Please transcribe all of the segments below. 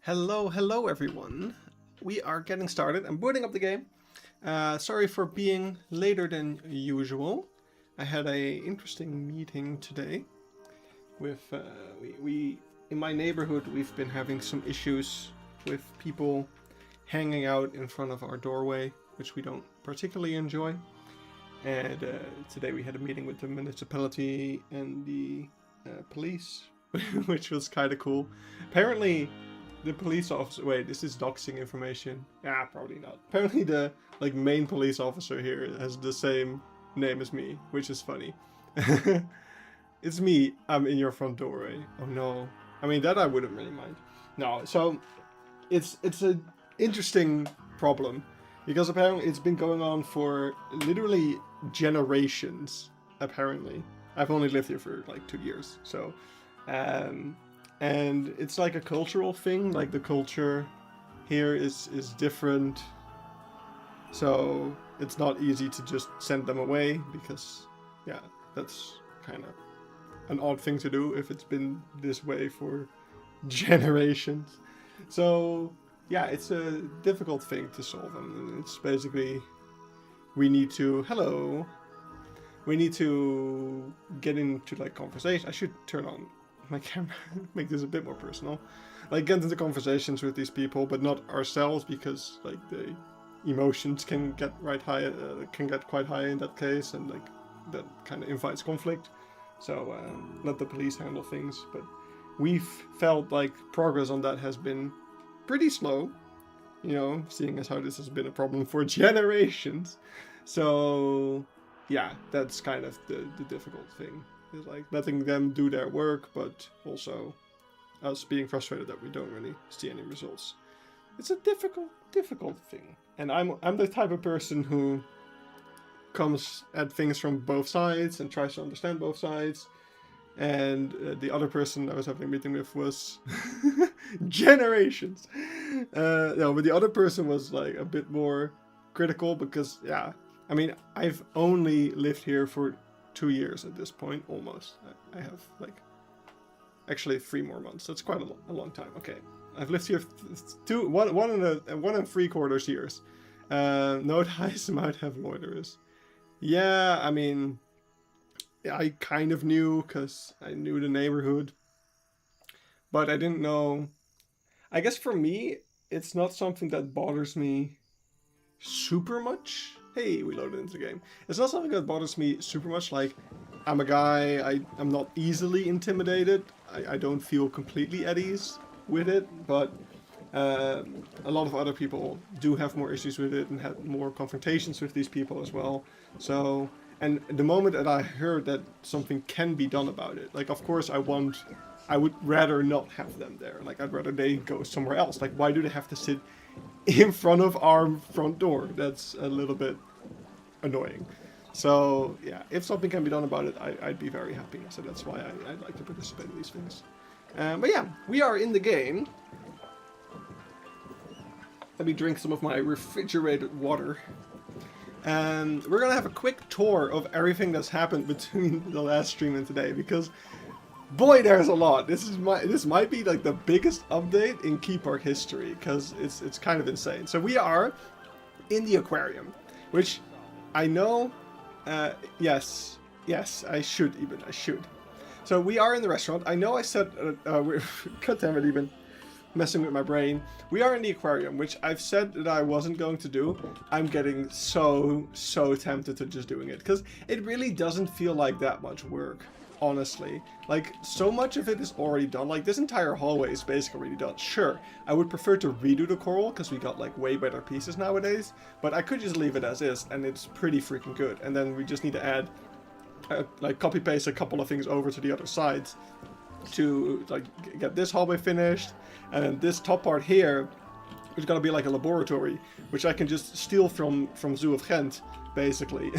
Hello everyone. We are getting started. I'm booting up the game. Sorry for being later than usual. I had a interesting meeting today with we in my neighborhood. We've been having some issues with people hanging out in front of our doorway, which we don't particularly enjoy. And today we had a meeting with the municipality and the police, which was kind of cool. Apparently, the police officer. Wait, this is doxing information. Yeah, probably not. Apparently, the main police officer here has the same name as me, which is funny. It's me. I'm in your front doorway. Oh no. I mean, that I wouldn't really mind. No. So, it's an interesting problem because apparently it's been going on for literally generations. Apparently, I've only lived here for like 2 years, so. And it's like a cultural thing, like the culture here is different, so it's not easy to just send them away because, yeah, that's kind of an odd thing to do if it's been this way for generations. So, yeah, it's a difficult thing to solve, and it's basically we need to get into like conversation. I should turn on my camera, make this a bit more personal, like get into conversations with these people, but not ourselves, because like the emotions can get quite high in that case, and like that kind of invites conflict. So let the police handle things. But we've felt like progress on that has been pretty slow, you know, seeing as how this has been a problem for generations. So yeah, that's kind of the difficult thing. Is like letting them do their work, but also us being frustrated that we don't really see any results. It's a difficult thing. And I'm the type of person who comes at things from both sides and tries to understand both sides. And the other person I was having a meeting with was generations. No, but the other person was like a bit more critical because, yeah, I mean, I've only lived here for 2 years at this point, almost. I have like actually 3 more months. That's quite a long time. Okay, I've lived here 1.75 years. Nighthouse might have loiterers. Yeah, I mean, I kind of knew because I knew the neighborhood, but I didn't know. I guess for me, it's not something that bothers me super much. Hey, we loaded into the game. It's not something that bothers me super much. Like, I'm a guy, I'm not easily intimidated. I don't feel completely at ease with it, but a lot of other people do have more issues with it and have more confrontations with these people as well. So, and the moment that I heard that something can be done about it, like, of course I would rather not have them there. Like, I'd rather they go somewhere else. Like, why do they have to sit in front of our front door? That's a little bit annoying. So yeah, if something can be done about it, I'd be very happy. So that's why I'd like to participate in these things. But yeah, we are in the game. Let me drink some of my refrigerated water. And we're gonna have a quick tour of everything that's happened between the last stream and today, because boy, there's a lot. This might be like the biggest update in Keypark history, because it's kind of insane. So we are in the aquarium, which I know. Yes, I should. So we are in the restaurant. I know I said God damn it, even messing with my brain. We are in the aquarium, which I've said that I wasn't going to do. I'm getting so tempted to just doing it, because it really doesn't feel like that much work. Honestly, like, so much of it is already done. Like, this entire hallway is basically already done. Sure, I would prefer to redo the coral because we got like way better pieces nowadays, but I could just leave it as is and it's pretty freaking good. And then we just need to add like copy paste a couple of things over to the other sides to like get this hallway finished. And then this top part here is gonna be like a laboratory, which I can just steal from Zoo of Ghent, basically.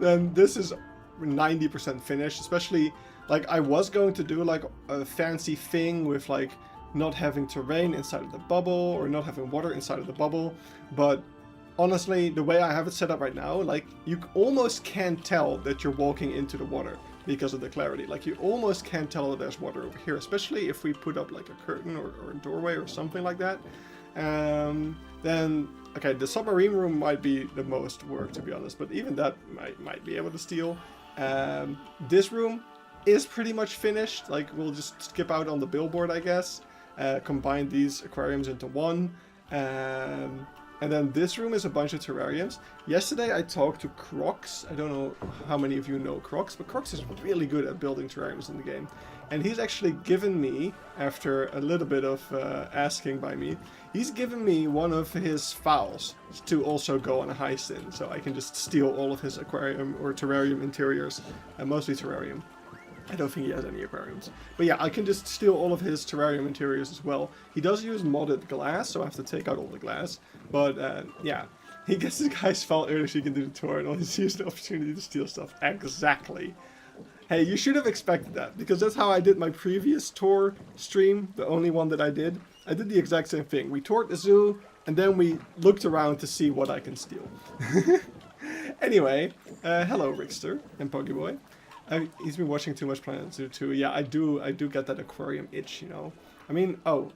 Then this is 90% finished, especially like I was going to do like a fancy thing with like not having terrain inside of the bubble or not having water inside of the bubble, but honestly, the way I have it set up right now, like, you almost can't tell that you're walking into the water because of the clarity. Like, you almost can't tell that there's water over here, especially if we put up like a curtain or a doorway or something like that. Then, okay, the submarine room might be the most work, to be honest, but even that might be able to steal. This room is pretty much finished. Like, we'll just skip out on the billboard, I guess. Combine these aquariums into one. And then this room is a bunch of terrariums. Yesterday I talked to Crocs. I don't know how many of you know Crocs, but Crocs is really good at building terrariums in the game. And he's actually given me, after a little bit of asking by me, he's given me one of his fowls to also go on a heist in. So I can just steal all of his aquarium or terrarium interiors, mostly terrarium. I don't think he has any aquariums. But yeah, I can just steal all of his terrarium interiors as well. He does use modded glass, so I have to take out all the glass. But yeah, he gets the guy's file earlier so he can do the tour and only sees the opportunity to steal stuff. Exactly. Hey, you should have expected that, because that's how I did my previous tour stream, the only one that I did. I did the exact same thing. We toured the zoo, and then we looked around to see what I can steal. Anyway, hello Rickster and Poggyboy. He's been watching too much Planet Zoo too. Yeah, I do get that aquarium itch, you know. I mean, oh,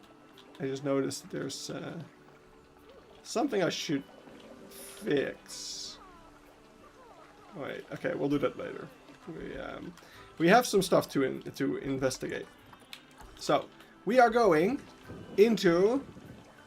I just noticed there's something I should fix. Wait, okay, we'll do that later. We have some stuff to investigate. So we are going into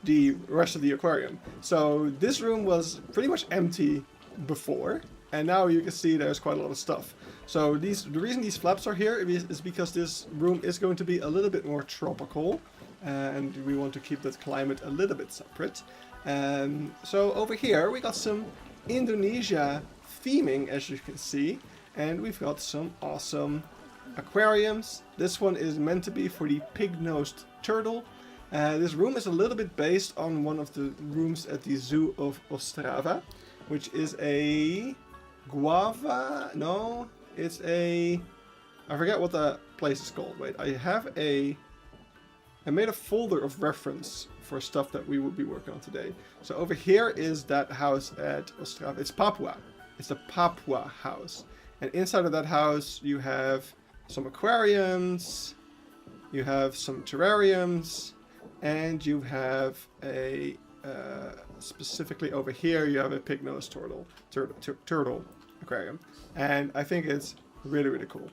the rest of the aquarium. So this room was pretty much empty before, and now you can see there's quite a lot of stuff. So the reason these flaps are here is because this room is going to be a little bit more tropical, and we want to keep that climate a little bit separate. So over here we got some Indonesia theming, as you can see, and we've got some awesome aquariums. This one is meant to be for the pig-nosed turtle. This room is a little bit based on one of the rooms at the Zoo of Ostrava, which is a guava, no, it's a, I forget what the place is called. Wait, I made a folder of reference for stuff that we will be working on today. So over here is that house at Ostrava. It's Papua. It's the Papua house. And inside of that house you have some aquariums, you have some terrariums, and you have a, specifically over here you have a pig-nosed turtle aquarium. And I think it's really, really cool.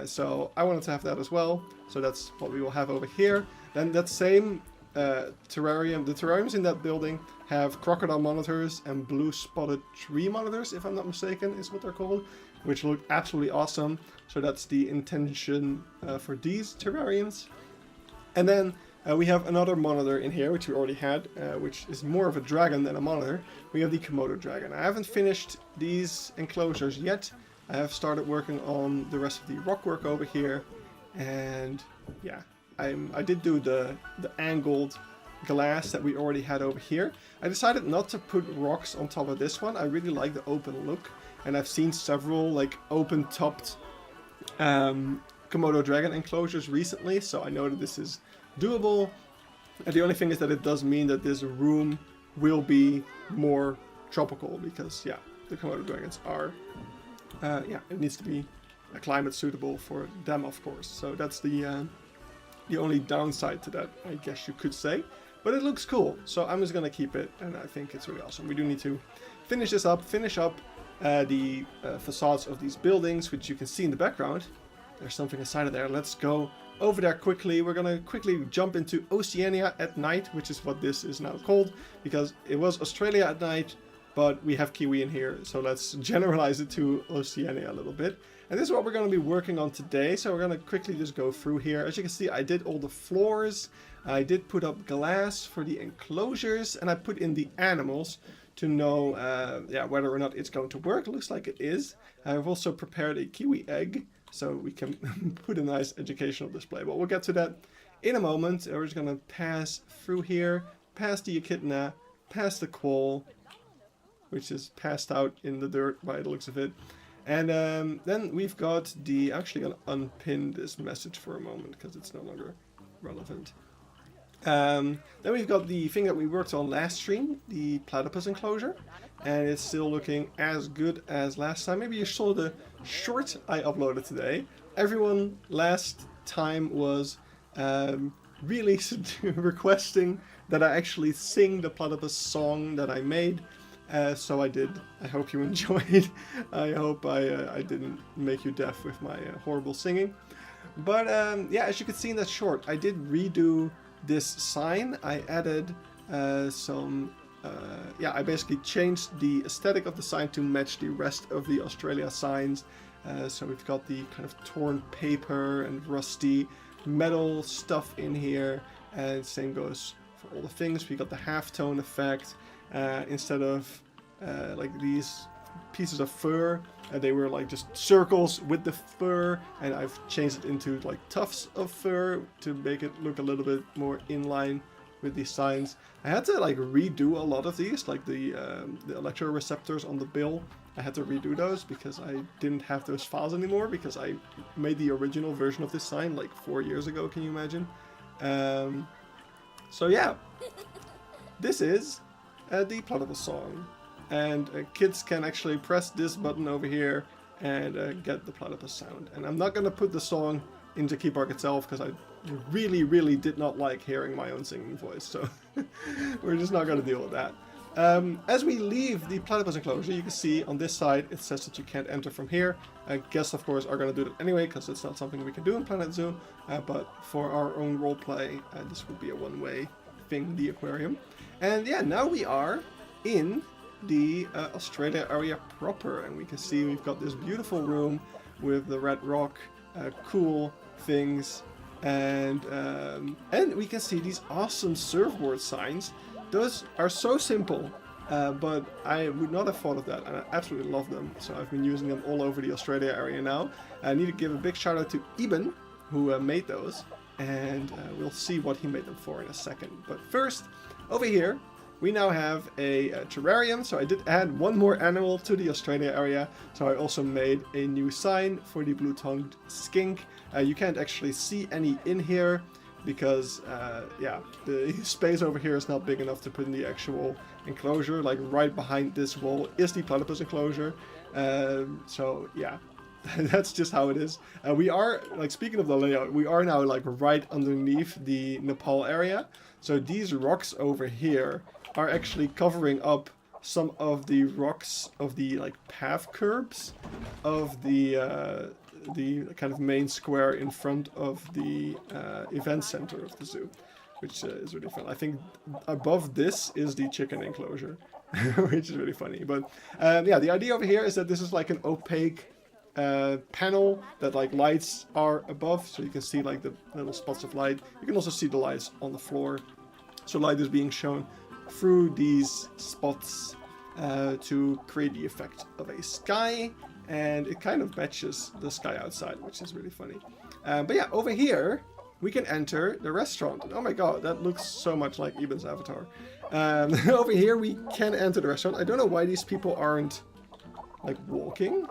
So I wanted to have that as well. So that's what we will have over here. Then that same terrarium, the terrariums in that building have crocodile monitors and blue spotted tree monitors, if I'm not mistaken, is what they're called, which look absolutely awesome. So that's the intention for these terrariums. And then we have another monitor in here, which we already had, which is more of a dragon than a monitor. We have the Komodo dragon. I haven't finished these enclosures yet. I have started working on the rest of the rock work over here. And yeah, I did do the angled glass that we already had over here. I decided not to put rocks on top of this one. I really like the open look. And I've seen several like open-topped Komodo dragon enclosures recently, so I know that this is doable. And the only thing is that it does mean that this room will be more tropical, because yeah, the Komodo dragons are, yeah, it needs to be a climate suitable for them, of course. So that's the only downside to that, I guess you could say. But it looks cool, so I'm just gonna keep it, and I think it's really awesome. We do need to finish up the facades of these buildings, which you can see in the background. There's something inside of there. Let's go over there quickly. We're gonna quickly jump into Oceania at night, which is what this is now called, because it was Australia at night, but we have Kiwi in here, so let's generalize it to Oceania a little bit. And this is what we're going to be working on today, so we're going to quickly just go through here. As you can see, I did all the floors, I did put up glass for the enclosures, and I put in the animals to know yeah, whether or not it's going to work. It looks like it is. I've also prepared a kiwi egg, so we can put a nice educational display. But we'll get to that in a moment. We're just going to pass through here, past the echidna, past the quoll, which is passed out in the dirt by the looks of it. And then we've got the... I'm actually going to unpin this message for a moment because it's no longer relevant. Then we've got the thing that we worked on last stream, the platypus enclosure, and it's still looking as good as last time. Maybe you saw the short I uploaded today. Everyone last time was really requesting that I actually sing the platypus song that I made. So I did. I hope you enjoyed. I hope I didn't make you deaf with my horrible singing. But yeah, as you can see in that short, I did redo this sign. I added I basically changed the aesthetic of the sign to match the rest of the Australia signs. So we've got the kind of torn paper and rusty metal stuff in here, and same goes for all the things. We got the halftone effect. Instead of like these pieces of fur, they were like just circles with the fur, and I've changed it into like tufts of fur to make it look a little bit more in line with these signs. I had to like redo a lot of these, like the electroreceptors on the bill. I had to redo those because I didn't have those files anymore, because I made the original version of this sign like 4 years ago, can you imagine? So yeah, this is the platypus song, and kids can actually press this button over here and get the platypus sound. And I'm not going to put the song into Keypark itself because I really did not like hearing my own singing voice, so we're just not going to deal with that. As we leave the platypus enclosure, you can see on this side it says that you can't enter from here. Guests, of course, are going to do that anyway because it's not something we can do in Planet Zoo, but for our own roleplay, this would be a one-way thing, the aquarium. And yeah, now we are in the Australia area proper, and we can see we've got this beautiful room with the red rock, cool things, and we can see these awesome surfboard signs. Those are so simple, but I would not have thought of that, and I absolutely love them. So I've been using them all over the Australia area now. I need to give a big shout out to Eben, who made those, and we'll see what he made them for in a second. But first, over here, we now have a terrarium. So I did add one more animal to the Australia area. So I also made a new sign for the blue-tongued skink. You can't actually see any in here because, yeah, the space over here is not big enough to put in the actual enclosure. Like right behind this wall is the platypus enclosure. So yeah, that's just how it is. We are, like, speaking of the layout, we are now like right underneath the Nepal area. So these rocks over here are actually covering up some of the rocks of the like path curbs of the kind of main square in front of the event center of the zoo, which is really fun. I think above this is the chicken enclosure, which is really funny. But yeah, the idea over here is that this is like an opaque panel that like lights are above, so you can see like the little spots of light. You can also see the lights on the floor, so light is being shown through these spots to create the effect of a sky, and it kind of matches the sky outside, which is really funny. But yeah, over here we can enter the restaurant. Oh my god, that looks so much like Eben's avatar. Over here we can enter the restaurant. I don't know why these people aren't like walking.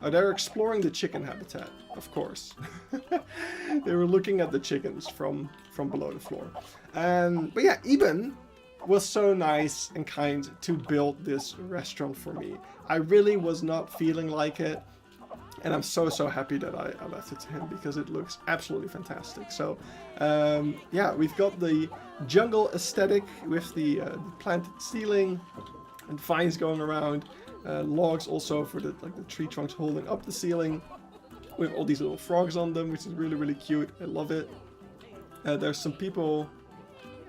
Oh, they're exploring the chicken habitat, of course. They were looking at the chickens from below the floor. But yeah, Eben was so nice and kind to build this restaurant for me. I really was not feeling like it, and I'm so happy that I left it to him because it looks absolutely fantastic. So yeah, we've got the jungle aesthetic with the planted ceiling and vines going around. Logs also for the tree trunks holding up the ceiling with all these little frogs on them, which is really cute. I love it. There's some people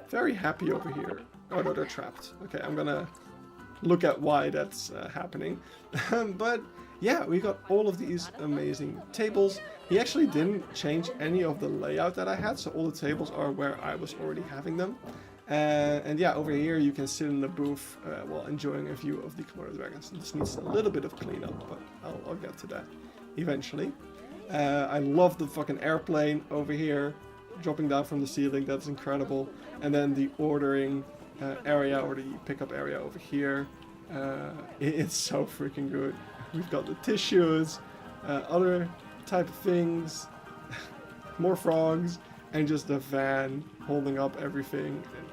very happy over here. Oh no, they're trapped. Okay, I'm gonna look at why that's happening. But yeah, we got all of these amazing tables. He actually didn't change any of the layout that I had, so all the tables are where I was already having them. And yeah, over here you can sit in the booth while enjoying a view of the Komodo dragons. This needs a little bit of cleanup, but I'll get to that eventually. I love the fucking airplane over here, dropping down from the ceiling. That's incredible. And then the ordering area, or the pickup area over here. It's so freaking good. We've got the tissues, other type of things, more frogs. and just the van holding up everything. And,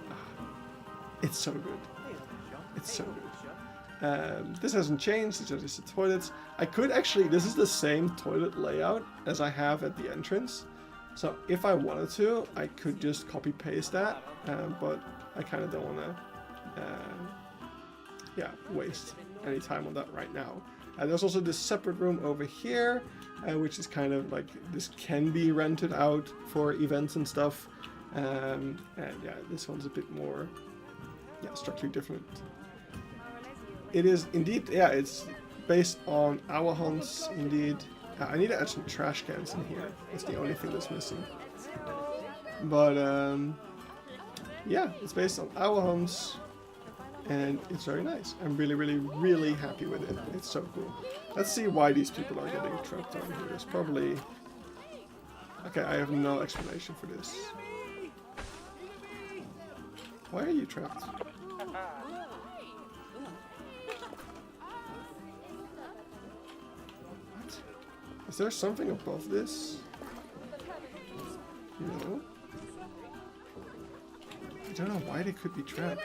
it's so good. It's so good. This hasn't changed, it's just the toilets. I could actually, this is the same toilet layout as I have at the entrance. So if I wanted to, I could just copy paste that, but I kind of don't want to, yeah, waste any time on that right now. There's also this separate room over here, which is kind of like, this can be rented out for events and stuff. And yeah, this one's a bit more, yeah, structurally different. It is indeed, yeah, it's based on owl hunts, indeed. I need to add some trash cans in here. It's the only thing that's missing. But, yeah, it's based on owl hunts, and it's very nice. I'm really, really, really happy with it. It's so cool. Let's see why these people are getting trapped down here. It's probably... Okay, I have no explanation for this. Why are you trapped? Is there something above this? No. I don't know why they could be trapped.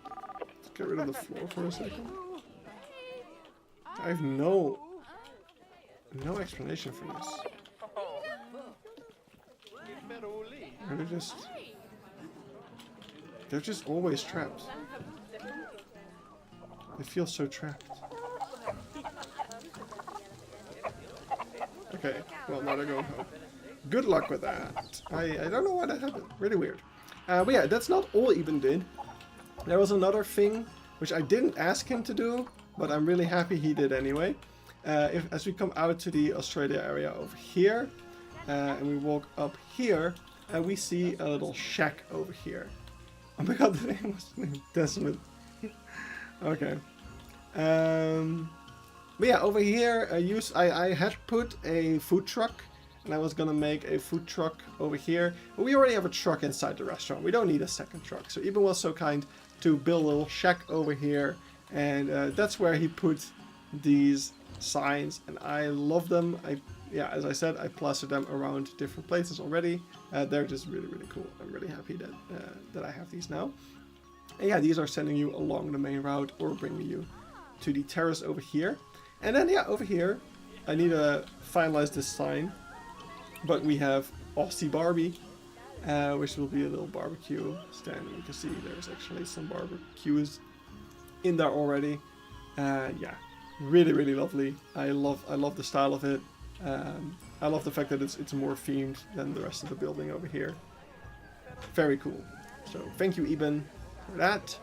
Let's get rid of the floor for a second. I have no explanation for this. Or they're just always trapped. They feel so trapped. Okay, well now they're going home. Good luck with that. I don't know why that happened. Really weird. But yeah, that's not all Eben did. There was another thing which I didn't ask him to do, but I'm really happy he did anyway. As we come out to the Australia area over here, and we walk up here, we see a little shack over here. Oh my god, the name was Desmond. Okay. But yeah, over here I had put a food truck, and I was gonna make a food truck over here. But we already have a truck inside the restaurant. We don't need a second truck. So Eben was so kind to build a little shack over here, and that's where he put these signs, and I love them. Yeah, as I said, I plastered them around different places already. They're just really, really cool. I'm really happy that I have these now. And yeah, these are sending you along the main route or bringing you to the terrace over here. And then, yeah, over here, I need to finalize this sign. But we have Aussie Barbie, which will be a little barbecue stand. You can see there's actually some barbecues in there already. Yeah, really, really lovely. I love the style of it. I love the fact that it's more themed than the rest of the building over here. Very cool. So thank you, Eben, for that.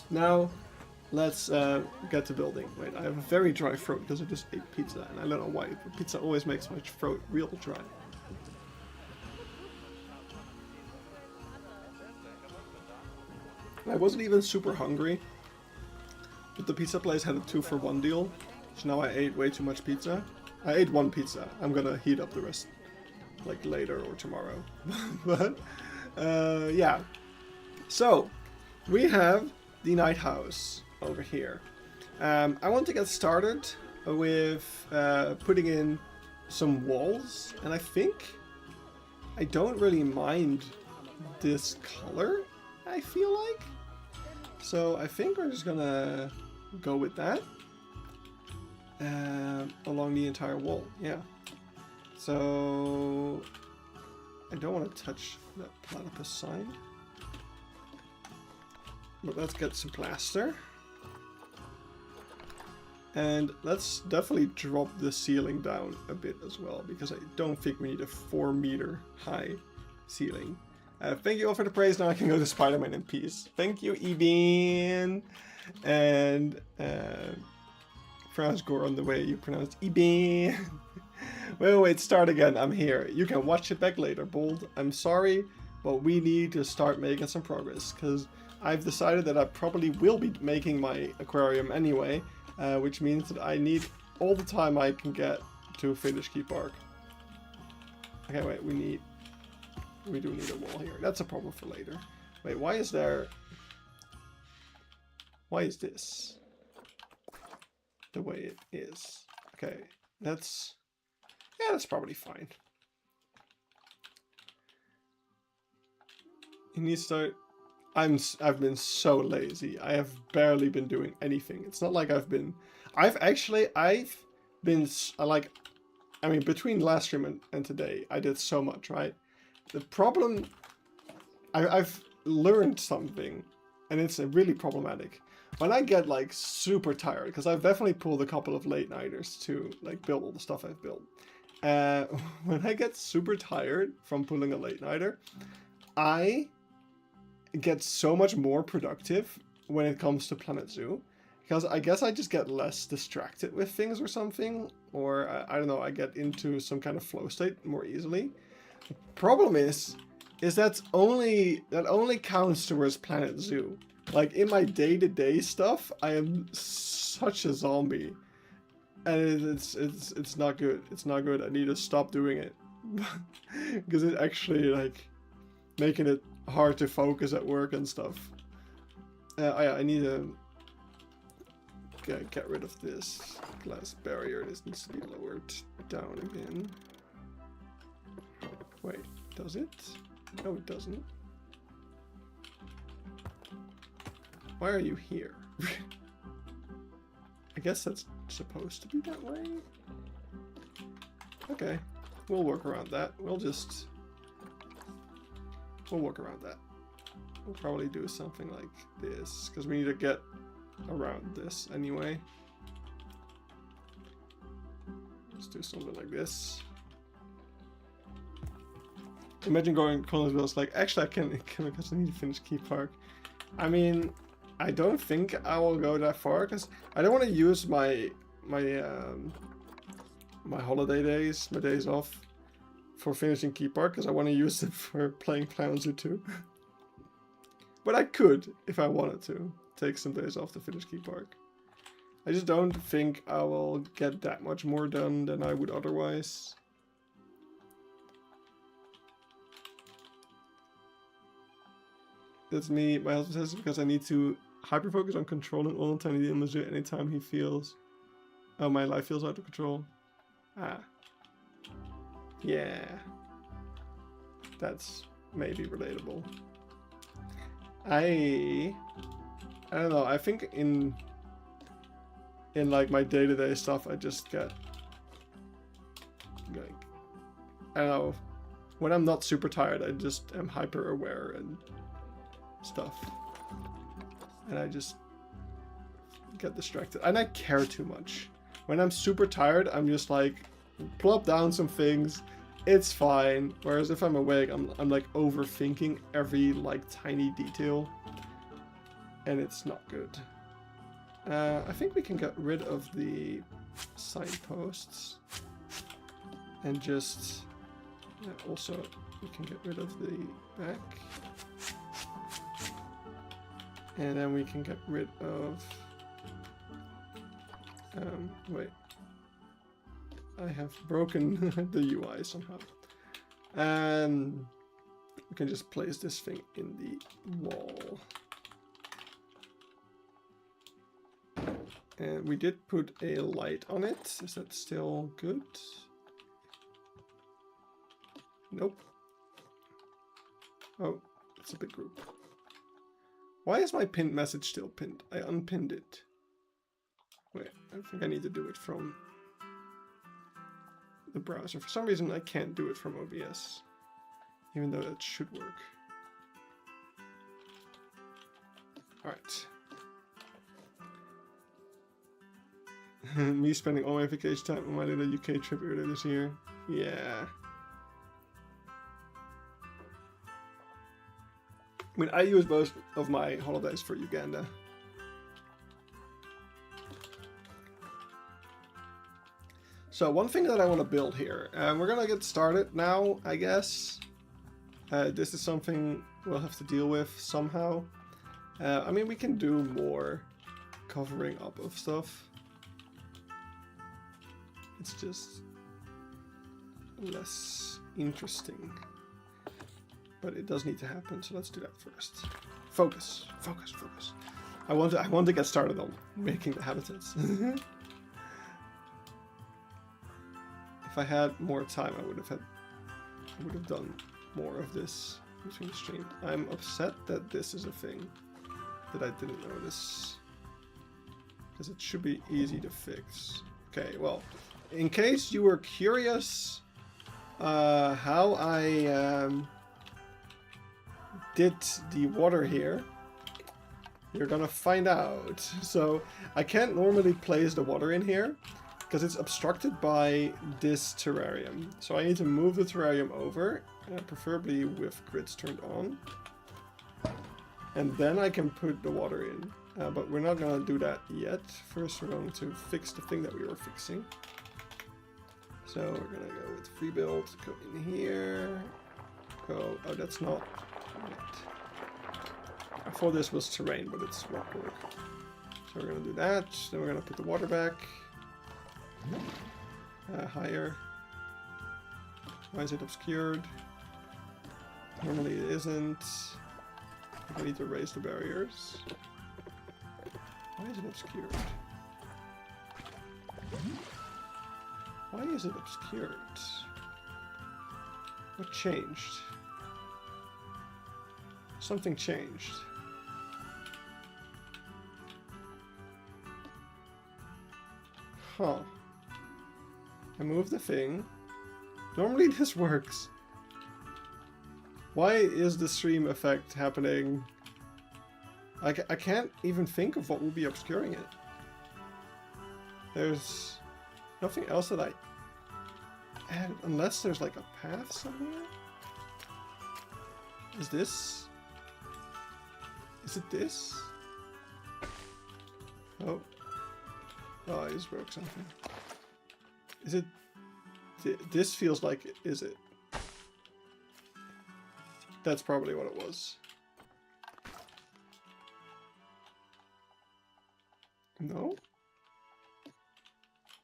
Now, let's get to building. Wait, I have a very dry throat because I just ate pizza, and I don't know why. Pizza always makes my throat real dry. I wasn't even super hungry, but the pizza place had a 2-for-1 deal, so now I ate way too much pizza. I ate one pizza. I'm gonna heat up the rest, like, later or tomorrow. But, yeah. So, we have the Nighthouse over here. I want to get started with putting in some walls, and I think I don't really mind this color, I feel like. So I think we're just gonna go with that along the entire wall. Yeah. So I don't want to touch that platypus sign, but let's get some plaster. And let's definitely drop the ceiling down a bit as well, because I don't think we need a 4-meter high ceiling. Thank you all for the praise. Now I can go to Spider-Man in peace. Thank you, Eben. And pronounce Goron the way you pronounced Eben. Wait, start again. I'm here. You can watch it back later, Bold. I'm sorry, but we need to start making some progress, because I've decided that I probably will be making my aquarium anyway, which means that I need all the time I can get to finish Keypark. Okay, wait, we do need a wall here. That's a problem for later. Wait, why is this the way it is? Okay, Yeah, that's probably fine. You need to start... I've been so lazy. I have barely been doing anything. It's not like I've been... I've been, like... I mean, between last stream and today, I did so much, right? The problem... I've learned something, and it's really problematic. When I get, like, super tired, because I've definitely pulled a couple of late-nighters to, like, build all the stuff I've built. When I get super tired from pulling a late-nighter, I get so much more productive when it comes to Planet Zoo. Because I guess I just get less distracted with things or something. Or, I don't know, I get into some kind of flow state more easily. The problem is that only counts towards Planet Zoo. Like, in my day-to-day stuff, I am such a zombie. And it's not good. It's not good. I need to stop doing it. Because it's actually, like, making it hard to focus at work and stuff. I need to get rid of this glass barrier. This needs to be lowered down again. Wait, does it? No, it doesn't. Why are you here? I guess that's supposed to be that way? Okay, we'll work around that. We'll work around that. We'll probably do something like this, because we need to get around this anyway. Let's do something like this. Imagine going Collinsville, like, actually I can because I need to finish Keypark. I mean, I don't think I will go that far, because I don't want to use my holiday days, my days off, for finishing Keypark, because I want to use it for playing Planet Zoo 2. But I could, if I wanted to, take some days off to finish Keypark. I just don't think I will get that much more done than I would otherwise. That's me. My husband says it's because I need to hyper-focus on controlling all the tiny images anytime he feels... Oh, my life feels out of control. Ah. Yeah. That's maybe relatable. I don't know, I think in like my day-to-day stuff I just get like, I don't know, when I'm not super tired I just am hyper aware and stuff, and I just get distracted and I care too much. When I'm super tired I'm just like plop down some things, it's fine. Whereas if I'm awake, I'm like overthinking every like tiny detail, and it's not good. I think we can get rid of the signposts, and just also we can get rid of the back, and then we can get rid of. Wait. I have broken the UI somehow. And we can just place this thing in the wall. And we did put a light on it. Is that still good? Nope. Oh, it's a big group. Why is my pinned message still pinned? I unpinned it. Wait, I think I need to do it from the browser. For some reason I can't do it from OBS, even though that should work. Alright. Me spending all my vacation time on my little UK trip earlier this year. Yeah. I mean, I use most of my holidays for Uganda. So one thing that I want to build here, and we're gonna get started now, I guess. This is something we'll have to deal with somehow. I mean, we can do more covering up of stuff. It's just less interesting. But it does need to happen, so let's do that first. Focus, focus, focus. I want to get started on making the habitats. If I had more time, I would have done more of this between the stream. I'm upset that this is a thing that I didn't notice, because it should be easy to fix. Okay, well, in case you were curious how I did the water here, you're gonna find out. So I can't normally place the water in here because it's obstructed by this terrarium. So I need to move the terrarium over, preferably with grids turned on. And then I can put the water in. But we're not gonna do that yet. First we're going to fix the thing that we were fixing. So we're gonna go with free build, go in here, go, oh that's not right. I thought this was terrain, but it's rock work. So we're gonna do that, then we're gonna put the water back. Higher. Why is it obscured? Normally it isn't. I need to raise the barriers. Why is it obscured? Why is it obscured? What changed? Something changed. Huh. I moved the thing. Normally this works. Why is the stream effect happening? I can't even think of what will be obscuring it. There's nothing else that I added, unless there's like a path somewhere. Is this? Is it this? Oh. Oh, I just broke something. Is it? This feels like it. Is it? That's probably what it was. No?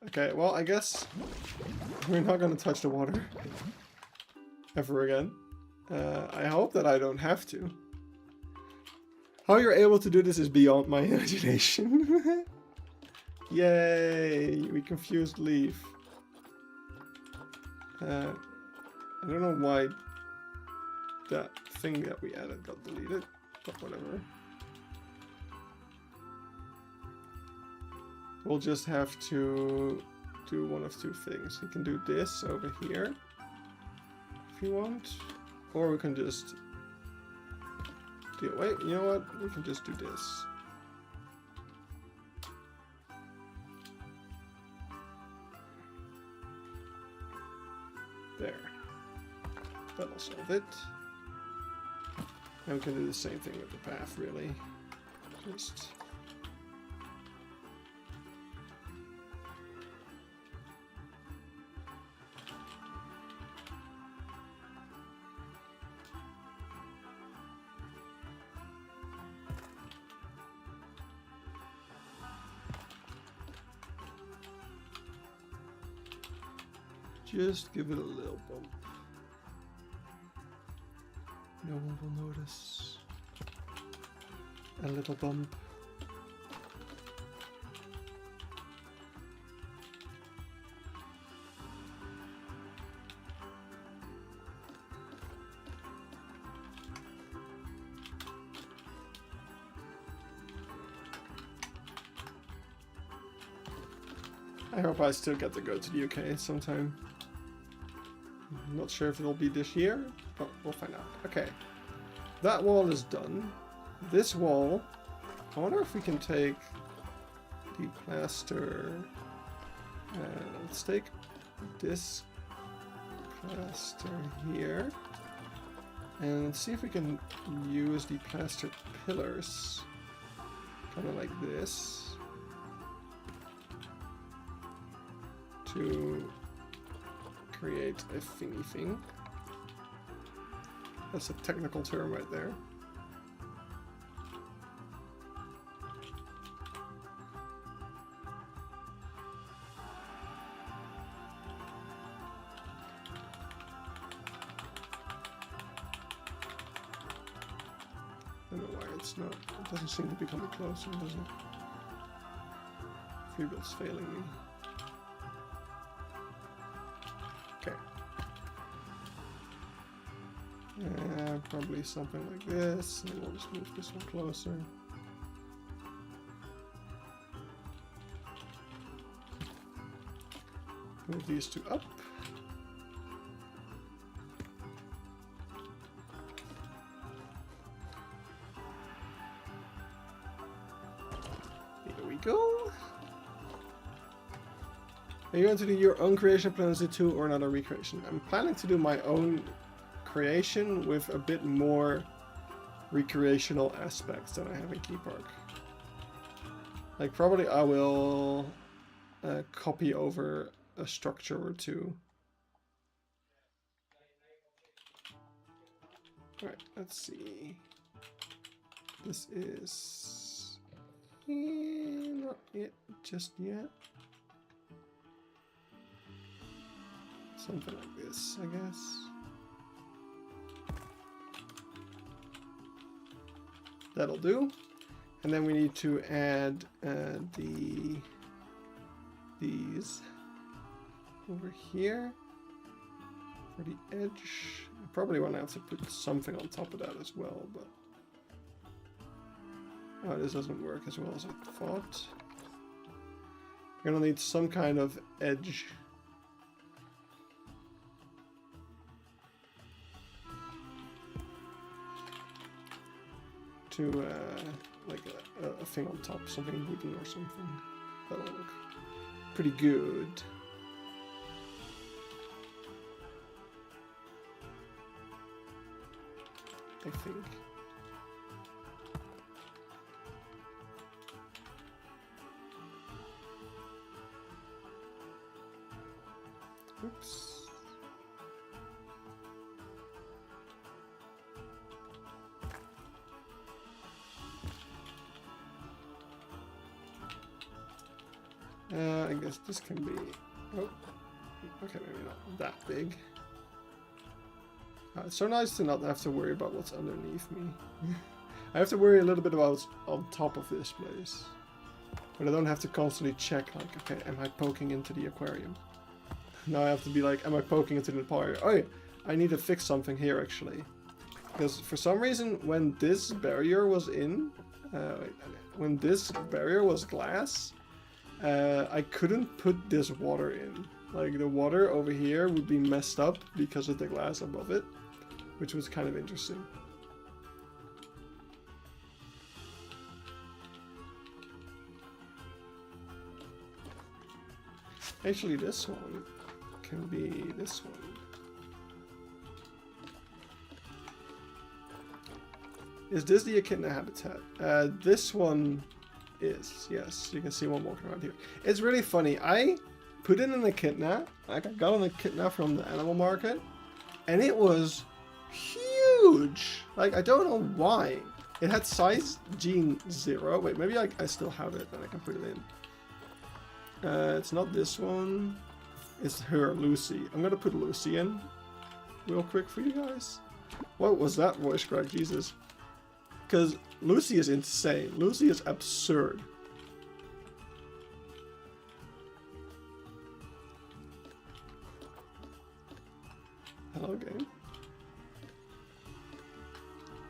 Okay, well, I guess we're not gonna touch the water ever again. I hope that I don't have to. How you're able to do this is beyond my imagination. Yay! We confused Leaf. I don't know why that thing that we added got deleted, but whatever. We'll just have to do one of two things. You can do this over here, if you want, or we can just do, wait, you know what? We can just do this. There. That'll solve it. And we can do the same thing with the path, really. Just... Just give it a little bump. No one will notice. A little bump. I hope I still get to go to the UK sometime. I'm not sure if it'll be this year, but we'll find out. Okay, that wall is done. This wall, I wonder if we can take the plaster. Let's take this plaster here, and let's see if we can use the plaster pillars, kind of like this, to create a thingy thing. That's a technical term right there. I don't know why it's not. It doesn't seem to be coming closer, does it? Free build's failing me. Okay. Probably something like this, and we'll just move this one closer. Move these two up. Here we go. Are you going to do your own creation, plans to or another recreation? I'm planning to do my own creation with a bit more recreational aspects than I have in Keypark. Like probably I will copy over a structure or two. Alright, let's see. This is not it just yet. Something like this, I guess. That'll do. And then we need to add these over here for the edge. I probably want to have to put something on top of that as well, but oh, this doesn't work as well as I thought. We're gonna need some kind of edge. To like a thing on top, something wooden or something. That'll look pretty good. I think. Oops. I guess this can be... Oh, okay, maybe not that big. It's so nice to not have to worry about what's underneath me. I have to worry a little bit about what's on top of this place. But I don't have to constantly check, like, okay, am I poking into the aquarium? Now I have to be like, am I poking into the aquarium? Oh yeah, I need to fix something here, actually. Because for some reason, when this barrier was in... when this barrier was glass... I couldn't put this water in. Like the water over here would be messed up because of the glass above it, which was kind of interesting. Actually, this one can be this one. Is this the echidna habitat? This one is, yes. You can see one walking around here. It's really funny. I put in an echidna, like I got an echidna from the animal market, and it was huge. Like, I don't know why. It had size gene 0. Wait, maybe I still have it and I can put it in. It's not this one. It's her, Lucy. I'm gonna put Lucy in real quick for you guys. What was that voice crack? Jesus. Because Lucy is insane. Lucy is absurd. Hello, game.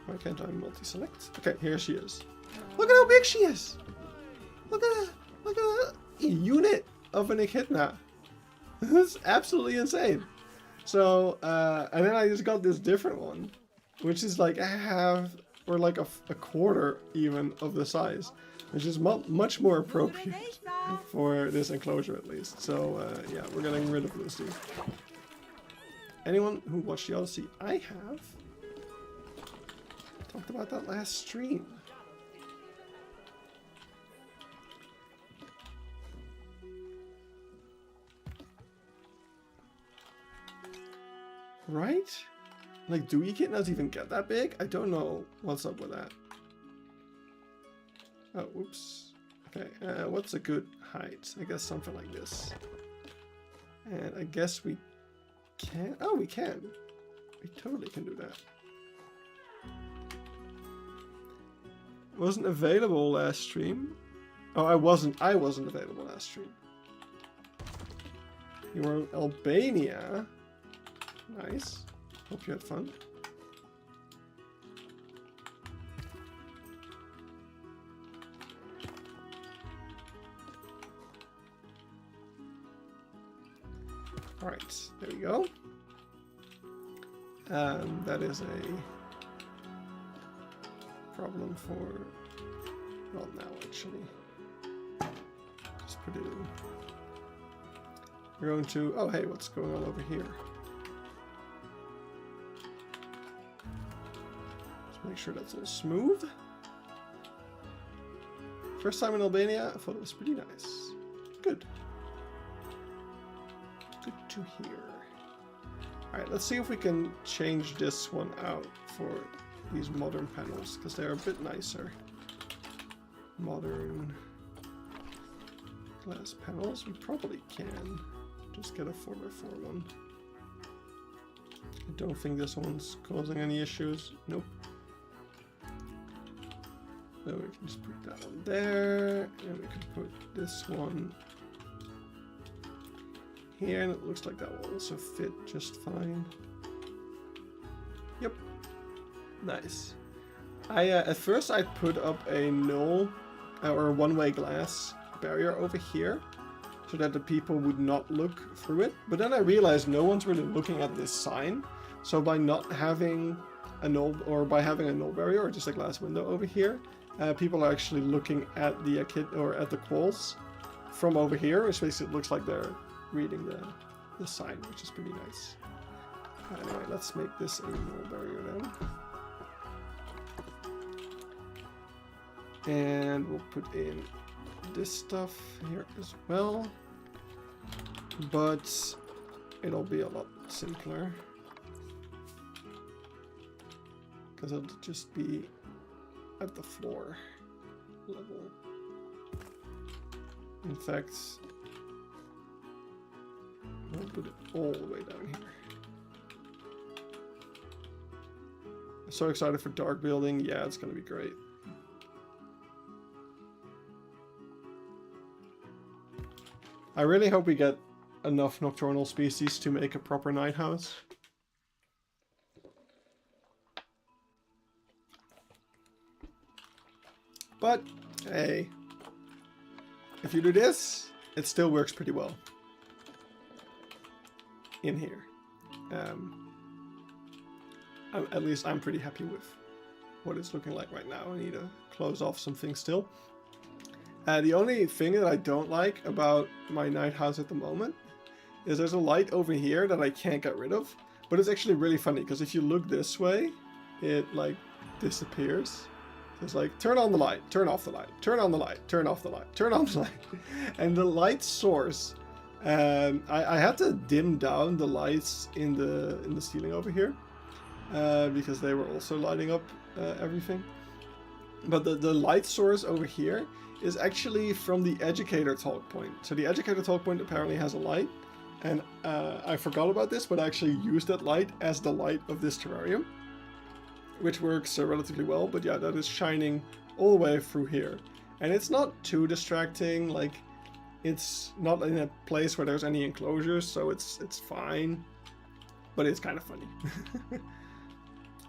Why can't I multi-select? Okay, here she is. Look at how big she is! Look at that! Look at that unit of an echidna. This is absolutely insane. So, and then I just got this different one, which is like half or like a quarter even of the size, which is much more appropriate for this enclosure at least. So yeah, we're getting rid of Lucy. Anyone who watched the Odyssey? I have. Talked about that last stream. Right? Like, do echidnas even get that big? I don't know what's up with that. Oh, whoops. Okay, what's a good height? I guess something like this. And I guess we can... Oh, we can. We totally can do that. Wasn't available last stream. Oh, I wasn't available last stream. You were in Albania. Nice. Hope you had fun. Alright, there we go. That is a problem for... well, now actually. Just put it in. We're going to... oh, hey, what's going on over here? Just make sure that's all smooth. First time in Albania, I thought it was pretty nice. Good. Good to hear. Alright, let's see if we can change this one out for these modern panels, because they're a bit nicer. Modern glass panels, we probably can. Just get a 4x4 one. I don't think this one's causing any issues. Nope. So we can just put that one there, and we can put this one here, and it looks like that will also fit just fine. Yep. Nice. At first I put up a null or one-way glass barrier over here so that the people would not look through it, but then I realized no one's really looking at this sign, so by not having a null, or by having a null barrier or just a glass window over here, people are actually looking at the at the quals from over here, which basically looks like they're reading the sign, which is pretty nice. Anyway, let's make this a null barrier then. And we'll put in this stuff here as well. But it'll be a lot simpler, because it'll just be at the floor level. In fact, we'll put it all the way down here. I'm so excited for dark building. Yeah, it's gonna be great. I really hope we get enough nocturnal species to make a proper night house. But, hey, if you do this, it still works pretty well in here. At least I'm pretty happy with what it's looking like right now. I need to close off some things still. The only thing that I don't like about my night house at the moment is there's a light over here that I can't get rid of. But it's actually really funny, because if you look this way, it like disappears. It's like, turn on the light, turn off the light, turn on the light, turn off the light, turn on the light. And the light source, I had to dim down the lights in the ceiling over here, because they were also lighting up everything. But the light source over here is actually from the educator talk point. So the educator talk point apparently has a light, and I forgot about this, but I actually used that light as the light of this terrarium, which works relatively well. But yeah, that is shining all the way through here, and it's not too distracting. Like, it's not in a place where there's any enclosures, so it's fine, but it's kind of funny. I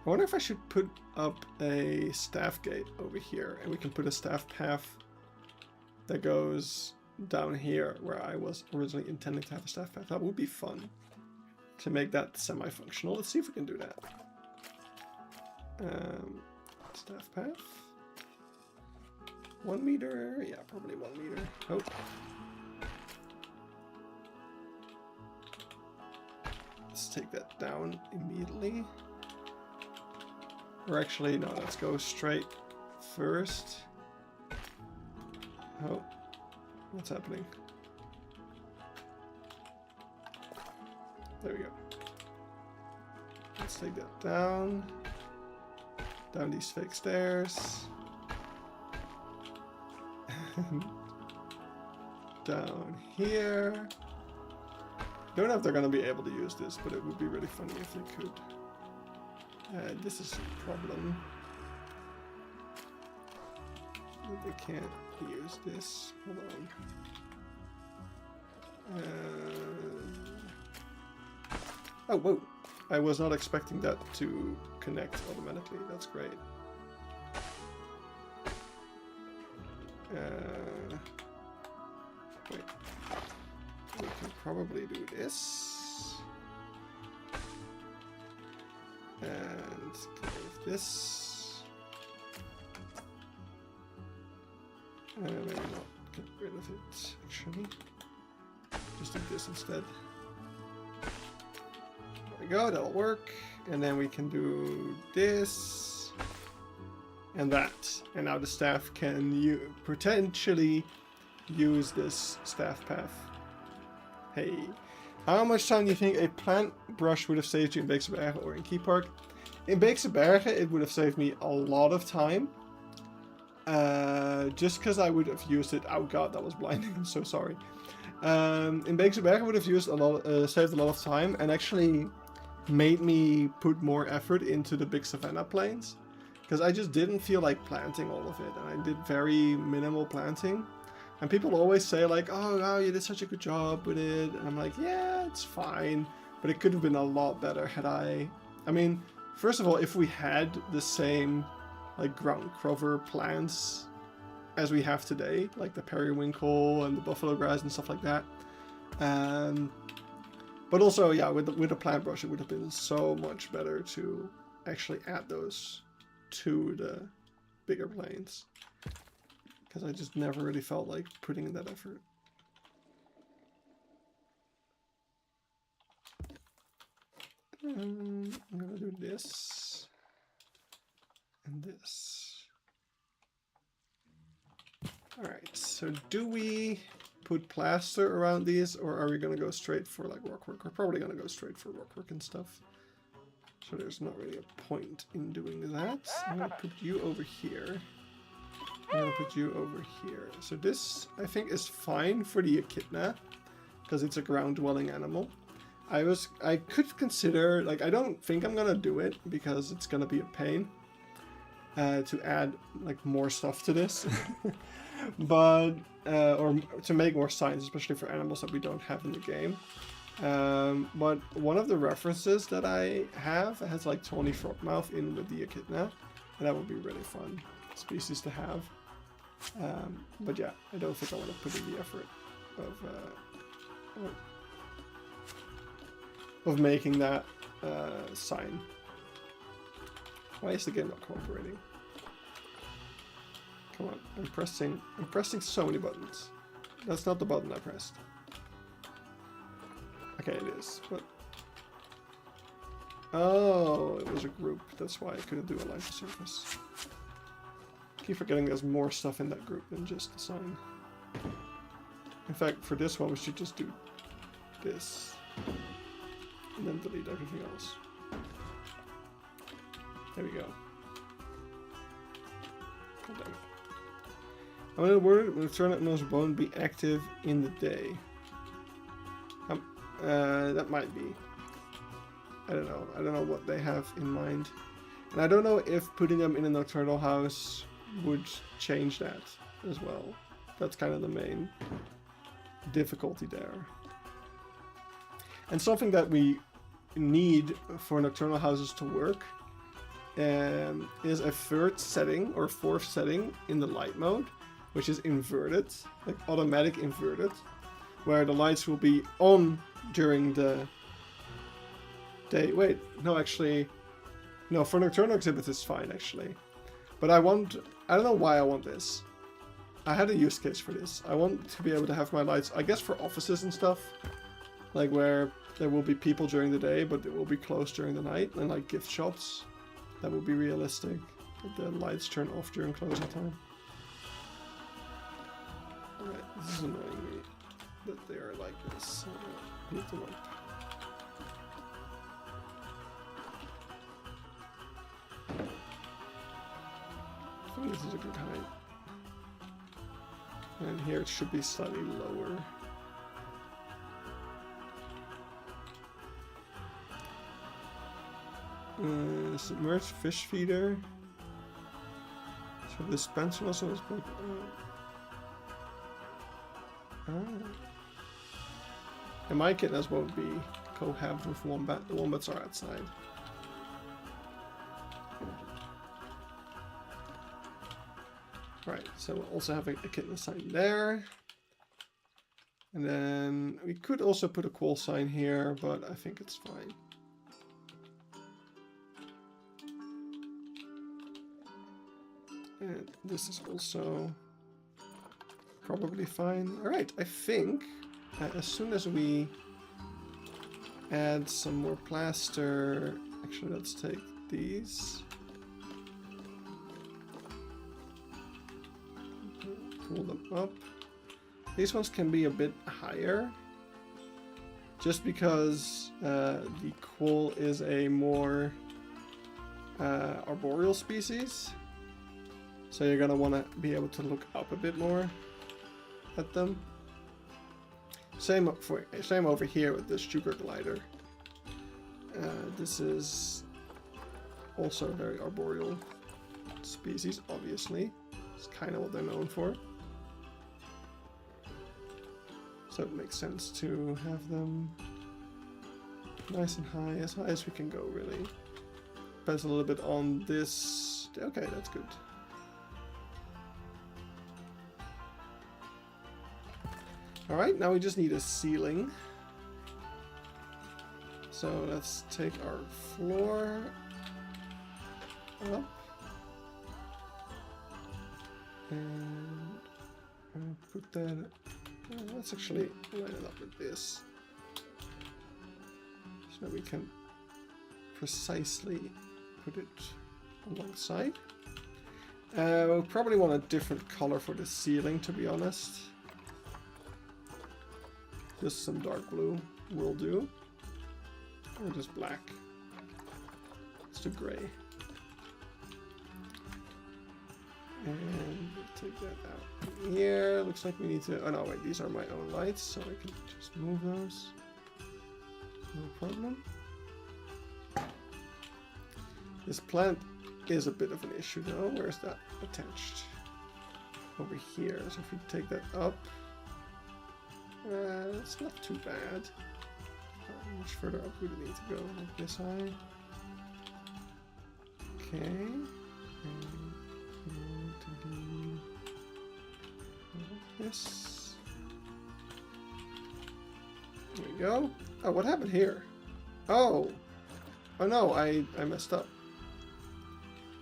wonder if I should put up a staff gate over here, and we can put a staff path that goes down here where I was originally intending to have a staff path. That would be fun to make that semi-functional. Let's see if we can do that. Staff path. 1 meter? Yeah, probably 1 meter. Oh. Let's take that down immediately. Or actually, no, let's go straight first. Oh, what's happening? There we go. Let's take that down. Down these fake stairs. Down here. Don't know if they're going to be able to use this, but it would be really funny if they could. This is a problem. They can't use this. Hold on. Oh, whoa. I was not expecting that to connect automatically. That's great. Wait. We can probably do this. And get rid of this. Maybe not get rid of it, actually. Just do this instead. There we go, that'll work. And then we can do this. And that. And now the staff can potentially use this staff path. Hey. How much time do you think a plant brush would have saved you in Beekse Bergen or in Keypark? In Beekse Bergen, it would have saved me a lot of time. Just because I would have used it. Oh god, that was blinding. I'm so sorry. In Beekse Bergen, I would have used saved a lot of time and actually made me put more effort into the big savanna plains. Because I just didn't feel like planting all of it, and I did very minimal planting. And people always say like, oh wow, you did such a good job with it. And I'm like, yeah, it's fine. But it could have been a lot better had I mean, first of all, if we had the same like ground cover plants as we have today, like the periwinkle and the buffalo grass and stuff like that. But also, yeah, with the plant brush, it would have been so much better to actually add those to the bigger plains. Because I just never really felt like putting in that effort. I'm gonna do this and this. Alright, so do we put plaster around these, or are we gonna go straight for like rock work? We're probably gonna go straight for rock work and stuff. So there's not really a point in doing that. I'm gonna put you over here. I'm gonna put you over here. So this, I think, is fine for the echidna, because it's a ground-dwelling animal. I could consider, like, I don't think I'm gonna do it, because it's gonna be a pain to add, like, more stuff to this. But, or to make more signs, especially for animals that we don't have in the game. But one of the references that I have has, like, Tony Frogmouth in with the echidna, and that would be really fun species to have. But yeah, I don't think I want to put in the effort of making that sign. Why is the game not cooperating? Come on, I'm pressing so many buttons. That's not the button I pressed. Okay, it is, but... Oh, it was a group. That's why I couldn't do a live surface. I keep forgetting there's more stuff in that group than just the sign. In fact, for this one, we should just do this. And then delete everything else. There we go. God damn it. How many word will Turnip-nosed Bone be active in the day? That might be. I don't know. I don't know what they have in mind. And I don't know if putting them in a nocturnal house would change that as well. That's kind of the main difficulty there. And something that we need for nocturnal houses to work is a third setting or fourth setting in the light mode, which is inverted, like automatic inverted, where the lights will be on during the day. Wait, no, actually, no, for nocturnal exhibits it's fine actually. But I don't know why I want this. I had a use case for this. I want to be able to have my lights, I guess for offices and stuff, like where there will be people during the day, but it will be closed during the night, and like gift shops. That would be realistic. But the lights turn off during closing time. Alright, this is annoying me that they are like this. I need them up. I think this is a good height. And here it should be slightly lower. Submerged fish feeder. So this dispenser also is broken. And my echidnas won't be cohabit with wombat. The wombats are outside. Right, so we'll also have a kitten sign there. And then we could also put a call sign here, but I think it's fine. And this is also probably fine. Alright, I think as soon as we add some more plaster, actually let's take these. Pull them up. These ones can be a bit higher, just because the quoll is a more arboreal species. So you're gonna want to be able to look up a bit more at them. Same over here with this sugar glider. This is also a very arboreal species, obviously. It's kind of what they're known for. So it makes sense to have them nice and high as we can go, really. Depends a little bit on this. Okay, that's good. Alright, now we just need a ceiling. So let's take our floor up. And put that... let's actually line it up with this. So we can precisely put it alongside. We'll probably want a different color for the ceiling, to be honest. Just some dark blue will do. Or just black. Let's do gray. And we'll take that out here. Looks like we need to... oh no, wait, these are my own lights, so I can just move those. No problem. This plant is a bit of an issue though. Where's that attached? Over here. So if we take that up... it's not too bad. How much further up we need to go? Like this high. Okay. And to be like this. There we go. Oh, what happened here? Oh! Oh no, I messed up.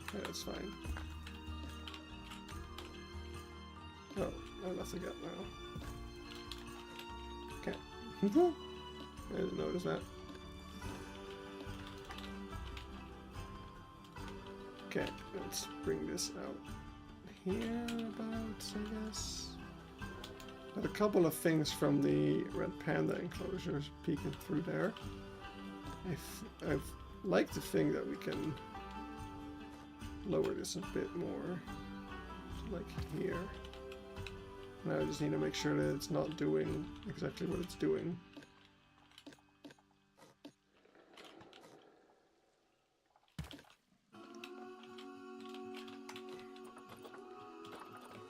Okay, that's fine. Oh, I must have got now. Okay. I didn't notice that. Okay, let's bring this out hereabouts, I guess. Got a couple of things from the red panda enclosures peeking through there. I've liked to think that we can lower this a bit more, like here. Now I just need to make sure that it's not doing exactly what it's doing.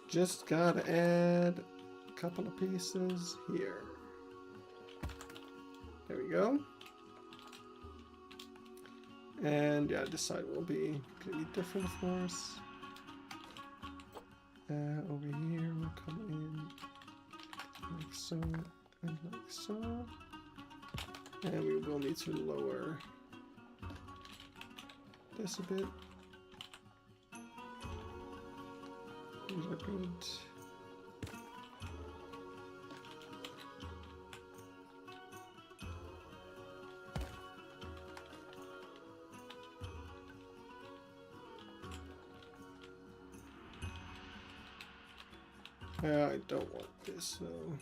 Just gotta add a couple of pieces here. There we go. And yeah, this side will be completely different, of course. Over here we'll come in like so and like so. And we will need to lower this a bit. These are good. I don't want this though.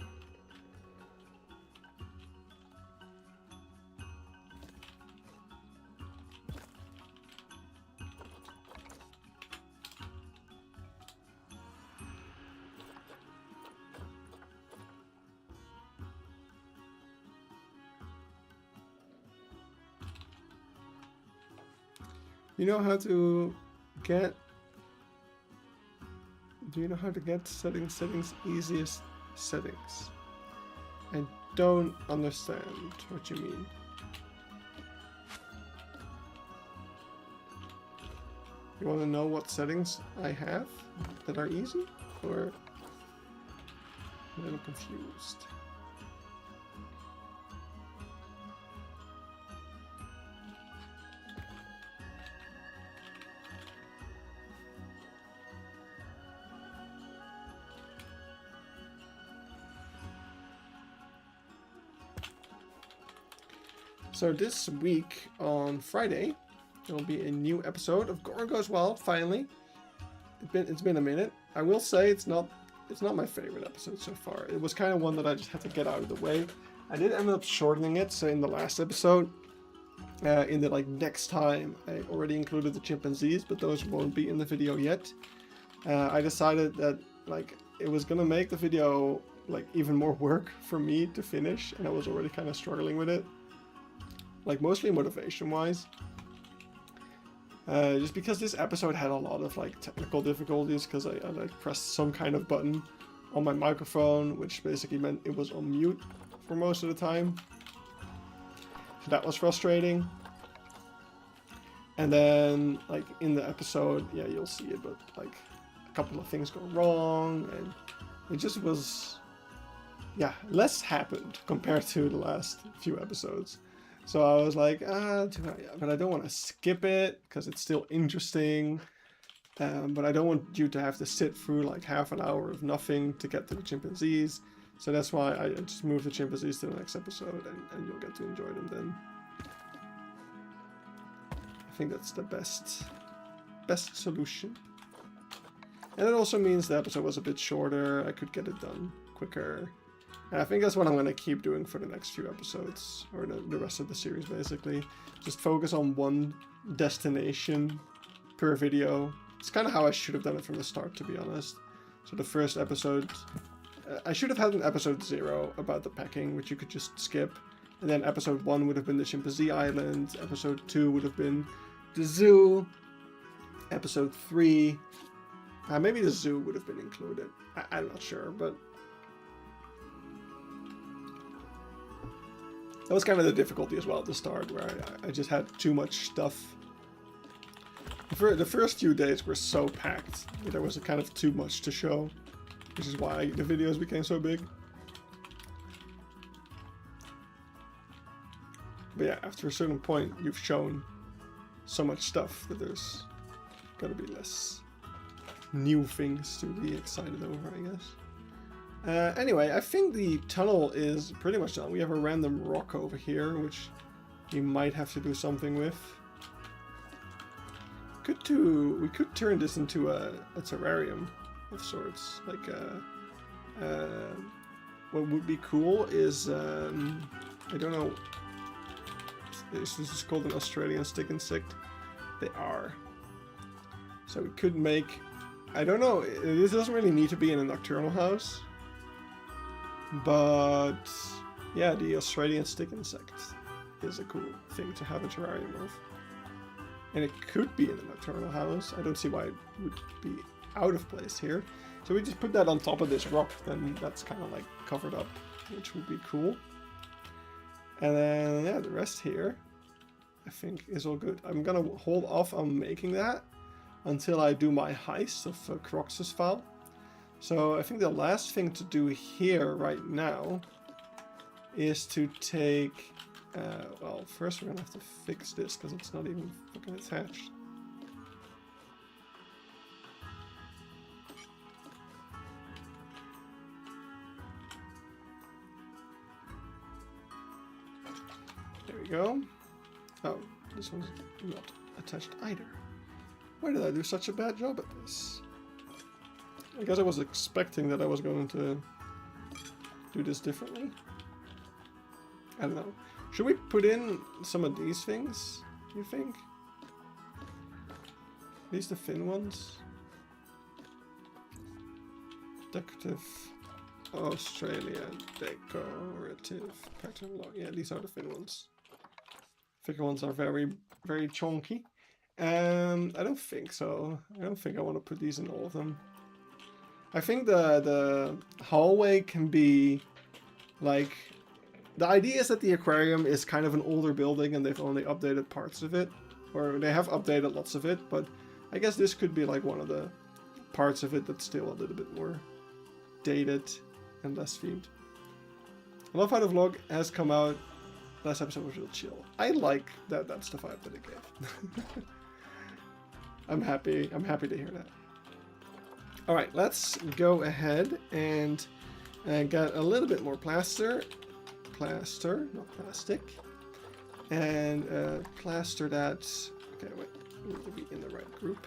You know how to get... do you know how to get settings easiest settings? I don't understand what you mean. You want to know what settings I have that are easy? Or I'm a little confused. So this week on Friday, there will be a new episode of Gore Goes Wild. Finally, it's been a minute. I will say it's not my favorite episode so far. It was kind of one that I just had to get out of the way. I did end up shortening it. So in the last episode, in the next time, I already included the chimpanzees, but those won't be in the video yet. I decided that it was gonna make the video even more work for me to finish, and I was already kind of struggling with it. Mostly motivation-wise. Just because this episode had a lot of technical difficulties, because I pressed some kind of button on my microphone, which basically meant it was on mute for most of the time. So that was frustrating. And then in the episode, yeah, you'll see it, but a couple of things go wrong, and it just was, yeah, less happened compared to the last few episodes. So I was like, but I don't want to skip it because it's still interesting. But I don't want you to have to sit through half an hour of nothing to get to the chimpanzees. So that's why I just moved the chimpanzees to the next episode, and you'll get to enjoy them then. I think that's the best solution. And it also means the episode was a bit shorter. I could get it done quicker. And I think that's what I'm going to keep doing for the next few episodes, or the rest of the series, basically. Just focus on one destination per video. It's kind of how I should have done it from the start, to be honest. So the first episode, I should have had an episode 0 about the packing, which you could just skip. And then episode 1 would have been the chimpanzee island. Episode 2 would have been the zoo. Episode 3, maybe the zoo would have been included. I'm not sure, but that was kind of the difficulty as well at the start, where I just had too much stuff. The first few days were so packed that there was kind of too much to show, which is why the videos became so big. But yeah, after a certain point, you've shown so much stuff that there's gotta be less new things to be excited over, I guess. Anyway, I think the tunnel is pretty much done. We have a random rock over here, which we might have to do something with. We could turn this into a terrarium of sorts. What would be cool is, I don't know, this is called an Australian stick insect. They are. So we could make, I don't know, this doesn't really need to be in a nocturnal house. But yeah, the Australian stick insect is a cool thing to have a terrarium of. And it could be in a nocturnal house. I don't see why it would be out of place here. So we just put that on top of this rock, then that's kind of covered up, which would be cool. And then yeah, the rest here I think is all good. I'm gonna hold off on making that until I do my heist of Crox's file. So I think the last thing to do here right now is to take, well, first we're gonna have to fix this because it's not even fucking attached. There we go. Oh, this one's not attached either. Why did I do such a bad job at this? I guess I was expecting that I was going to do this differently. I don't know. Should we put in some of these things, you think? These the thin ones? Decorative Australia decorative pattern lock. Yeah, these are the thin ones. Thicker ones are very, very chunky. I don't think so. I don't think I want to put these in all of them. I think the hallway can be like, the idea is that the aquarium is kind of an older building and they've only updated parts of it, or they have updated lots of it, but I guess this could be like one of the parts of it that's still a little bit more dated and less themed. I love how the vlog has come out. Last episode was real chill. I like that. That's the vibe that it gave. I'm happy to hear that. All right, let's go ahead and get a little bit more plaster, not plastic, and plaster that. Okay, wait, we need to be in the right group.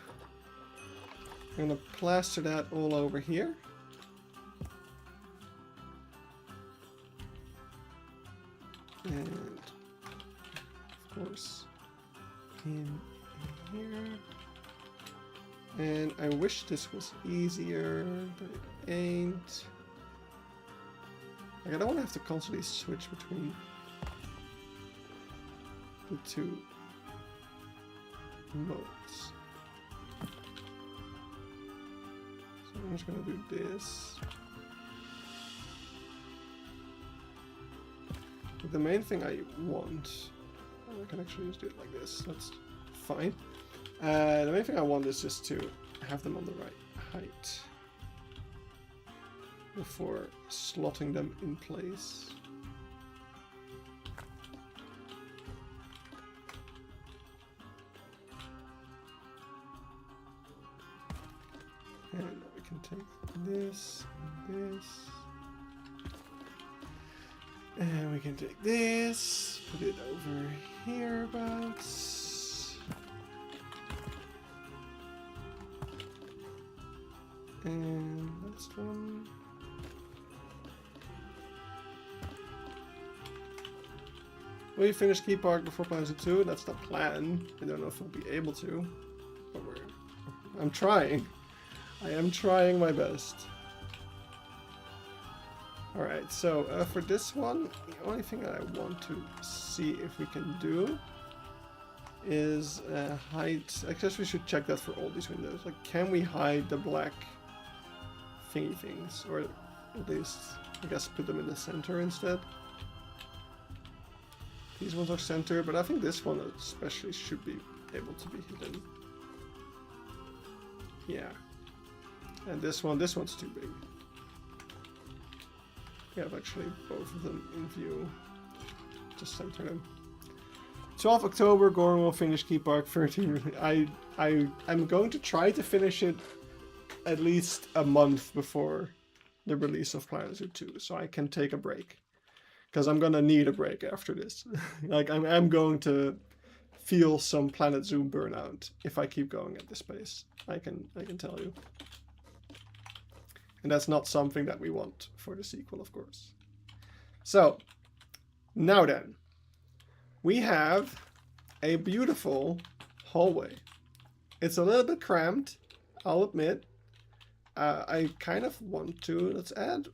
I'm gonna plaster that all over here. And of course in here. And I wish this was easier, but it ain't. Like, I don't want to have to constantly switch between the two modes. So I'm just gonna do this. But the main thing I want, I can actually just do it like this. That's fine. The main thing I want is just to have them on the right height before slotting them in place. And we can take this and this. And we can take this, put it over here about. And last one. We finished Keypark before Planet 2. That's the plan. I don't know if we'll be able to, but I'm trying. I am trying my best. Alright, so for this one, the only thing that I want to see if we can do is hide. I guess we should check that for all these windows. Like, can we hide the black thingy things, or at least I guess put them in the center instead? These ones are center, but I think this one especially should be able to be hidden. Yeah, and this one's too big. We have actually both of them in view. Just center them. 12th October, Goran will finish Keypark 13. I'm going to try to finish it at least a month before the release of Planet Zoo 2, so I can take a break. Because I'm gonna need a break after this. Like, I'm going to feel some Planet Zoo burnout if I keep going at this pace. I can tell you. And that's not something that we want for the sequel, of course. So, now then. We have a beautiful hallway. It's a little bit cramped, I'll admit. I kind of want to, let's add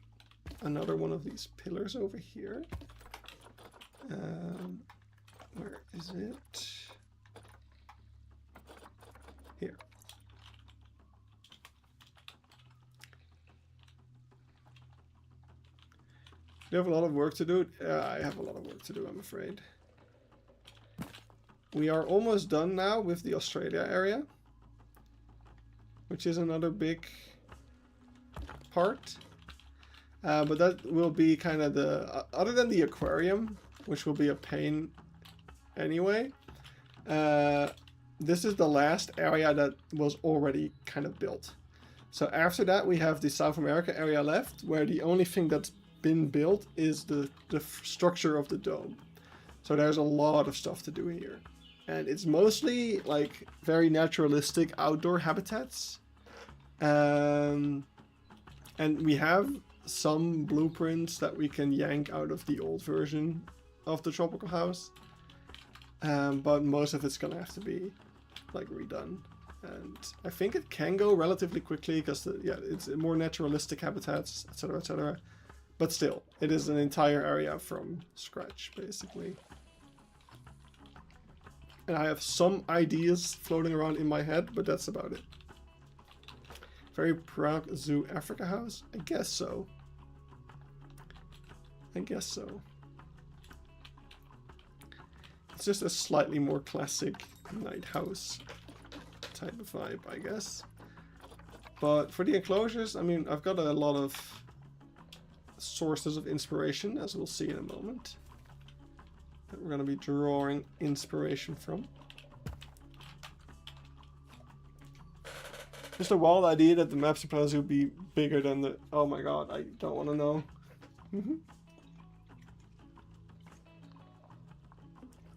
another one of these pillars over here. Where is it? Here. You have a lot of work to do? I have a lot of work to do, I'm afraid. We are almost done now with the Australia area, which is another big part. But that will be kind of the, other than the aquarium, which will be a pain anyway, this is the last area that was already kind of built. So after that we have the South America area left, where the only thing that's been built is the structure of the dome. So there's a lot of stuff to do here. And it's mostly like very naturalistic outdoor habitats. And we have some blueprints that we can yank out of the old version of the tropical house. But most of it's gonna have to be like redone. And I think it can go relatively quickly because yeah, it's more naturalistic habitats, etc., etc. But still, it is an entire area from scratch, basically. And I have some ideas floating around in my head, but that's about it. Very proud Zoo Africa house? I guess so. I guess so. It's just a slightly more classic Nighthouse type of vibe, I guess. But for the enclosures, I mean, I've got a lot of sources of inspiration, as we'll see in a moment, that we're going to be drawing inspiration from. Just a wild idea that the map supposed would be bigger than the... Oh my god, I don't want to know.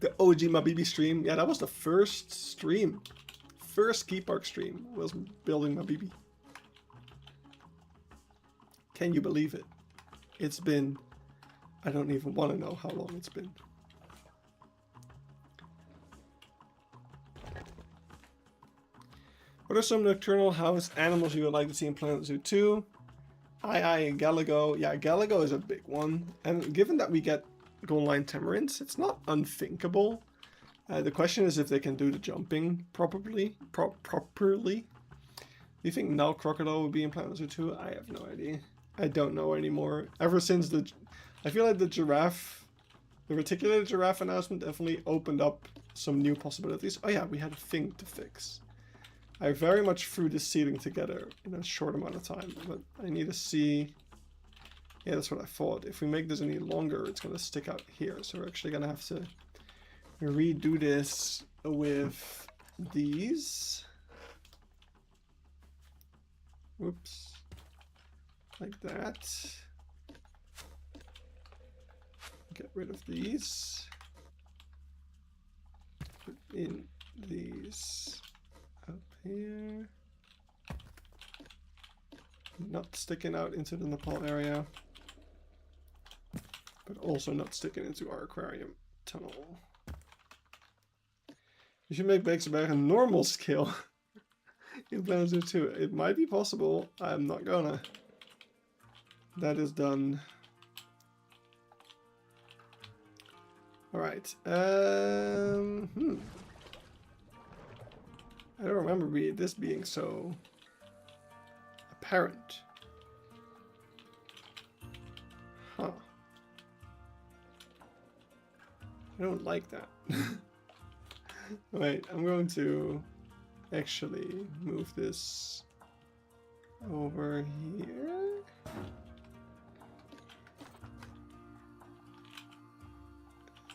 The OG Mabibi stream. Yeah, that was the first stream. First Keypark stream was building Mabibi. Can you believe it? It's been... I don't even want to know how long it's been. What are some nocturnal house animals you would like to see in Planet Zoo 2? And Galago. Yeah, Galago is a big one. And given that we get Golden Line Tamarins, it's not unthinkable. The question is if they can do the jumping properly. Do you think Nile Crocodile would be in Planet Zoo 2? I have no idea. I don't know anymore. Ever since the... I feel like the giraffe... The reticulated giraffe announcement definitely opened up some new possibilities. Oh yeah, we had a thing to fix. I very much threw the ceiling together in a short amount of time, but I need to see... Yeah, that's what I thought. If we make this any longer, it's going to stick out here. So we're actually going to have to redo this with these. Whoops. Like that. Get rid of these. Put in these up here. Not sticking out into the Nepal area, but also not sticking into our aquarium tunnel. You should make Beekseberg a normal skill in Planet Zoo 2. It might be possible. I'm not gonna. That is done. Alright. I don't remember this being so apparent. Huh. I don't like that. Wait, I'm going to actually move this over here.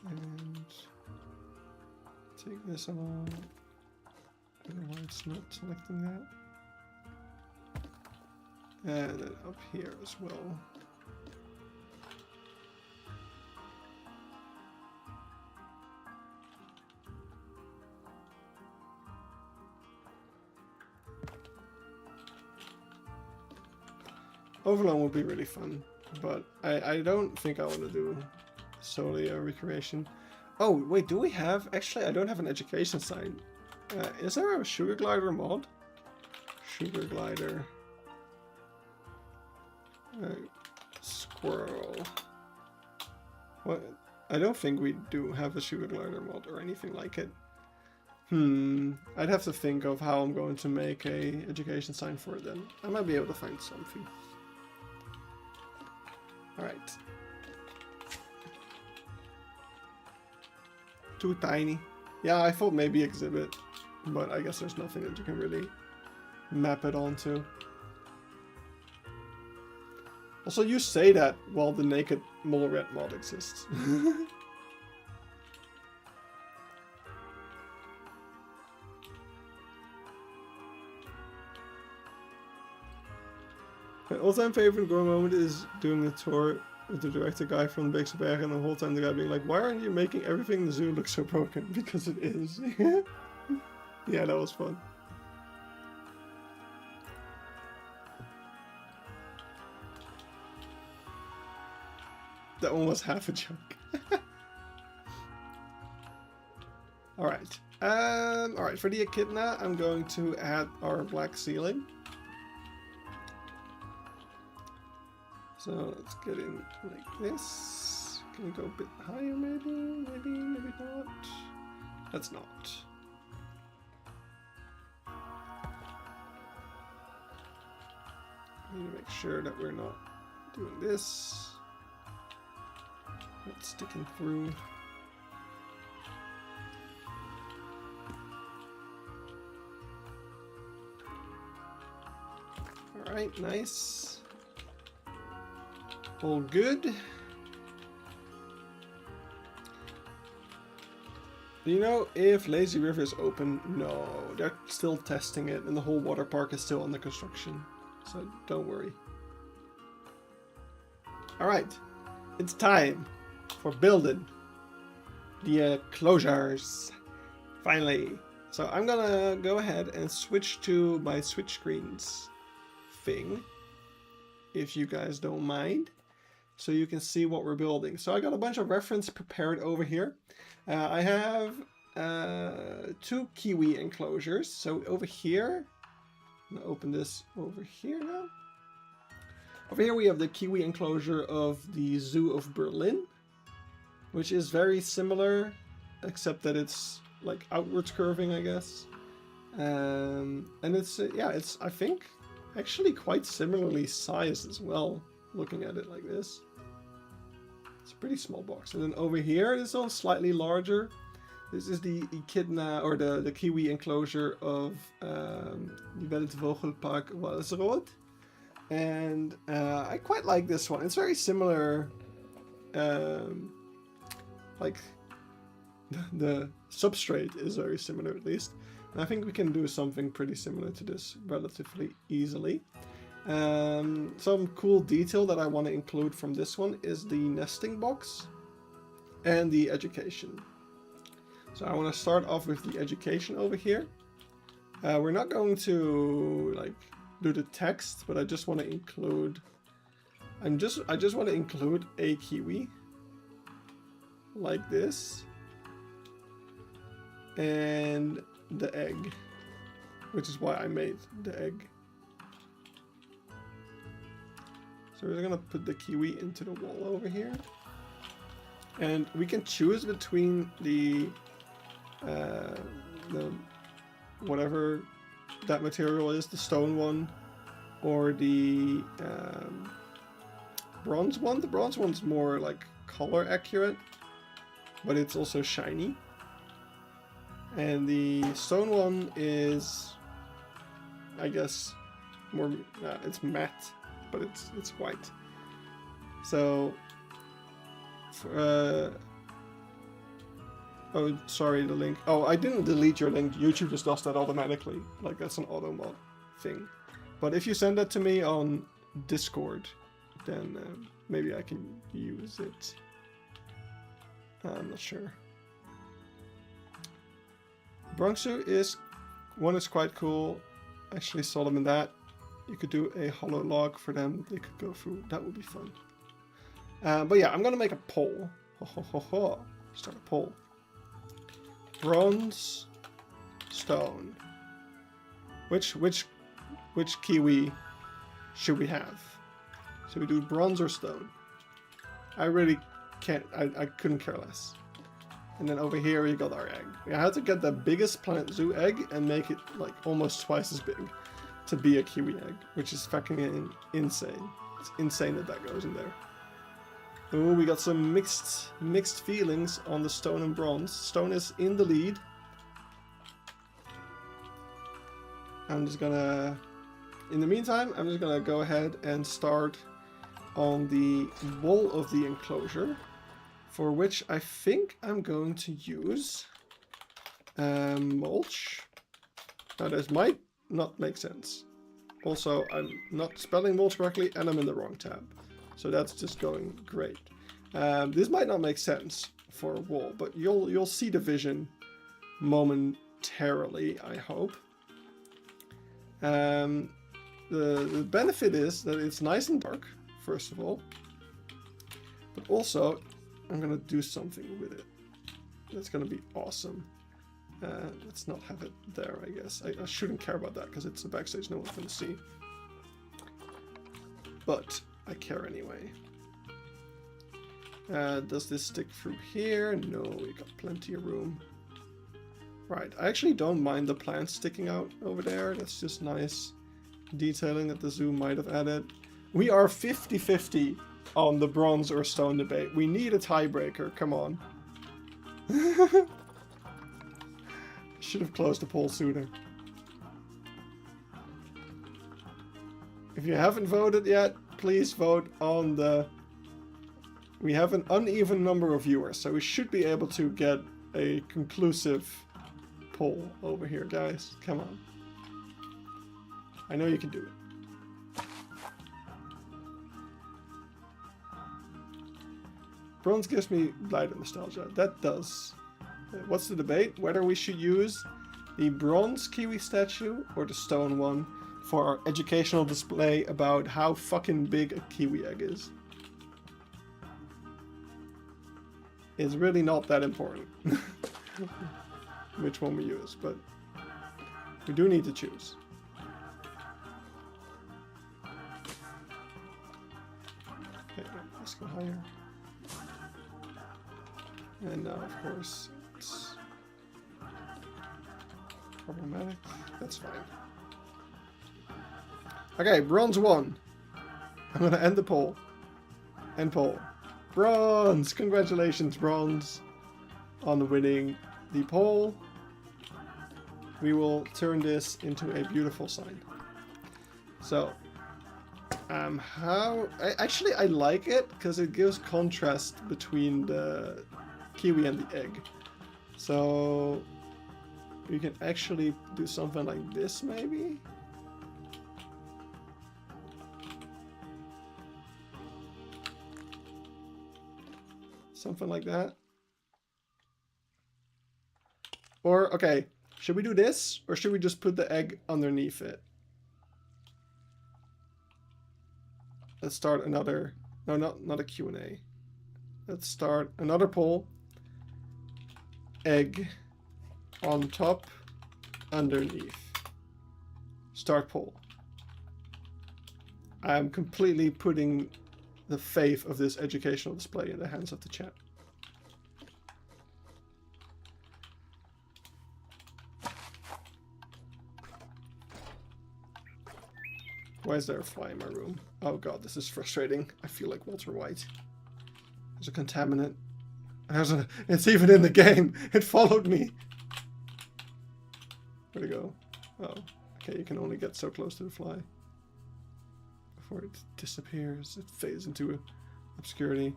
And take this off. I don't know why it's not selecting that. And then up here as well. Overland would be really fun, but I don't think I want to do solely a recreation. Oh, wait, do we have... Actually, I don't have an education sign. Is there a sugar glider mod? Sugar glider. Squirrel. What? I don't think we do have a sugar glider mod or anything like it. I'd have to think of how I'm going to make a education sign for it then. I might be able to find something. Alright. Too tiny. Yeah, I thought maybe exhibit, but I guess there's nothing that you can really map it onto. Also, you say that while the naked mole rat mod exists. My all-time favorite growing moment is doing the tour with the director guy from the Beekseberg, and the whole time the guy being like, why aren't you making everything in the zoo look so broken? Because it is. Yeah, that was fun. That one was half a joke. Alright. Alright, for the echidna, I'm going to add our black ceiling. So let's get in like this. Can we go a bit higher maybe? Maybe not. Let's not. I need to make sure that we're not doing this. Not sticking through. Alright, nice. All good. Do you know if Lazy River is open? No, they're still testing it and the whole water park is still under construction. So don't worry. Alright, it's time for building the closures. Finally. So I'm gonna go ahead and switch to my switch screens thing, if you guys don't mind, so you can see what we're building. So I got a bunch of reference prepared over here. I have 2 kiwi enclosures. So over here, I'm gonna open this over here now. Over here we have the kiwi enclosure of the Zoo of Berlin, which is very similar, except that it's like outwards curving, I guess. And it's yeah, it's, I think, actually quite similarly sized as well, looking at it like this. It's a pretty small box. And then over here, this one's slightly larger. This is the echidna, or the kiwi enclosure of the Vogelpark Walsrode. And I quite like this one. It's very similar, like the substrate is very similar at least. And I think we can do something pretty similar to this relatively easily. Some cool detail that I want to include from this one is the nesting box and the education. So I want to start off with the education over here. We're not going to like do the text, but I just want to include, I just want to include a kiwi like this, and the egg, which is why I made the egg. So we're gonna put the kiwi into the wall over here, and we can choose between the whatever that material is, the stone one or the bronze one. The bronze one's more like color accurate, but it's also shiny. And the stone one is, I guess, more, it's matte, but it's white. So, oh, sorry, the link. Oh, I didn't delete your link. YouTube just does that automatically. Like, that's an auto mod thing. But if you send that to me on Discord, then maybe I can use it. I'm not sure. Bronxu is quite cool. I actually saw them in that. You could do a hollow log for them. They could go through. That would be fun. But yeah, I'm gonna make a poll. Start a poll. Bronze, stone. Which kiwi should we have? Should we do bronze or stone? I really can't. I couldn't care less. And then over here we got our egg. I had to get the biggest Planet Zoo egg and make it like almost twice as big to be a kiwi egg, which is fucking insane. It's insane that goes in there. Oh, we got some mixed feelings on the stone and bronze. Stone is in the lead. I'm just gonna, in the meantime, I'm just gonna go ahead and start on the wall of the enclosure, for which I think I'm going to use mulch. Now this might not make sense. Also, I'm not spelling mulch correctly and I'm in the wrong tab. So that's just going great. This might not make sense for a wall, but you'll see the vision momentarily, I hope. The benefit is that it's nice and dark, first of all. But also, I'm gonna do something with it. That's gonna be awesome. Let's not have it there, I guess. I shouldn't care about that because it's a backstage no one's gonna see. But I care anyway. Does this stick through here? No, we got plenty of room. Right, I actually don't mind the plants sticking out over there. That's just nice detailing that the zoo might have added. We are 50-50 on the bronze or stone debate. We need a tiebreaker, come on. Should have closed the poll sooner. If you haven't voted yet, please vote on the... We have an uneven number of viewers, so we should be able to get a conclusive poll over here, guys. Come on. I know you can do it. Bronze gives me Blight and Nostalgia. That does. What's the debate? Whether we should use the bronze kiwi statue or the stone one for our educational display about how fucking big a kiwi egg is. It's really not that important which one we use, but we do need to choose. Okay, let's go higher. And now, of course, it's problematic. That's fine. Okay, bronze 1. I'm gonna end the poll. End poll. Bronze! Congratulations, bronze, on winning the poll. We will turn this into a beautiful sign. So, actually I like it because it gives contrast between the kiwi and the egg. So, we can actually do something like this, maybe? Something like that. Or, okay, should we do this? Or should we just put the egg underneath it? Let's start another... No, not a Q&A. Let's start another poll. Egg on top, underneath. Start poll. I'm completely putting the faith of this educational display in the hands of the chat. Why is there a fly in my room? Oh god, this is frustrating. I feel like Walter White. There's a contaminant. It's even in the game. It followed me. Where'd it go? Oh, okay, you can only get so close to the fly before it disappears. It fades into obscurity.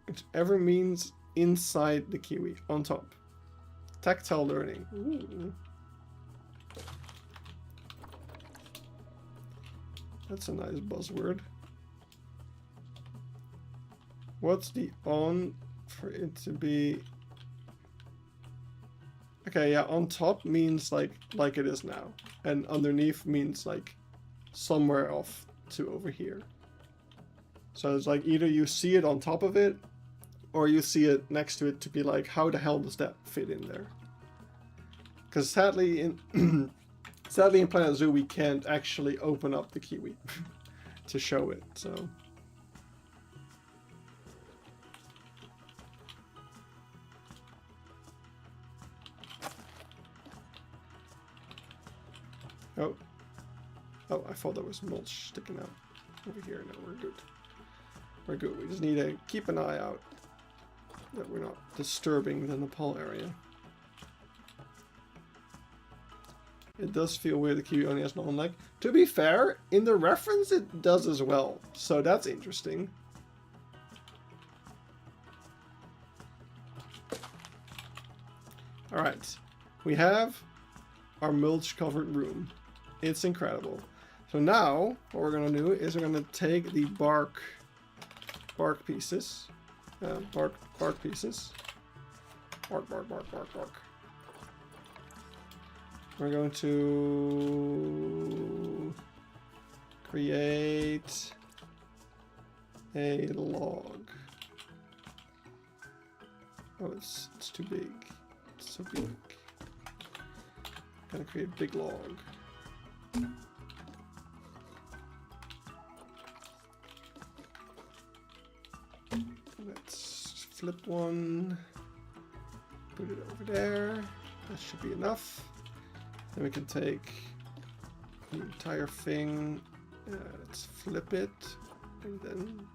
Whichever means inside the kiwi, on top. Tactile learning. Ooh. That's a nice buzzword. What's the on for it to be? Okay, yeah, on top means like it is now. And underneath means like somewhere off to over here. So it's like either you see it on top of it or you see it next to it to be like, how the hell does that fit in there? Because sadly in Planet Zoo we can't actually open up the kiwi to show it, so. Oh, I thought there was mulch sticking out over here. No, we're good. We're good. We just need to keep an eye out that we're not disturbing the Nepal area. It does feel weird the kiwi only has one leg. To be fair, in the reference it does as well. So that's interesting. Alright. We have our mulch covered room. It's incredible. So now, what we're going to do is we're going to take the bark pieces. Bark pieces. Bark. We're going to create a log. Oh, it's too big. It's so big. Gonna create a big log. Let's flip one. Put it over there. That should be enough. Then we can take the entire thing, let's flip it, and then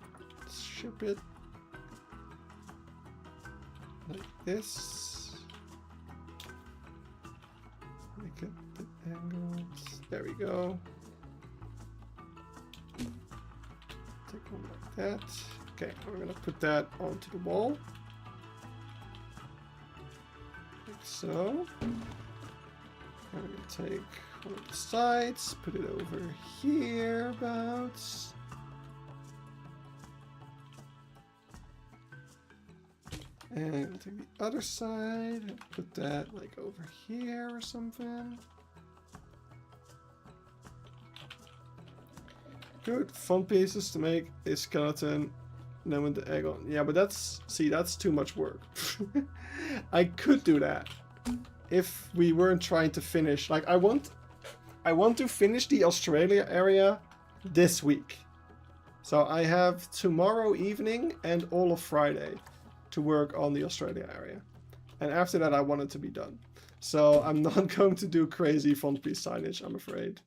ship it like this. Make it the angles There we go. Take one like that. Okay, we're gonna put that onto the wall. Like so. I'm gonna take one of the sides, put it over here about. And take the other side and put that like over here or something. Good. Fun pieces to make a skeleton. And then with the egg on. Yeah, but that's, see, that's too much work. I could do that if we weren't trying to finish. Like, I want to finish the Australia area this week. So I have tomorrow evening and all of Friday to work on the Australia area. And after that, I want it to be done. So I'm not going to do crazy font piece signage, I'm afraid.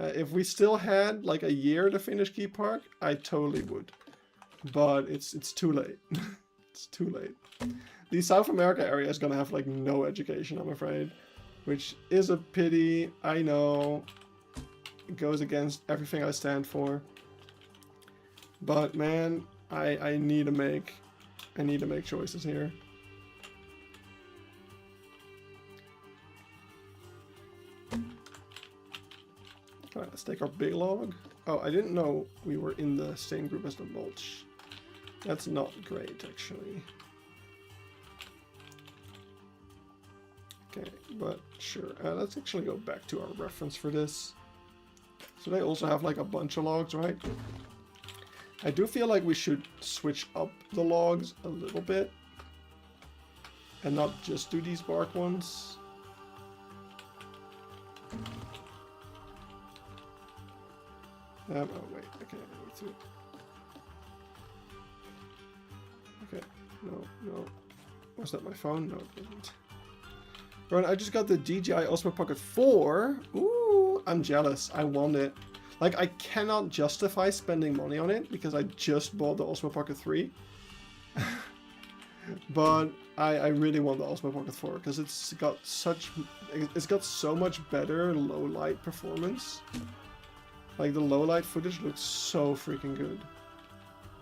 If we still had like a year to finish Keypark, I totally would. But it's too late. It's too late. The South America area is gonna have like no education, I'm afraid. Which is a pity, I know. It goes against everything I stand for. But man, I need to make choices here. Alright, let's take our big log. Oh, I didn't know we were in the same group as the mulch. That's not great, actually. Okay, but sure. Let's actually go back to our reference for this. So they also have like a bunch of logs, right? I do feel like we should switch up the logs a little bit. And not just do these bark ones. Oh wait, okay, I need to. Okay, no. Was that my phone? No, it wasn't. Right, I just got the DJI Osmo Pocket 4. Ooh, I'm jealous. I want it. Like, I cannot justify spending money on it because I just bought the Osmo Pocket 3. But I really want the Osmo Pocket 4 because it's got so much better low light performance. Like, the low light footage looks so freaking good.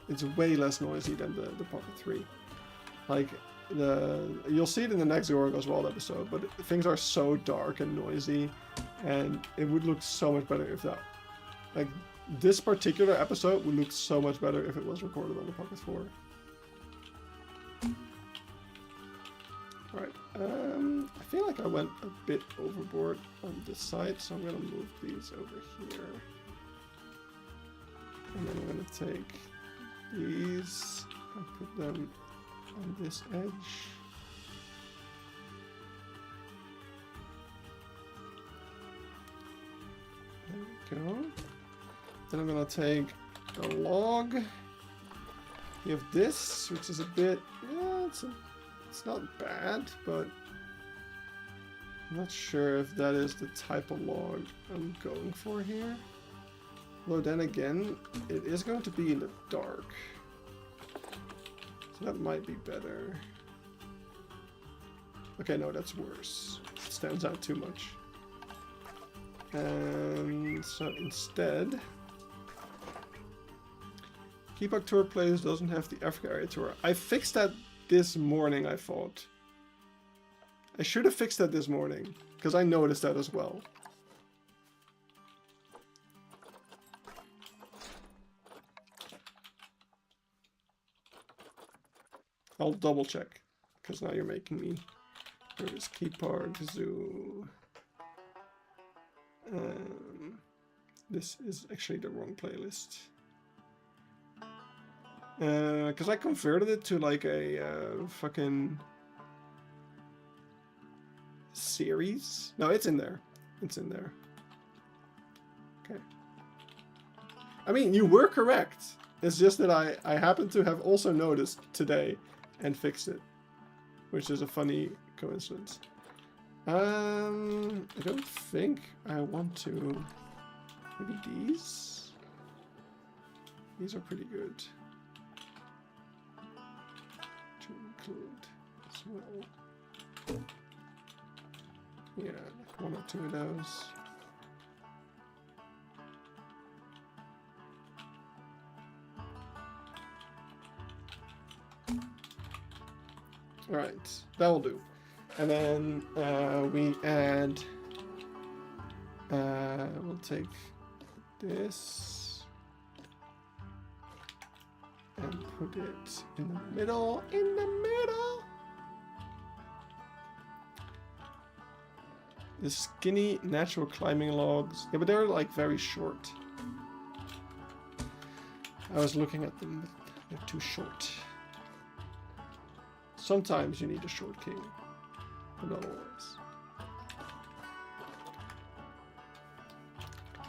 It's way less noisy than the Pocket 3. Like, you'll see it in the next Zorgo's World episode, but things are so dark and noisy, and it would look so much better if that... Like, this particular episode would look so much better if it was recorded on the Pocket 4. Alright, I feel like I went a bit overboard on this side, so I'm gonna move these over here. And then I'm going to take these and put them on this edge. There we go. Then I'm going to take a log. You have this, which is a bit, yeah, it's not bad, but I'm not sure if that is the type of log I'm going for here. Though then again, it is going to be in the dark. So that might be better. Okay, no, that's worse. It stands out too much. And so instead... Keypark Tour Place doesn't have the Africa area tour. I fixed that this morning, I thought. I should have fixed that this morning, because I noticed that as well. I'll double check, because now you're making me. Where's Keypark Zoo? This is actually the wrong playlist. Because I converted it to like a fucking series. No, it's in there. It's in there. Okay. I mean, you were correct. It's just that I happen to have also noticed today and fixed it, which is a funny coincidence. I don't think I want to. Maybe these? These are pretty good to include as well. Yeah, like one or two of those. Alright, that will do. And then we add... we'll take this and put it in the middle. The skinny natural climbing logs. Yeah, but they're like very short. I was looking at them, but they're too short. Sometimes you need a short king, but not always.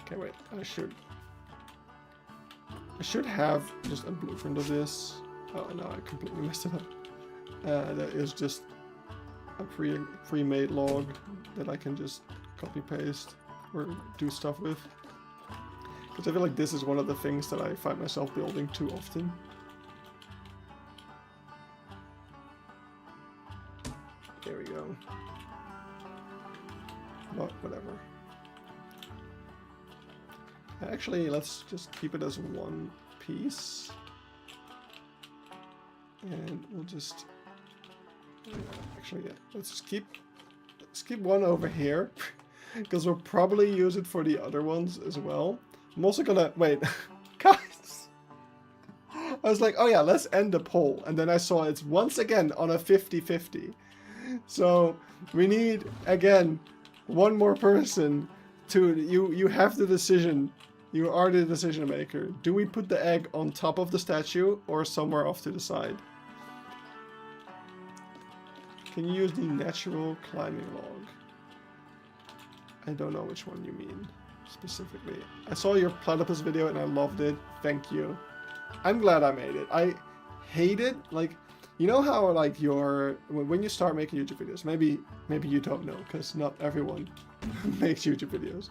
Okay, wait, I should have just a blueprint of this. Oh no, I completely messed it up. That is just a pre-made log that I can just copy paste or do stuff with. Because I feel like this is one of the things that I find myself building too often. There we go. But whatever. Actually, let's just keep it as one piece. And we'll just... actually, yeah, let's keep one over here. Because we'll probably use it for the other ones as well. I'm also gonna... wait. Guys! I was like, oh yeah, let's end the poll. And then I saw it's once again on a 50-50. So, we need, again, one more person to... You have the decision. You are the decision maker. Do we put the egg on top of the statue or somewhere off to the side? Can you use the natural climbing log? I don't know which one you mean specifically. I saw your platypus video and I loved it. Thank you. I'm glad I made it. I hate it. Like, you know how like when you start making YouTube videos, maybe you don't know because not everyone makes YouTube videos.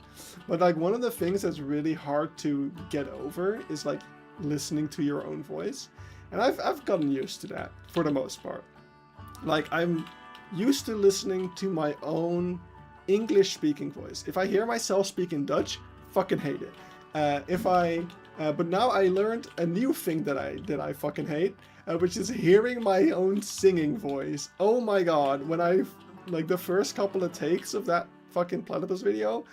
But like one of the things that's really hard to get over is like listening to your own voice. And I've gotten used to that for the most part. Like I'm used to listening to my own English speaking voice. If I hear myself speak in Dutch, fucking hate it. But now I learned a new thing that I fucking hate, which is hearing my own singing voice. Oh my god, when I like the first couple of takes of that fucking platypus video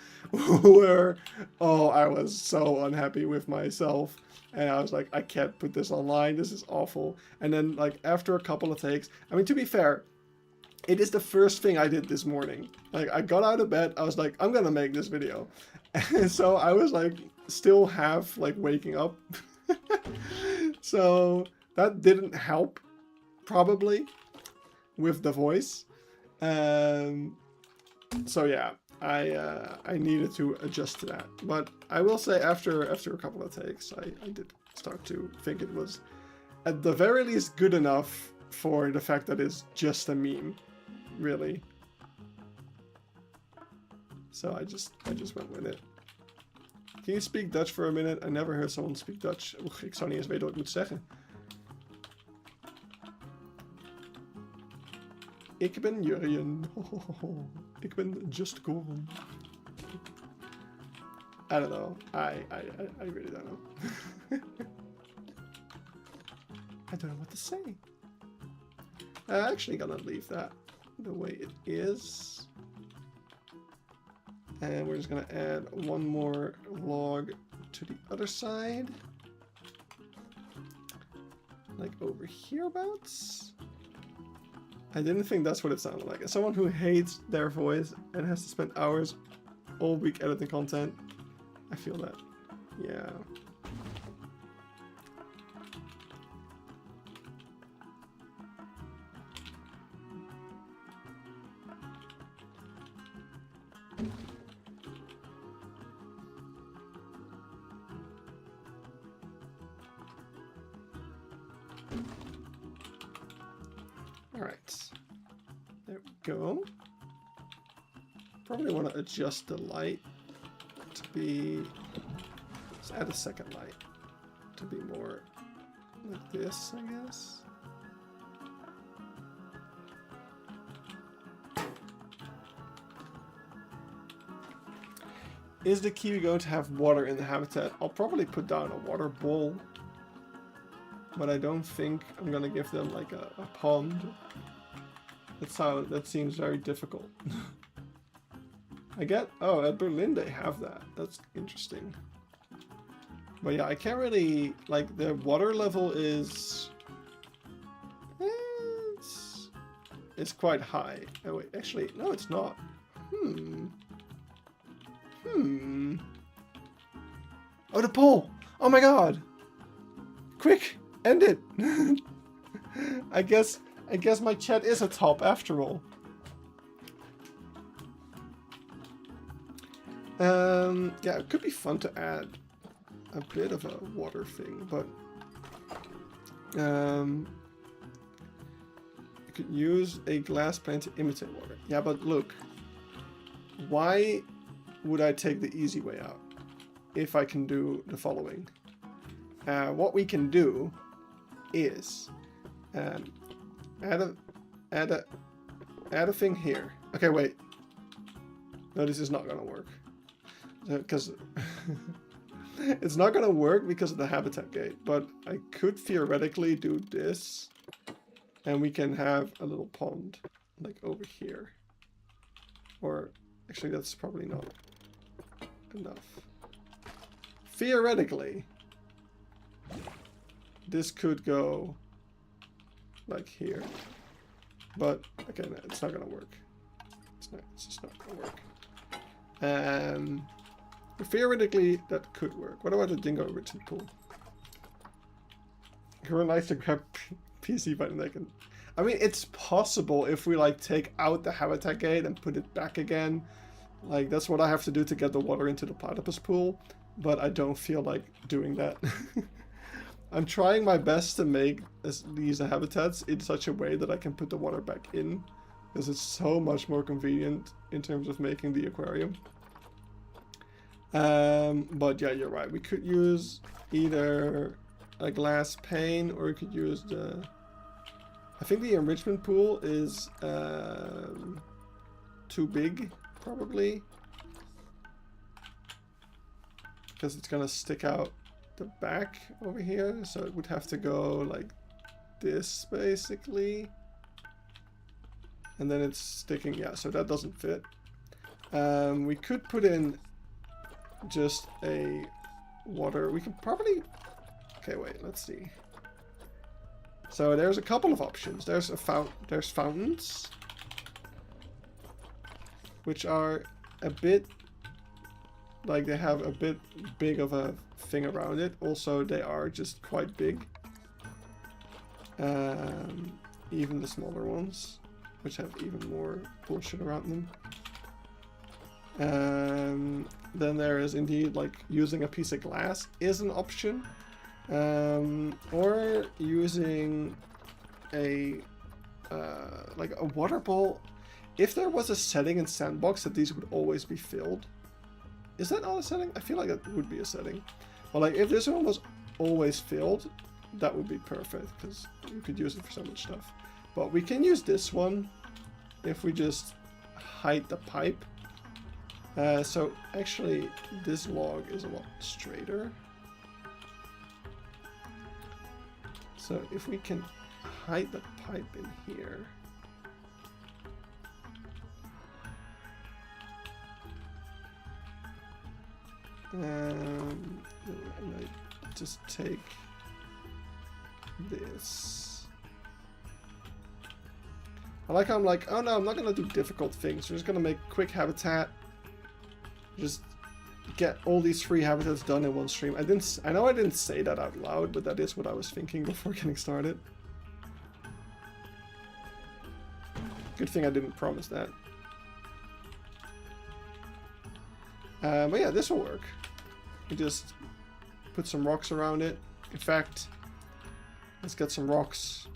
where I was so unhappy with myself and I was like, I can't put this online, this is awful. And then like after a couple of takes, I mean, to be fair, it is the first thing I did this morning. Like I got out of bed, I was like, I'm gonna make this video. And so I was like still half like waking up. So that didn't help probably with the voice. So yeah, I needed to adjust to that. But I will say after a couple of takes, I did start to think it was at the very least good enough for the fact that it's just a meme, really. So I just went with it. Can you speak Dutch for a minute? I never heard someone speak Dutch. Oeh, ik zou niet eens weten wat ik moet zeggen. Ik ben Jurjen. Ik ben just Goran. I don't know. I really don't know. I don't know what to say. I'm actually gonna leave that the way it is. And we're just gonna add one more log to the other side. Like over hereabouts. I didn't think that's what it sounded like. As someone who hates their voice and has to spend hours all week editing content, I feel that. Yeah. Alright, there we go. Probably want to adjust the light to be, let's add a second light to be more like this, I guess. Is the kiwi going to have water in the habitat? I'll probably put down a water bowl. but I don't think I'm gonna give them like a pond. That seems very difficult. At Berlin they have that. That's interesting. But yeah, I can't really, like, the water level is... It's quite high. Oh wait, actually, no it's not. Oh, the pool! Oh my god! Quick! End it! I guess my chat is a top after all. Yeah, it could be fun to add a bit of a water thing, but you could use a glass plane to imitate water. Yeah, but look, why would I take the easy way out if I can do the following? What we can do is add a thing here. Okay, wait. No, this is not gonna work because it's not gonna work because of the habitat gate. But I could theoretically do this, and we can have a little pond like over here. Or actually, that's probably not enough. Theoretically, this could go like here, but again, it's not gonna work. It's just not gonna work. Theoretically, that could work. What about the dingo enrichment pool? It would be nice to grab PC button. I mean, it's possible if we like take out the habitat gate and put it back again. Like that's what I have to do to get the water into the platypus pool, but I don't feel like doing that. I'm trying my best to make these habitats in such a way that I can put the water back in, because it's so much more convenient in terms of making the aquarium. But yeah, you're right. We could use either a glass pane, or we could use the... I think the enrichment pool is too big, probably, because it's gonna stick out the back over here, so it would have to go like this basically, and then it's sticking. Yeah, so that doesn't fit. We could put in just a water. We could probably... Okay, wait, let's see. So there's a couple of options. There's fountains, which are a bit like they have a bit big of a thing around it. Also, they are just quite big. Even the smaller ones, which have even more bullshit around them. Then there is indeed like using a piece of glass is an option. Or using a like a water bowl. If there was a setting in Sandbox that these would always be filled, is that not a setting? I feel like that would be a setting. But like if this one was always filled, that would be perfect, because you could use it for so much stuff. But we can use this one if we just hide the pipe. So actually this log is a lot straighter. So if we can hide the pipe in here. And I just take this. I like how I'm like, oh no, I'm not gonna do difficult things. We're just gonna make quick habitat. Just get all these free habitats done in one stream. I know I didn't say that out loud, but that is what I was thinking before getting started. Good thing I didn't promise that. But yeah, this will work. We just put some rocks around it. In fact, let's get some rocks.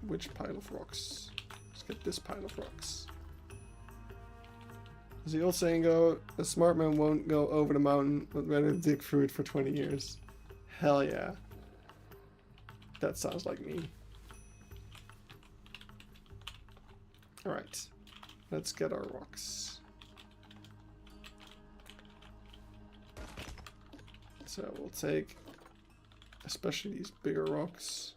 Which pile of rocks? Let's get this pile of rocks. As the old saying go, a smart man won't go over the mountain, but rather dig through it for 20 years. Hell yeah. That sounds like me. Alright. Let's get our rocks. So we'll take, especially these bigger rocks,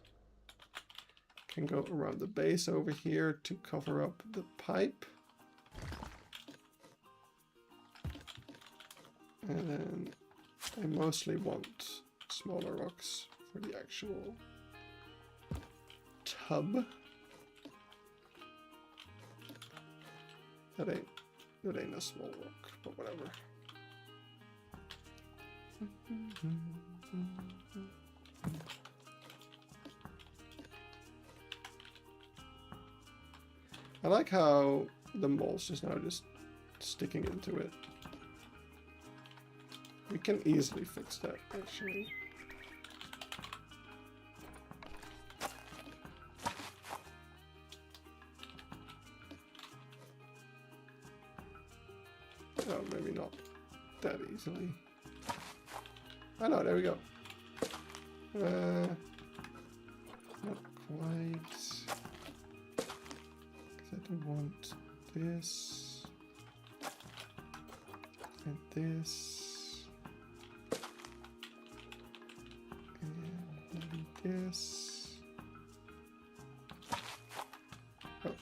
can go around the base over here to cover up the pipe. And then I mostly want smaller rocks for the actual tub. That ain't a small rock, but whatever. I like how the mulch is now just sticking into it. We can easily fix that, actually. Oh, maybe not that easily. Oh no, there we go. Not quite. Because I do want this. And this. And maybe this. Oh.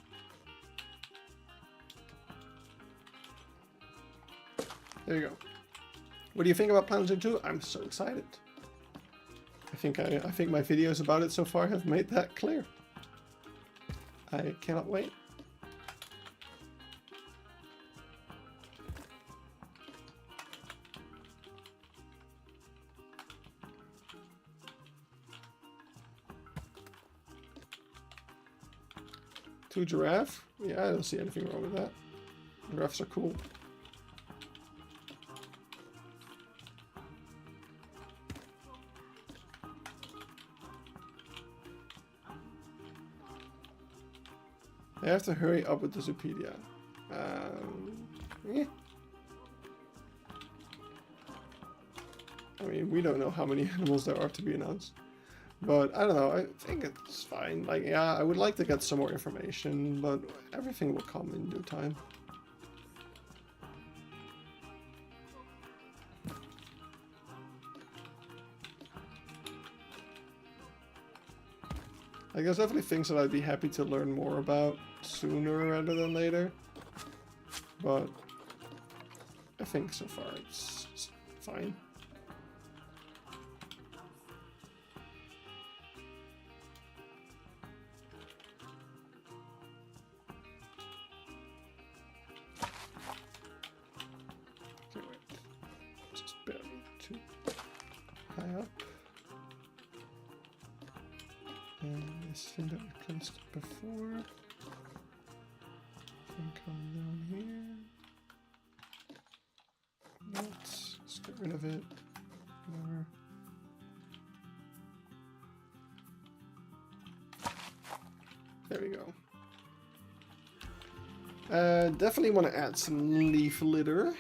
There you go. What do you think about Planet Zoo 2? I'm so excited. I think my videos about it so far have made that clear. I cannot wait. Two giraffe? Yeah, I don't see anything wrong with that. Giraffes are cool. I have to hurry up with the Zoopedia. Yeah. I mean, we don't know how many animals there are to be announced. But, I don't know, I think it's fine. Like, yeah, I would like to get some more information, but everything will come in due time. Like, there's definitely things that I'd be happy to learn more about sooner rather than later. But I think so far it's fine. Okay, wait. Just barely too high up. And this thing that we placed before can come down here. Let's get rid of it. Whatever. There we go. Definitely want to add some leaf litter.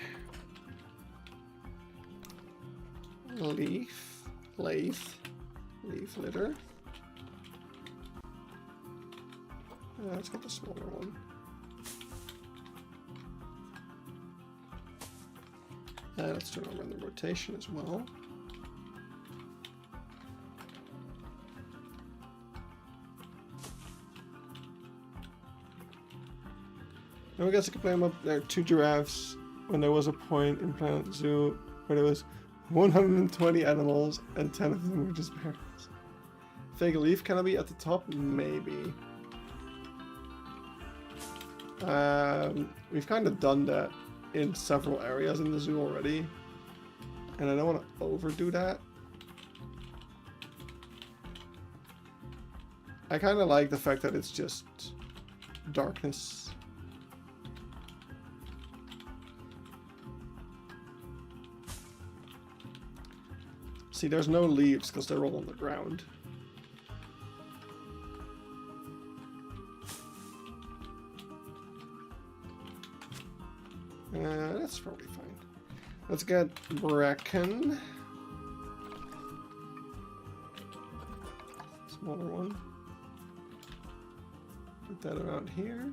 Leaf litter. Let's get the smaller one. Let's turn on the rotation as well. Now we got to complain about there are 2 giraffes when there was a point in Planet Zoo where there was 120 animals and 10 of them were just bears. Fake leaf canopy at the top? Maybe. We've kind of done that in several areas in the zoo already, and I don't want to overdo that. I kind of like the fact that it's just darkness. See, there's no leaves because they're all on the ground. That's probably fine. Let's get bracken. Smaller one. Put that around here.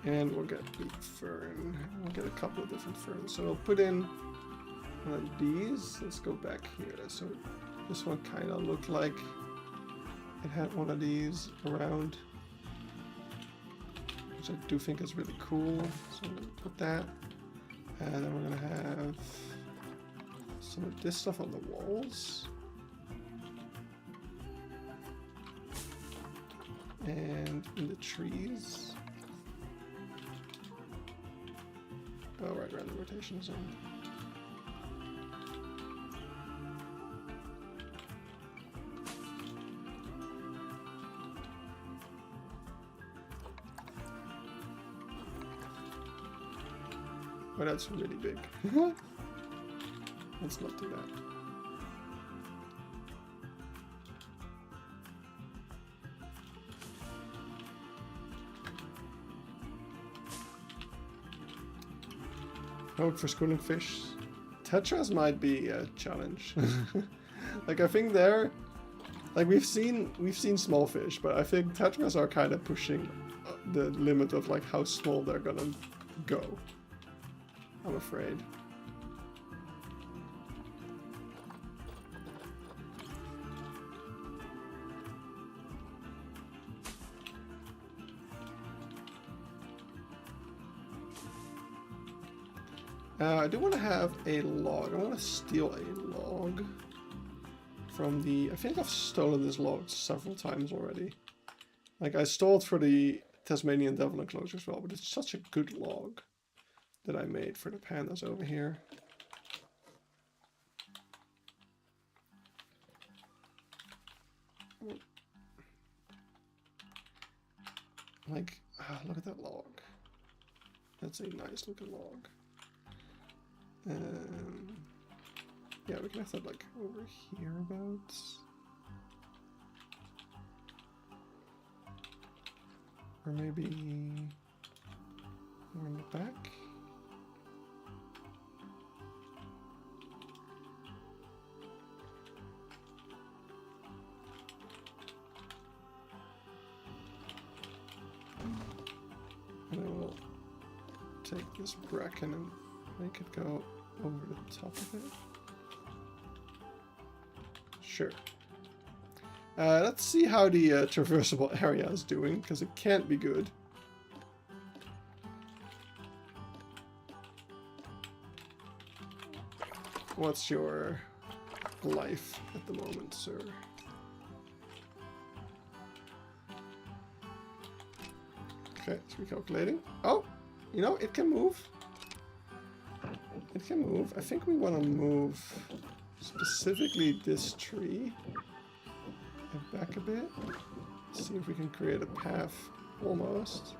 And we'll get the fern. We'll get a couple of different ferns. So we'll put in one of these. Let's go back here. So this one kind of looked like it had one of these around, which I do think is really cool. So I'm going to put that. And then we're going to have some of this stuff on the walls. And in the trees. Oh, right around the rotation zone. Oh, that's really big. Let's not do that. Hope for schooling fish. Tetras might be a challenge. Like I think they're like we've seen small fish, but I think tetras are kind of pushing the limit of like how small they're gonna go. I'm afraid. I do want to have a log. I want to steal a log from the... I think I've stolen this log several times already. Like, I stole it for the Tasmanian devil enclosure as well, but it's such a good log that I made for the pandas over here. Like, look at that log. That's a nice looking log. Yeah, we can have that like over here about. Or maybe more in the back. And I will take this bracken and make it go over the top of it. Sure. Let's see how the traversable area is doing, because it can't be good. What's your life at the moment, sir? Okay, it's recalculating. Oh, you know, it can move. It can move. I think we want to move specifically this tree back a bit. See if we can create a path almost.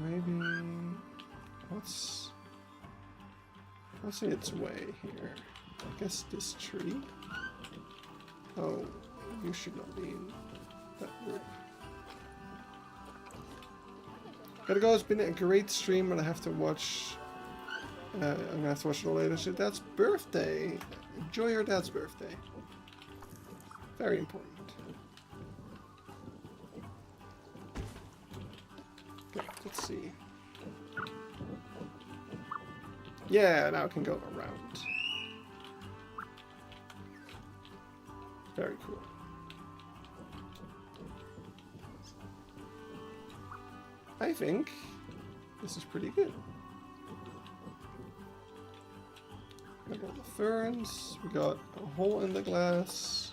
Maybe what's in its way here? I guess this tree. Oh, you should not be in that group. Gotta go, it's been a great stream, but I have to watch. I'm gonna have to watch it all later. So Dad's birthday. Enjoy your dad's birthday. Very important. Okay, let's see. Yeah, now it can go around. Very cool. I think this is pretty good. We got all the ferns, we got a hole in the glass,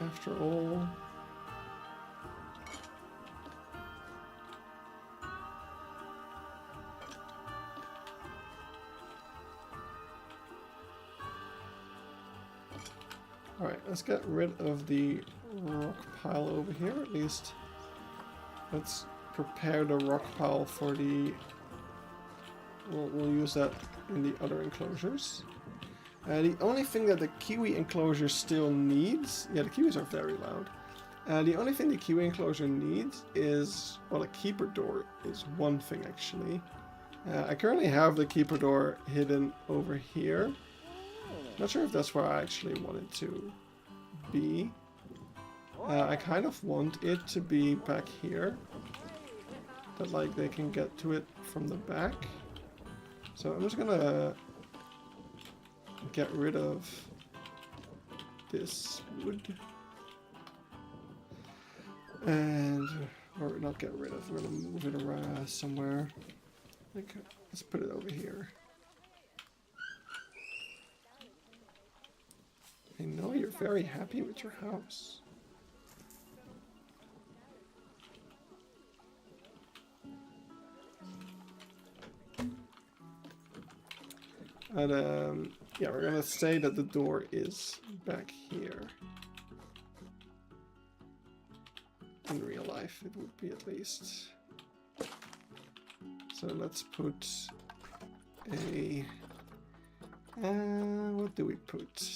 after all. Alright, let's get rid of the rock pile over here, at least. Let's prepare the rock pile for the... We'll use that in the other enclosures. The only thing that the kiwi enclosure still needs... Yeah, the kiwis are very loud. The only thing the kiwi enclosure needs is... Well, a keeper door is one thing, actually. I currently have the keeper door hidden over here. Not sure if that's where I actually wanted to be. I kind of want it to be back here. That like they can get to it from the back. So I'm just gonna get rid of this wood. And, or not get rid of, we're gonna move it around somewhere. Like, let's put it over here. I know you're very happy with your house. And yeah, we're gonna say that the door is back here. In real life, it would be at least. So let's put a. What do we put?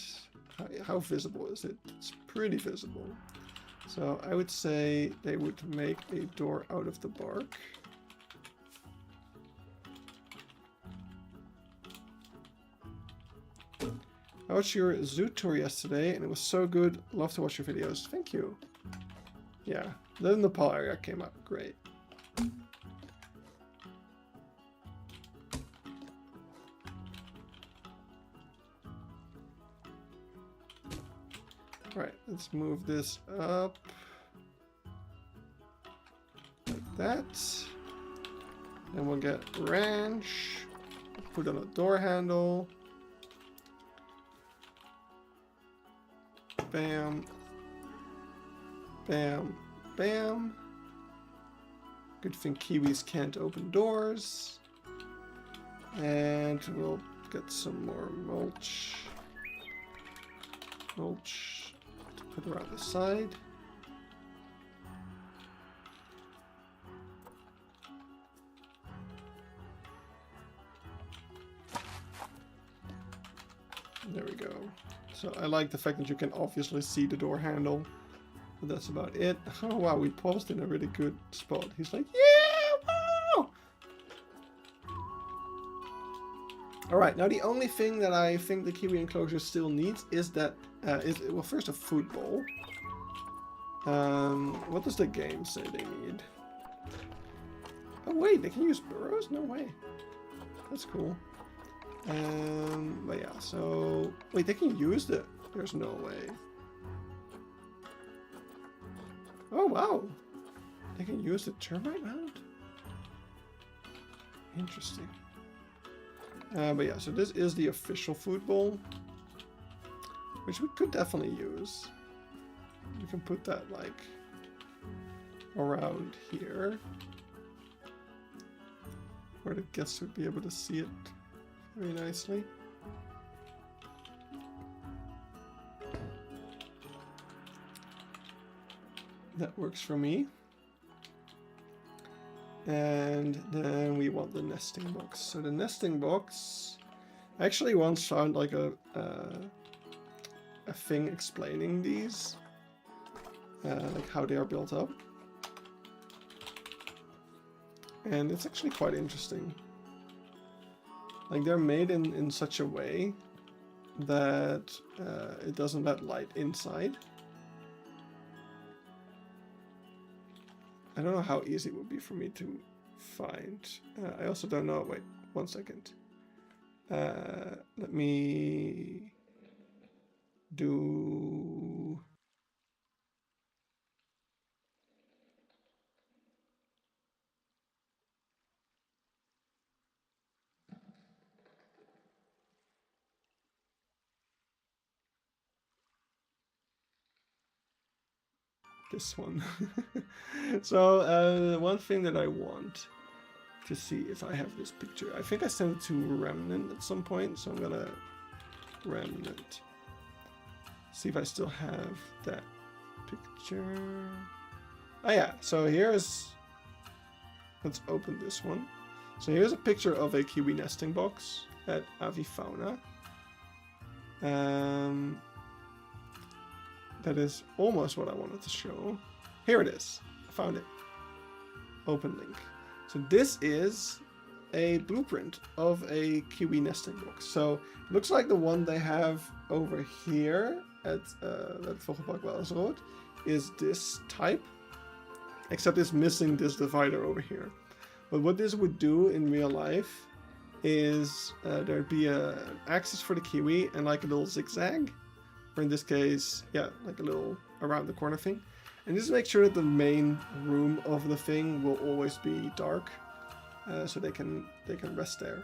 How visible is it? It's pretty visible. So I would say they would make a door out of the bark. I watched your zoo tour yesterday and it was so good. Love to watch your videos. Thank you. Yeah, the Nepal area came out great. Right, let's move this up. Like that. Then we'll get ranch. Put on a door handle. Bam. Bam. Bam. Good thing Kiwis can't open doors. And we'll get some more mulch. Mulch to put around the side. There we go. So I like the fact that you can obviously see the door handle. But that's about it. Oh wow, we paused in a really good spot. He's like, yeah, wow! Alright, now the only thing that I think the Kiwi enclosure still needs is that, well, first a food bowl. What does the game say they need? Oh wait, they can use burrows? No way. That's cool. But yeah, so... Wait, they can use the... There's no way. Oh, wow. They can use the termite mound? Interesting. But yeah, so this is the official food bowl. Which we could definitely use. You can put that, like, around here. Where the guests would be able to see it very nicely. That works for me. And then we want the nesting box. So the nesting box, I actually once found like a thing explaining these, like how they are built up. And it's actually quite interesting. Like they're made in such a way that it doesn't let light inside. I don't know how easy it would be for me to find. I also don't know. Wait, 1 second. Let me do. This one. So one thing that I want to see if I have this picture. I think I sent it to Remnant at some point, so I'm gonna Remnant. See if I still have that picture. Oh yeah, so here's, let's open this one. So here's a picture of a kiwi nesting box at Avifauna. That is almost what I wanted to show. Here it is. I found it. Open link. So this is a blueprint of a kiwi nesting box. So it looks like the one they have over here at that Vogelbachwalsrood is this type, except it's missing this divider over here. But what this would do in real life is there'd be an axis for the kiwi and like a little zigzag, or in this case, yeah, like a little around the corner thing. And just make sure that the main room of the thing will always be dark, so they can rest there.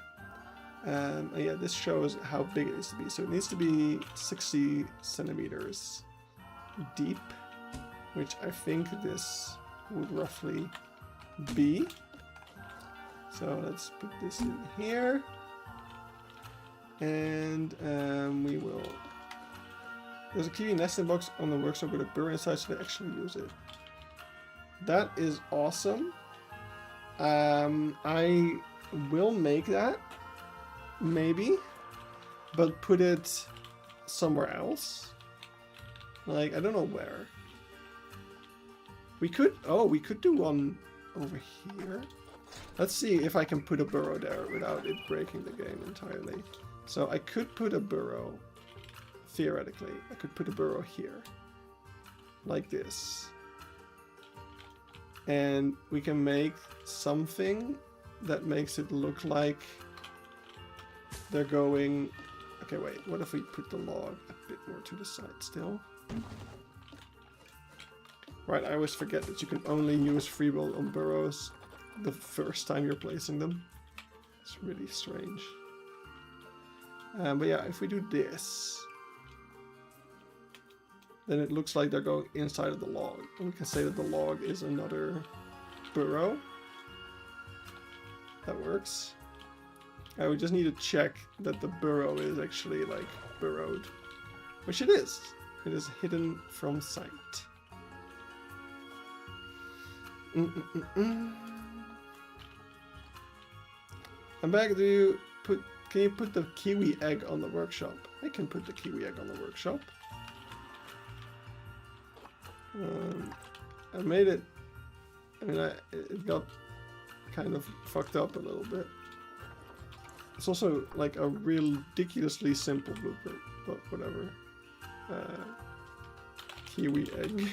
And yeah, this shows how big it needs to be. So it needs to be 60 centimeters deep, which I think this would roughly be. So let's put this in here, and we will. There's a kiwi nesting box on the workshop with a burrow inside, so they actually use it. That is awesome. I will make that, maybe, but put it somewhere else. Like, I don't know where. We could, oh, we could do one over here. Let's see if I can put a burrow there without it breaking the game entirely. So I could put a burrow, theoretically. I could put a burrow here, like this. And we can make something that makes it look like they're going... Okay, wait, what if we put the log a bit more to the side still? Right, I always forget that you can only use freebuild on burrows the first time you're placing them. It's really strange. But yeah, if we do this, then it looks like they're going inside of the log. And we can say that the log is another burrow. That works. We just need to check that the burrow is actually like burrowed. Which it is. It is hidden from sight. I'm back. Can you put the kiwi egg on the workshop? I can put the kiwi egg on the workshop. I made it. I mean, it got kind of fucked up a little bit. It's also like a ridiculously simple blueprint, but whatever. Kiwi egg.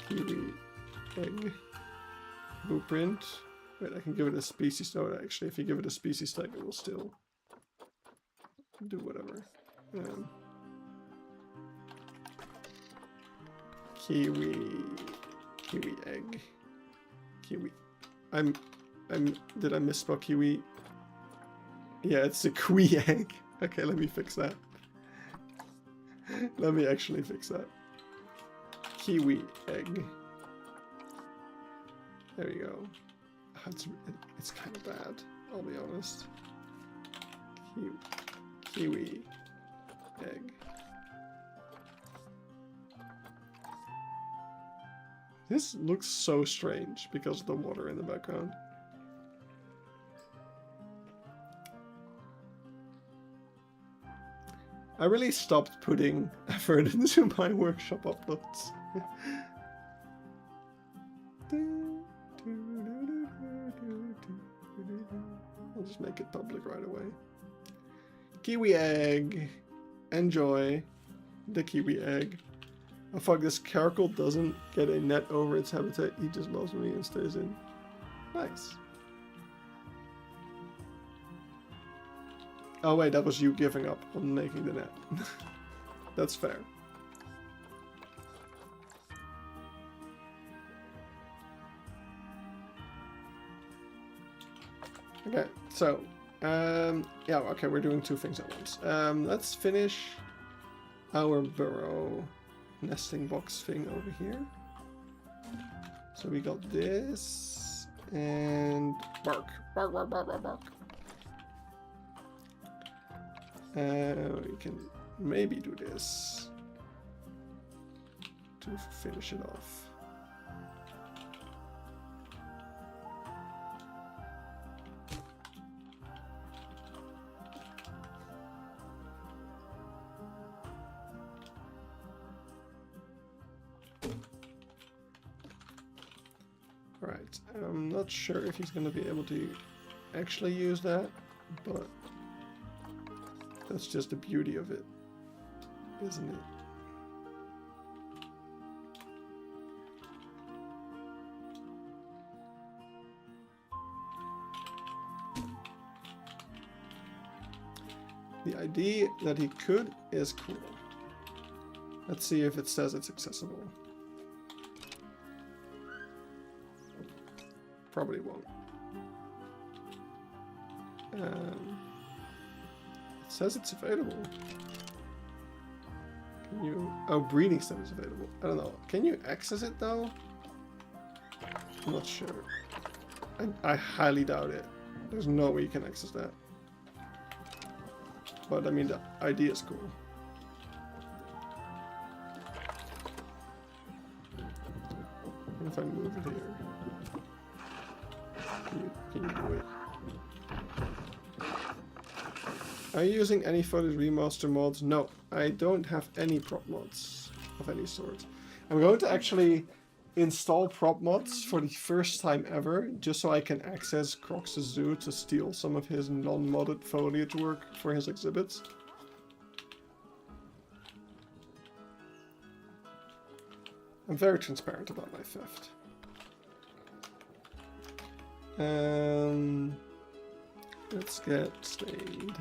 Kiwi egg. Blueprint. Wait, I can give it a species tag. Actually, if you give it a species tag, it will still do whatever. Kiwi egg. Kiwi. Did I misspell kiwi? Yeah, it's a kiwi egg. Okay, let me fix that. Let me actually fix that. Kiwi egg. There you go. It's kind of bad, I'll be honest. Kiwi egg. This looks so strange because of the water in the background. I really stopped putting effort into my workshop uploads. I'll just make it public right away. Kiwi egg. Enjoy the kiwi egg. Oh fuck, this caracal doesn't get a net over its habitat. He just loves me and stays in. Nice. Oh wait, that was you giving up on making the net. That's fair. Okay, so, yeah, okay, we're doing two things at once. Let's finish our burrow nesting box thing over here. So we got this, and bark, bark, bark, bark, bark, bark. We can maybe do this to finish it off. Alright, I'm not sure if he's going to be able to actually use that, but that's just the beauty of it. isn't it? The idea that he could is cool. Let's see if it says it's accessible. Probably won't. It says it's available. Can you... Oh, breeding stem is available. I don't know. Can you access it though? I'm not sure. I highly doubt it. There's no way you can access that. But I mean, the idea is cool. What if I move it here? Can you do it? Are you using any footage remaster mods? No, I don't have any prop mods of any sort. I'm going to actually install prop mods for the first time ever, just so I can access Crocs' zoo to steal some of his non-modded foliage work for his exhibits. I'm very transparent about my theft. Let's get stayed.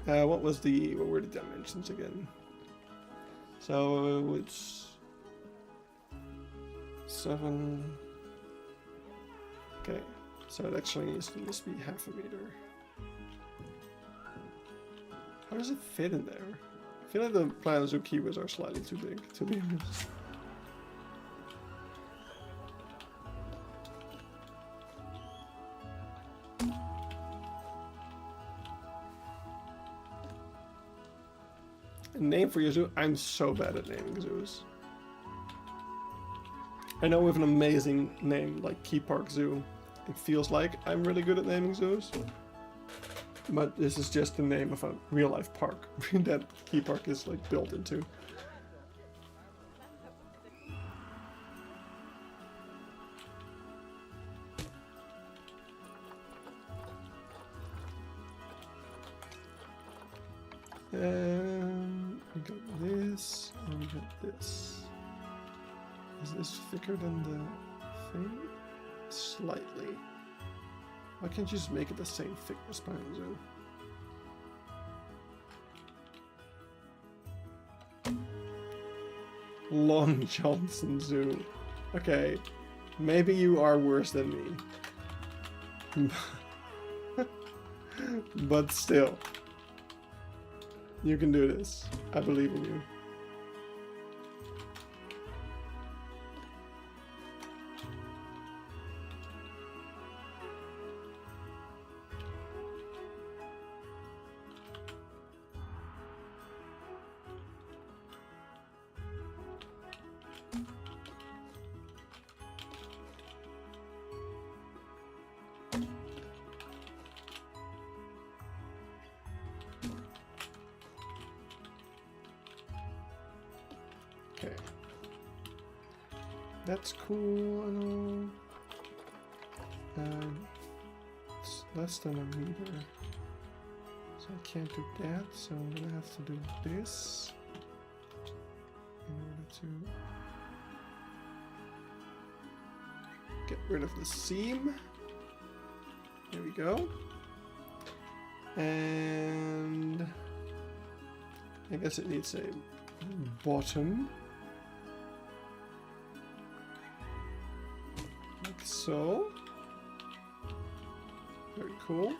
What were the dimensions again? So it's 7. Okay, so it actually needs to be half a meter. How does it fit in there? I feel like the Planet Zoo keywords are slightly too big, to be honest. A name for your zoo? I'm so bad at naming zoos. I know with an amazing name like Keypark Zoo, it feels like I'm really good at naming zoos. But this is just the name of a real life park that Keypark is like built into. We got this, and we got this. Is this thicker than the thing? Slightly. Why can't you just make it the same thickness, Planet Zoo? Long Johnson Zoo. Okay, maybe you are worse than me. But still. You can do this. I believe in you. Okay. That's cool and all. It's less than a meter. So I can't do that, so I'm gonna have to do this in order to get rid of the seam. There we go. And I guess it needs a bottom. Like so. Very cool.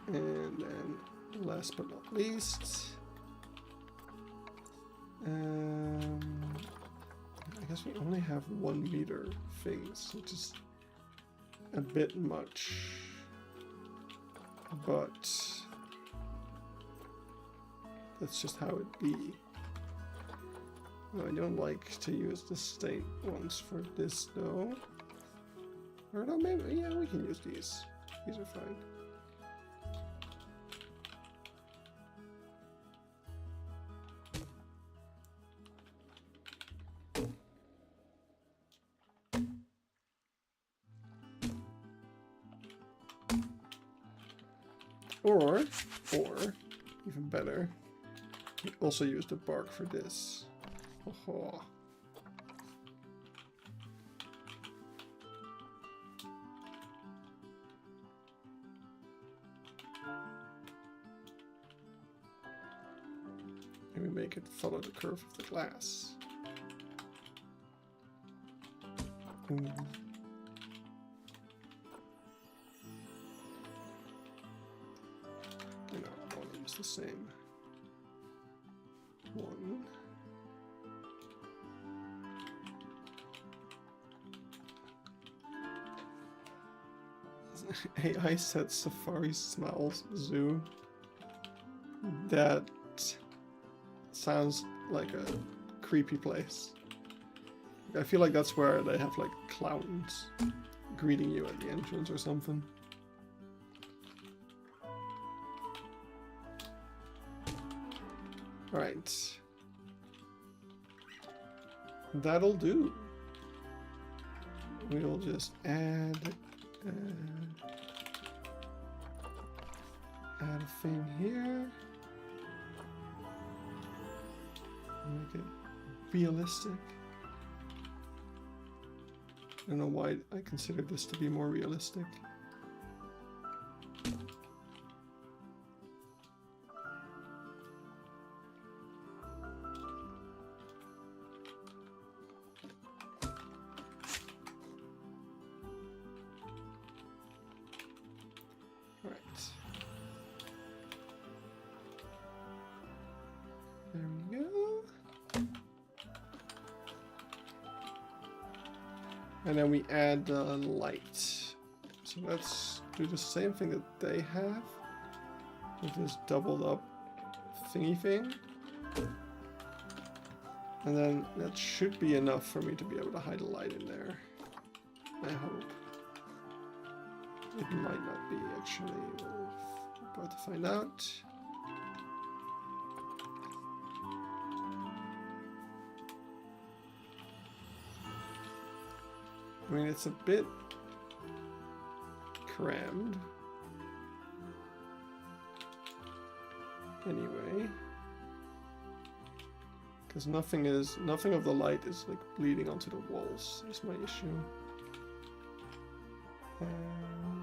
And then last but not least, I guess we only have 1 meter things, which is a bit much, but that's just how it be. I don't like to use the state ones for this though. Or no, maybe, yeah, we can use these. These are fine. Or, even better, we also use the bark for this. Oh. And we make it follow the curve of the glass. Ooh. I want to use the same one. AI said Safari smells zoo. That sounds like a creepy place. I feel like that's where they have like clowns greeting you at the entrance or something. Alright. That'll do. We'll just add a thing here. Make it realistic. I don't know why I consider this to be more realistic. There we go. And then we add light. So let's do the same thing that they have with this doubled up thingy thing. And then that should be enough for me to be able to hide a light in there. I hope. It might not be, actually. We're about to find out. I mean, it's a bit crammed. Anyway. Because nothing of the light is like bleeding onto the walls, is my issue.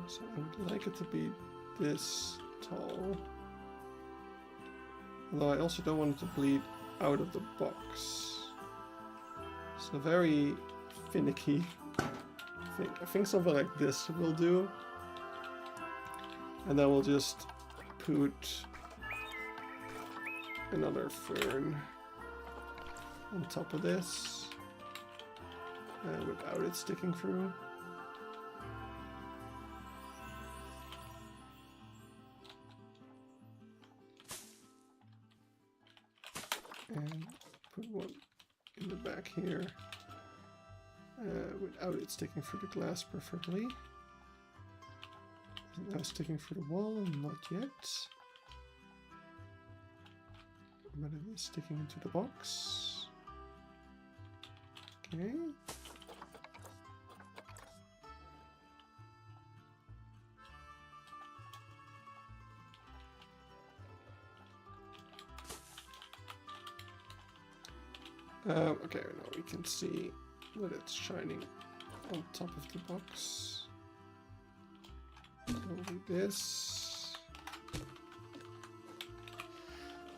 So I would like it to be this tall. Although I also don't want it to bleed out of the box. It's a very finicky thing. I think something like this will do. And then we'll just put another fern on top of this. Without it sticking through. And put one in the back here, without it sticking through the glass preferably. Now sticking through the wall, not yet. But it is sticking into the box. Okay. Okay, now we can see that it's shining on top of the box. We'll do this.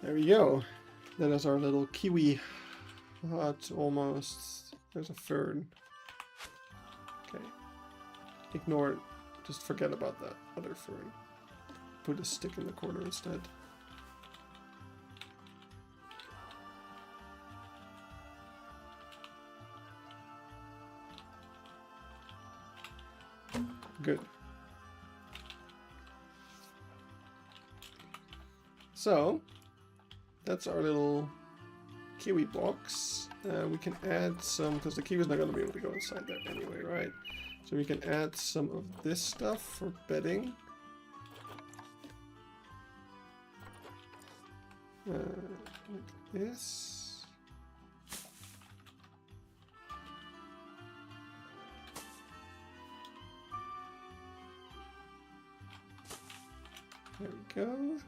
There we go. That is our little kiwi hut almost. There's a fern. Okay. Ignore it. Just forget about that other fern. Put a stick in the corner instead. Good. So, that's our little kiwi box. We can add some, because the kiwi's not going to be able to go inside there anyway, right? So we can add some of this stuff for bedding. Like this. There we go.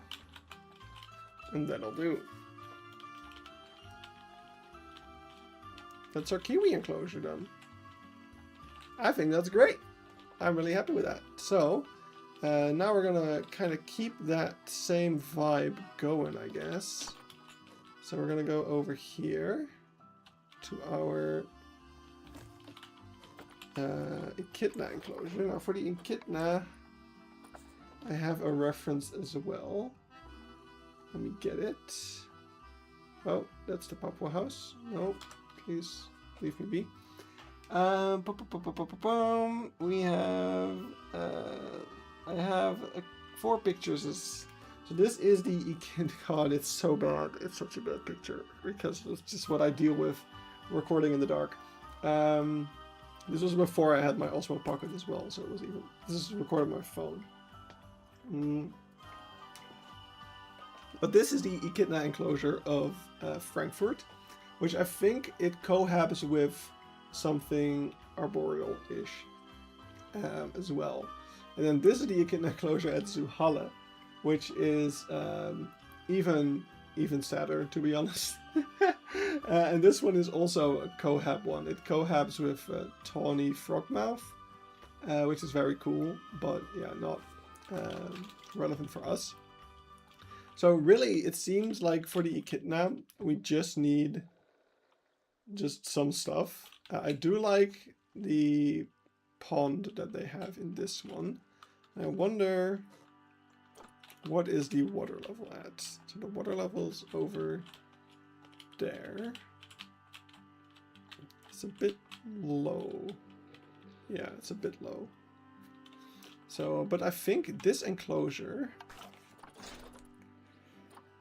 And that'll do. That's our kiwi enclosure done. I think that's great. I'm really happy with that. So, now we're gonna kind of keep that same vibe going, I guess. So we're gonna go over here to our echidna enclosure. Now for the echidna, I have a reference as well. Let me get it. Oh, that's the Papua house. No, please leave me be. We have, I have 4 pictures. So this is the echidna. God, it's so bad. It's such a bad picture because it's just what I deal with recording in the dark. This was before I had my Osmo Pocket as well, so it was even. This is recorded on my phone. But this is the echidna enclosure of Frankfurt, which I think it cohabits with something arboreal-ish as well. And then this is the echidna enclosure at Zuhalle, which is even sadder, to be honest. And this one is also a cohab one. It cohabs with tawny frogmouth, which is very cool, but yeah, not relevant for us. So really, it seems like for the echidna, we just need just some stuff. I do like the pond that they have in this one. I wonder what is the water level at. So the water level's over there. It's a bit low. Yeah, it's a bit low. So, but I think this enclosure,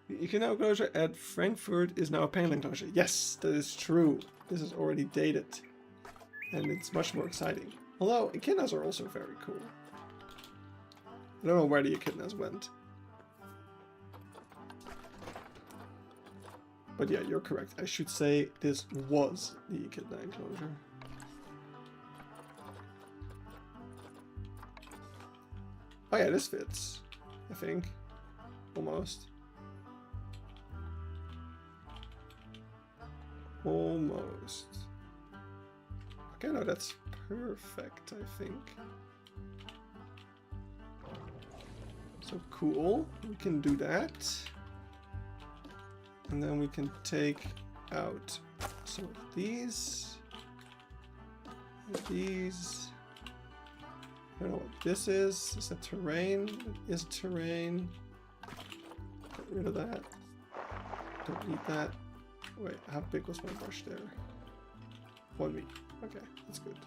the echidna enclosure at Frankfurt is now a penguin enclosure. Yes, that is true. This is already dated. And it's much more exciting. Although, echidnas are also very cool. I don't know where the echidnas went. But yeah, you're correct. I should say this was the echidna enclosure. Oh yeah, this fits. I think. Almost. Almost. Okay, no, that's perfect, I think. So cool. We can do that. And then we can take out some of these. These. I don't know what this is. Is that terrain? It is terrain. Get rid of that. Don't need that. Wait, how big was my brush there? 1 meter. Okay, that's good.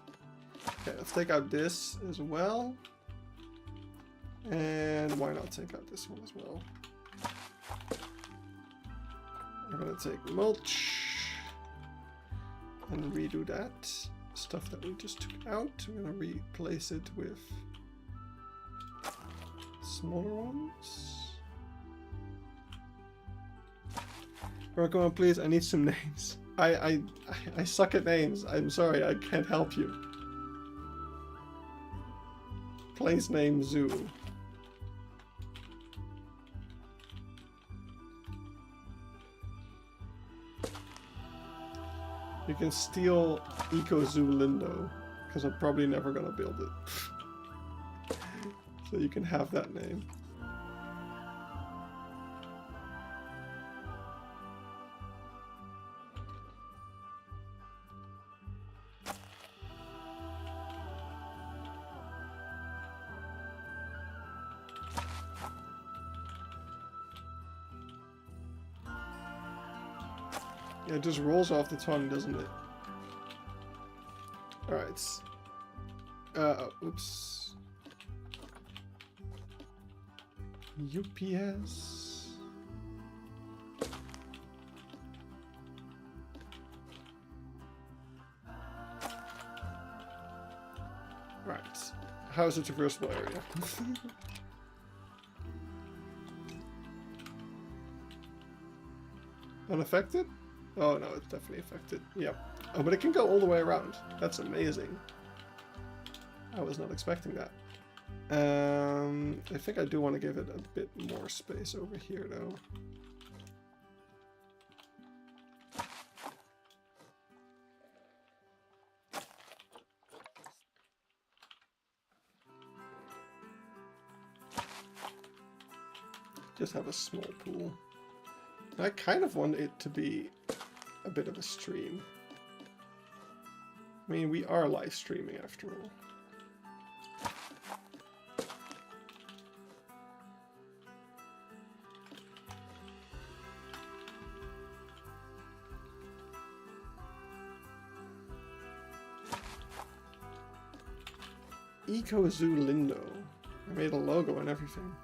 Okay, let's take out this as well. And why not take out this one as well? We're gonna take mulch and redo that stuff that we just took out. We're gonna replace it with smaller ones. Alright, come on, please. I need some names. I suck at names. I'm sorry, I can't help you. Place name zoo. You can steal Eco Zoo Lindo, because I'm probably never gonna build it. So you can have that name. Yeah, it just rolls off the tongue, doesn't it? Alright. Oops. UPS. Right. How is it a traversable area? Unaffected? Oh no, it's definitely affected. Yep. Oh, but it can go all the way around. That's amazing. I was not expecting that. I think I do want to give it a bit more space over here though. Just have a small pool. I kind of want it to be a bit of a stream. I mean, we are live streaming after all. Eco Zoo Lindo. I made a logo and everything.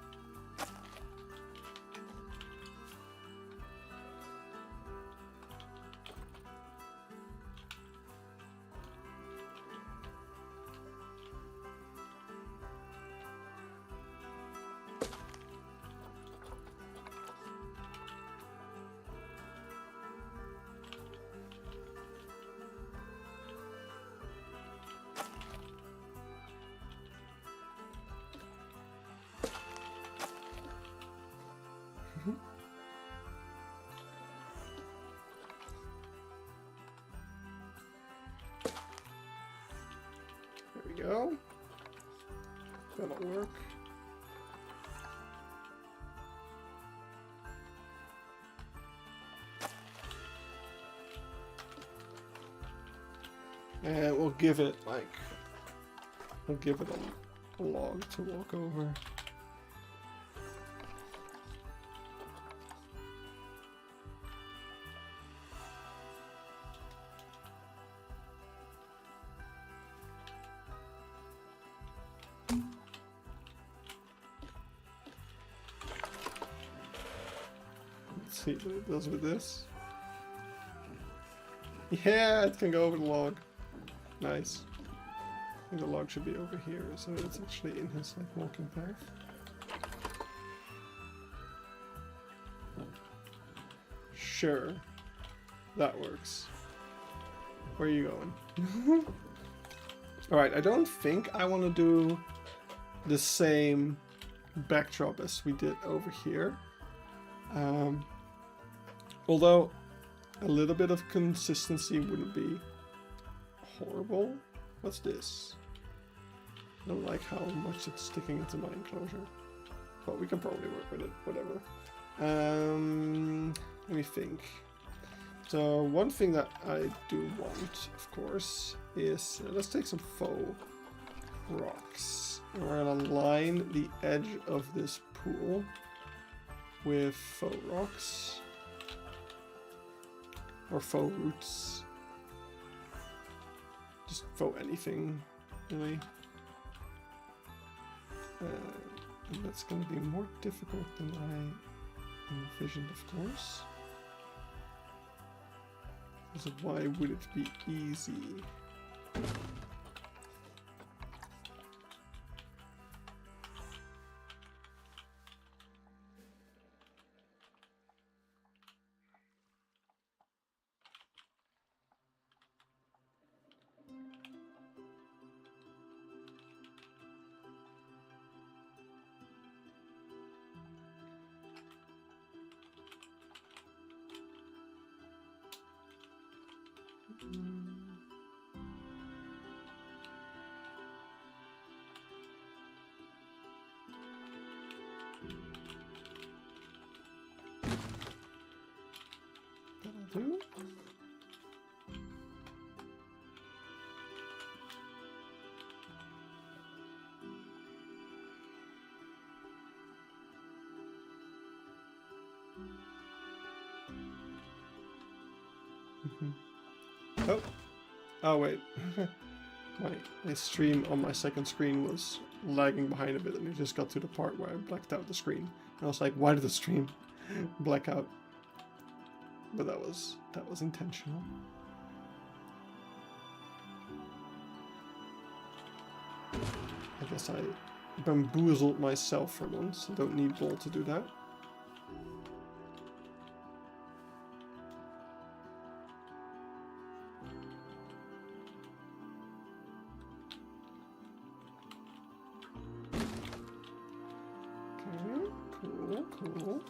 There we go. That'll work. And we'll give it like, we'll give it a log to walk over. Let's see what it does with this. Yeah, it can go over the log. Nice. I think the log should be over here, so it's actually in his like walking path. Sure. That works. Where are you going? Alright, I don't think I want to do the same backdrop as we did over here. Although a little bit of consistency wouldn't be horrible. What's this? I don't like how much it's sticking into my enclosure. But we can probably work with it, whatever. Let me think. So one thing that I do want, of course, is let's take some faux rocks. And we're gonna line the edge of this pool with faux rocks. Or faux roots. Just faux anything, really. And that's going to be more difficult than I envisioned, of course. So why would it be easy? That'll do. Oh. Oh wait. my stream on my second screen was lagging behind a bit, and it just got to the part where I blacked out the screen. And I was like, why did the stream black out? But that was intentional. I guess I bamboozled myself for once. I don't need Ball to do that. Cool.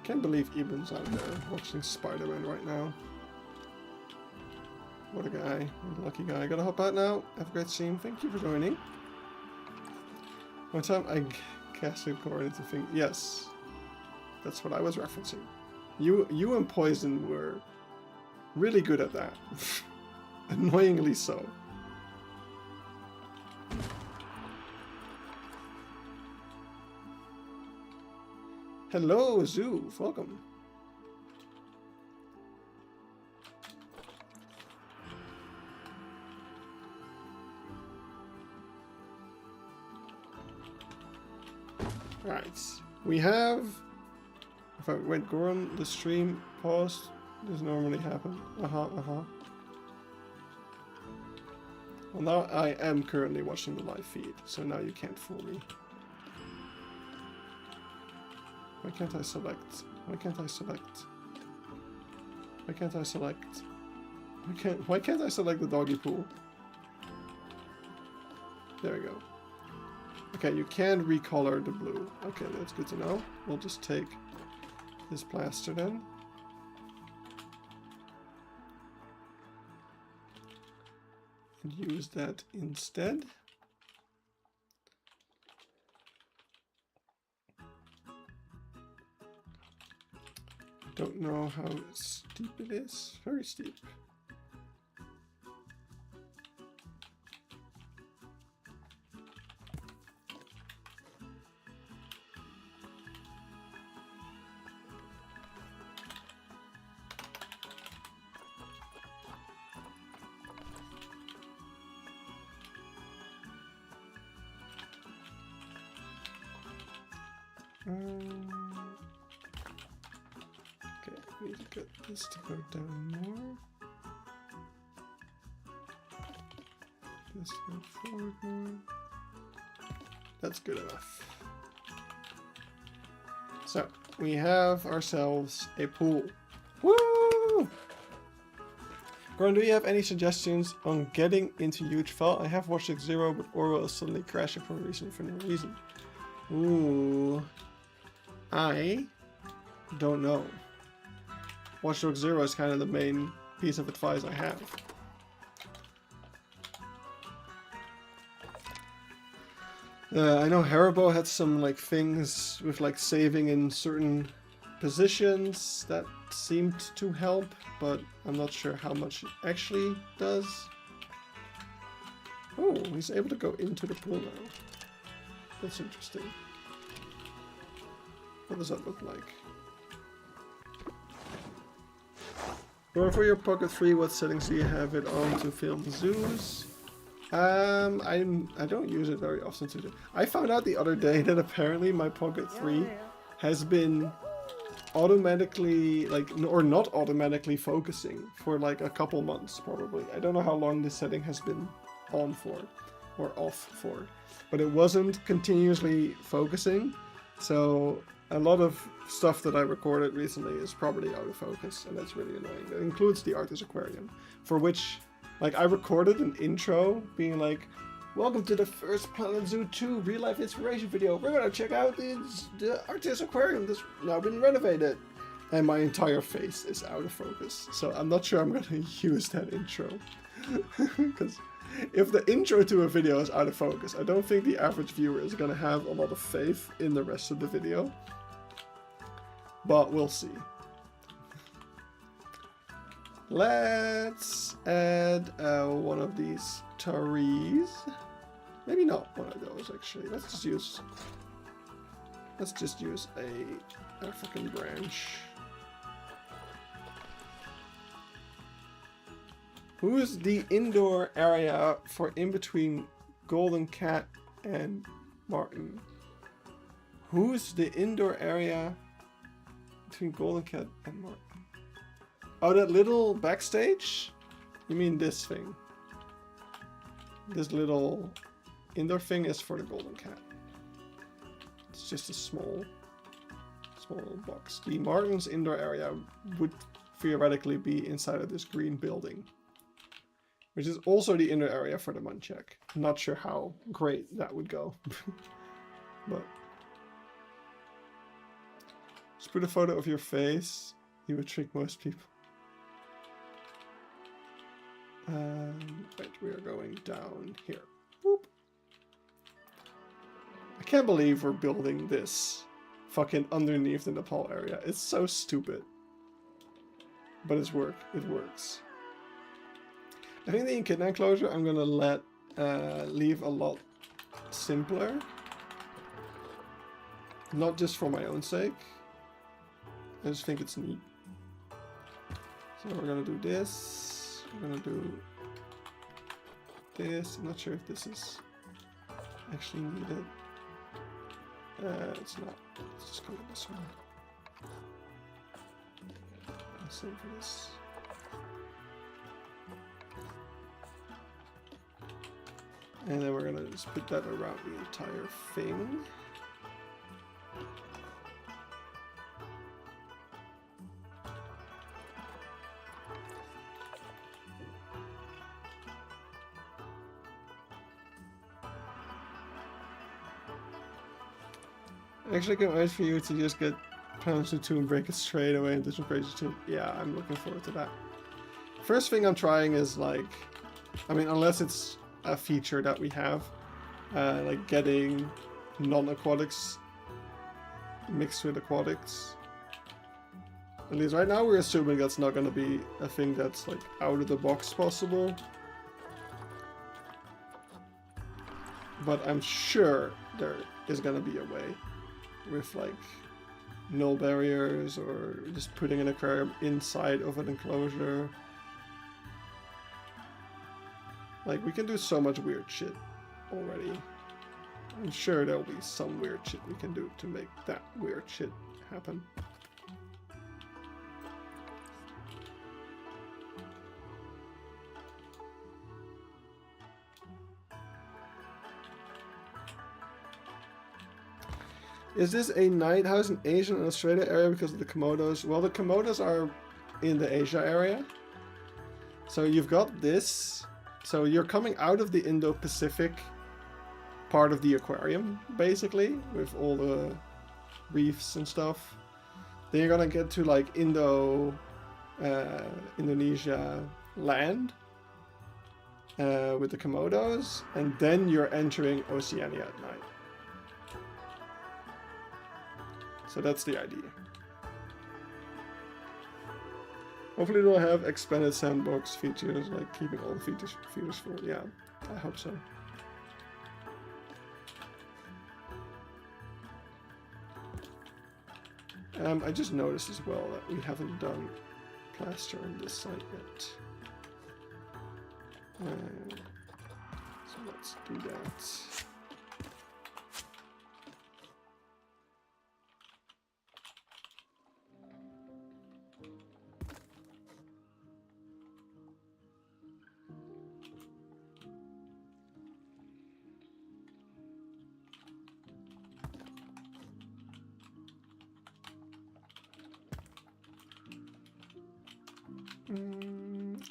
Can't believe Ibn's out there watching Spider-Man right now. What a guy. What a lucky guy. I gotta hop out now. Have a great stream. Thank you for joining. One time I casted cord into thing. Yes. That's what I was referencing. You and Poison were really good at that. Annoyingly so. Hello, Zoo. Welcome. Right. We have... If I went Goran, the stream paused. This normally happen. Well, now I am currently watching the live feed, so now you can't fool me. Why can't I select? Why can't I select? Why can't I select? Why can't I select the doggy pool? There we go. Okay, you can recolor the blue. Okay, that's good to know. We'll just take this plaster then. And use that instead. Don't know how steep it is. Very steep. Okay, we need to get this to go down more. This to go forward more. That's good enough. So, we have ourselves a pool. Woo! Goran, do you have any suggestions on getting into huuuge Fall? I have watched Zero, but Orwell is suddenly crashing for no reason. Ooh. I don't know. Watch Dogs 0 is kind of the main piece of advice I have. I know Haribo had some like things with like saving in certain positions that seemed to help, but I'm not sure how much it actually does. Oh, he's able to go into the pool now. That's interesting. What does that look like? Or for your Pocket 3, what settings do you have it on to film zoos? I don't use it very often to do. I found out the other day that apparently my Pocket 3 has been automatically, like, or not automatically focusing for like a couple months probably. I don't know how long this setting has been on for, or off for, but it wasn't continuously focusing, so a lot of stuff that I recorded recently is probably out of focus, and that's really annoying. That includes the Artist Aquarium, for which, like, I recorded an intro being like, welcome to the first Planet Zoo 2 real life inspiration video. We're gonna check out the Artist Aquarium that's now been renovated. And my entire face is out of focus. So I'm not sure I'm gonna use that intro. Because if the intro to a video is out of focus, I don't think the average viewer is gonna have a lot of faith in the rest of the video. But we'll see. Let's add one of these trees. Maybe not one of those actually. Let's just use a African branch. Who's the indoor area for in between Golden Cat and Martin? Who's the indoor area between Golden Cat and Martin? Oh, that little backstage? You mean this thing? This little indoor thing is for the golden cat. It's just a small box. The Martin's indoor area would theoretically be inside of this green building, which is also the indoor area for the Munchak. Not sure how great that would go, but just put a photo of your face. You would trick most people. Wait, we are going down here. Boop. I can't believe we're building this fucking underneath the Nepal area. It's so stupid. But it works. I think the echidna enclosure I'm gonna leave a lot simpler. Not just for my own sake. I just think it's neat. So we're gonna do this. We're gonna do this. I'm not sure if this is actually needed. It's not. Let's just go with this one. Same for this. And then we're gonna just put that around the entire thing. I actually can't wait for you to just get Planetary 2 and break it straight away into Crazy 2. Yeah, I'm looking forward to that. First thing I'm trying is like, I mean, unless it's a feature that we have, like getting non-aquatics mixed with aquatics. At least right now we're assuming that's not going to be a thing that's like out of the box possible. But I'm sure there is going to be a way with like null barriers or just putting an aquarium inside of an enclosure. Like we can do so much weird shit already. I'm sure there'll be some weird shit we can do to make that weird shit happen. Is this a Nighthouse in Asia and Australia area because of the Komodos? Well, the Komodos are in the Asia area. So you've got this. So you're coming out of the Indo-Pacific part of the aquarium, basically, with all the reefs and stuff. Then you're gonna get to like Indonesia land with the Komodos, and then you're entering Oceania at night. So that's the idea. Hopefully they'll have expanded sandbox features, like keeping all the features full. Yeah, I hope so. I just noticed as well that we haven't done plaster on this side yet. So let's do that.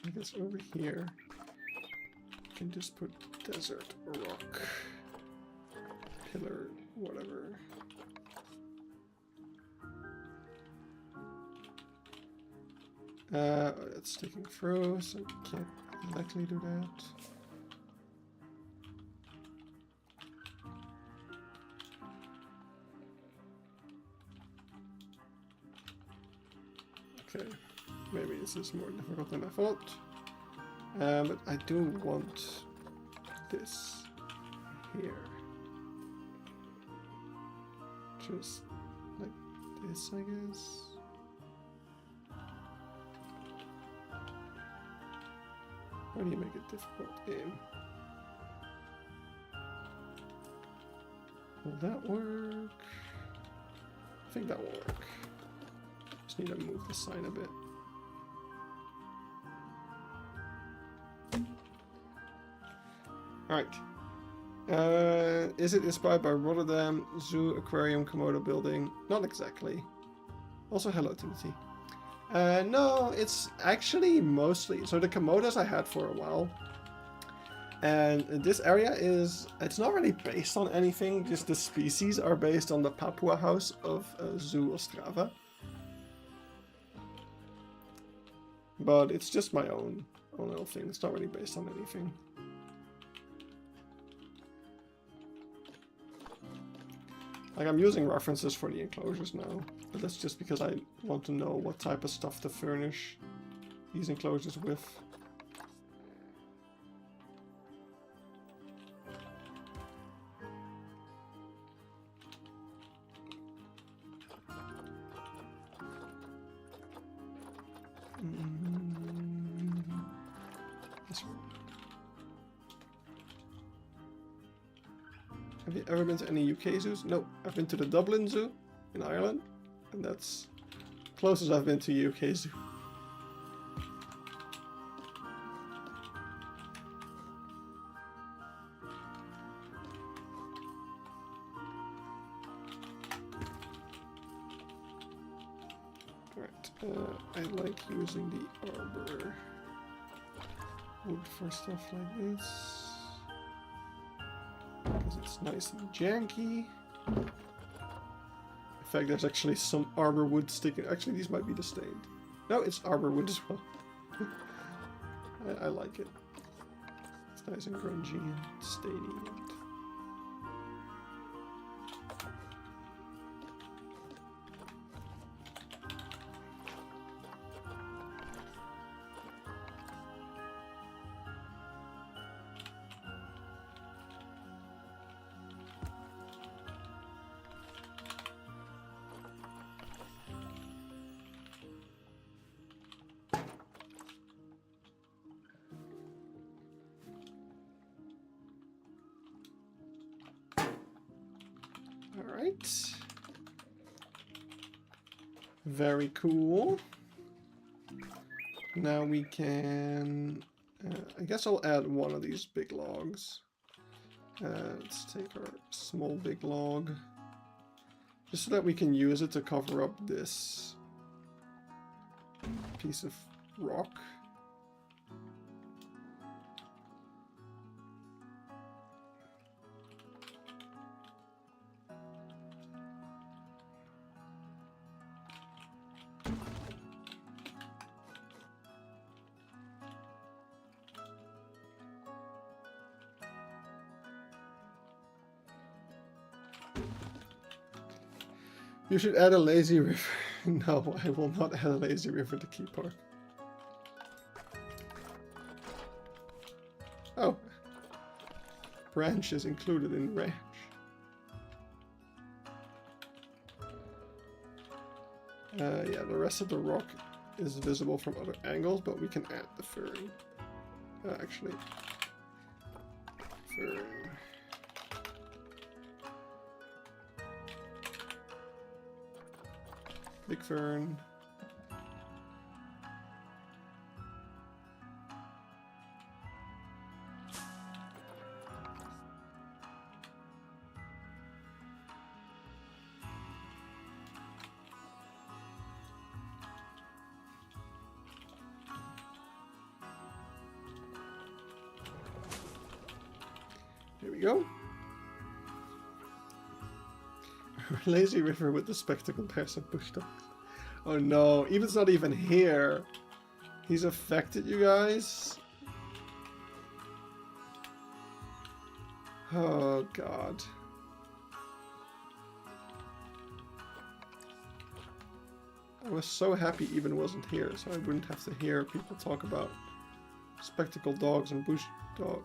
I guess over here you can just put desert rock pillar, whatever. It's sticking through, so we can't exactly do that. Okay. Maybe this is more difficult than I thought. But I do want this here. Just like this, I guess. How do you make it difficult? Aim. Will that work? I think that will work. Just need to move the sign a bit. Alright. Is it inspired by Rotterdam Zoo, Aquarium, Komodo building? Not exactly. Also, hello, Timothy. No, it's actually mostly... So the Komodos I had for a while. And this area is... It's not really based on anything, just the species are based on the Papua house of Zoo Ostrava. But it's just my own little thing. It's not really based on anything. Like, I'm using references for the enclosures now, but that's just because I want to know what type of stuff to furnish these enclosures with. This one. Have you ever been to any UK zoos? No, I've been to the Dublin Zoo in Ireland, and that's closest I've been to UK zoo. Alright, I like using the arbor wood for stuff like this. Because it's nice and janky. In fact, there's actually some arbor wood sticking. Actually, these might be the stained. No, it's arbor wood as well. I like it. It's nice and grungy and stainy. Alright. Very cool. Now we can... I guess I'll add one of these big logs. Let's take our small big log. Just so that we can use it to cover up this piece of rock. You should add a lazy river. No, I will not add a lazy river to Keypark. Oh. Branch is included in ranch. Yeah, the rest of the rock is visible from other angles, but we can add the fern. Actually. Fern. Big fern. Here we go. Lazy river with the spectacled pairs of bush dogs. Oh no, Even's not even here. He's affected, you guys. Oh god. I was so happy Even wasn't here, so I wouldn't have to hear people talk about spectacled dogs and bush dogs.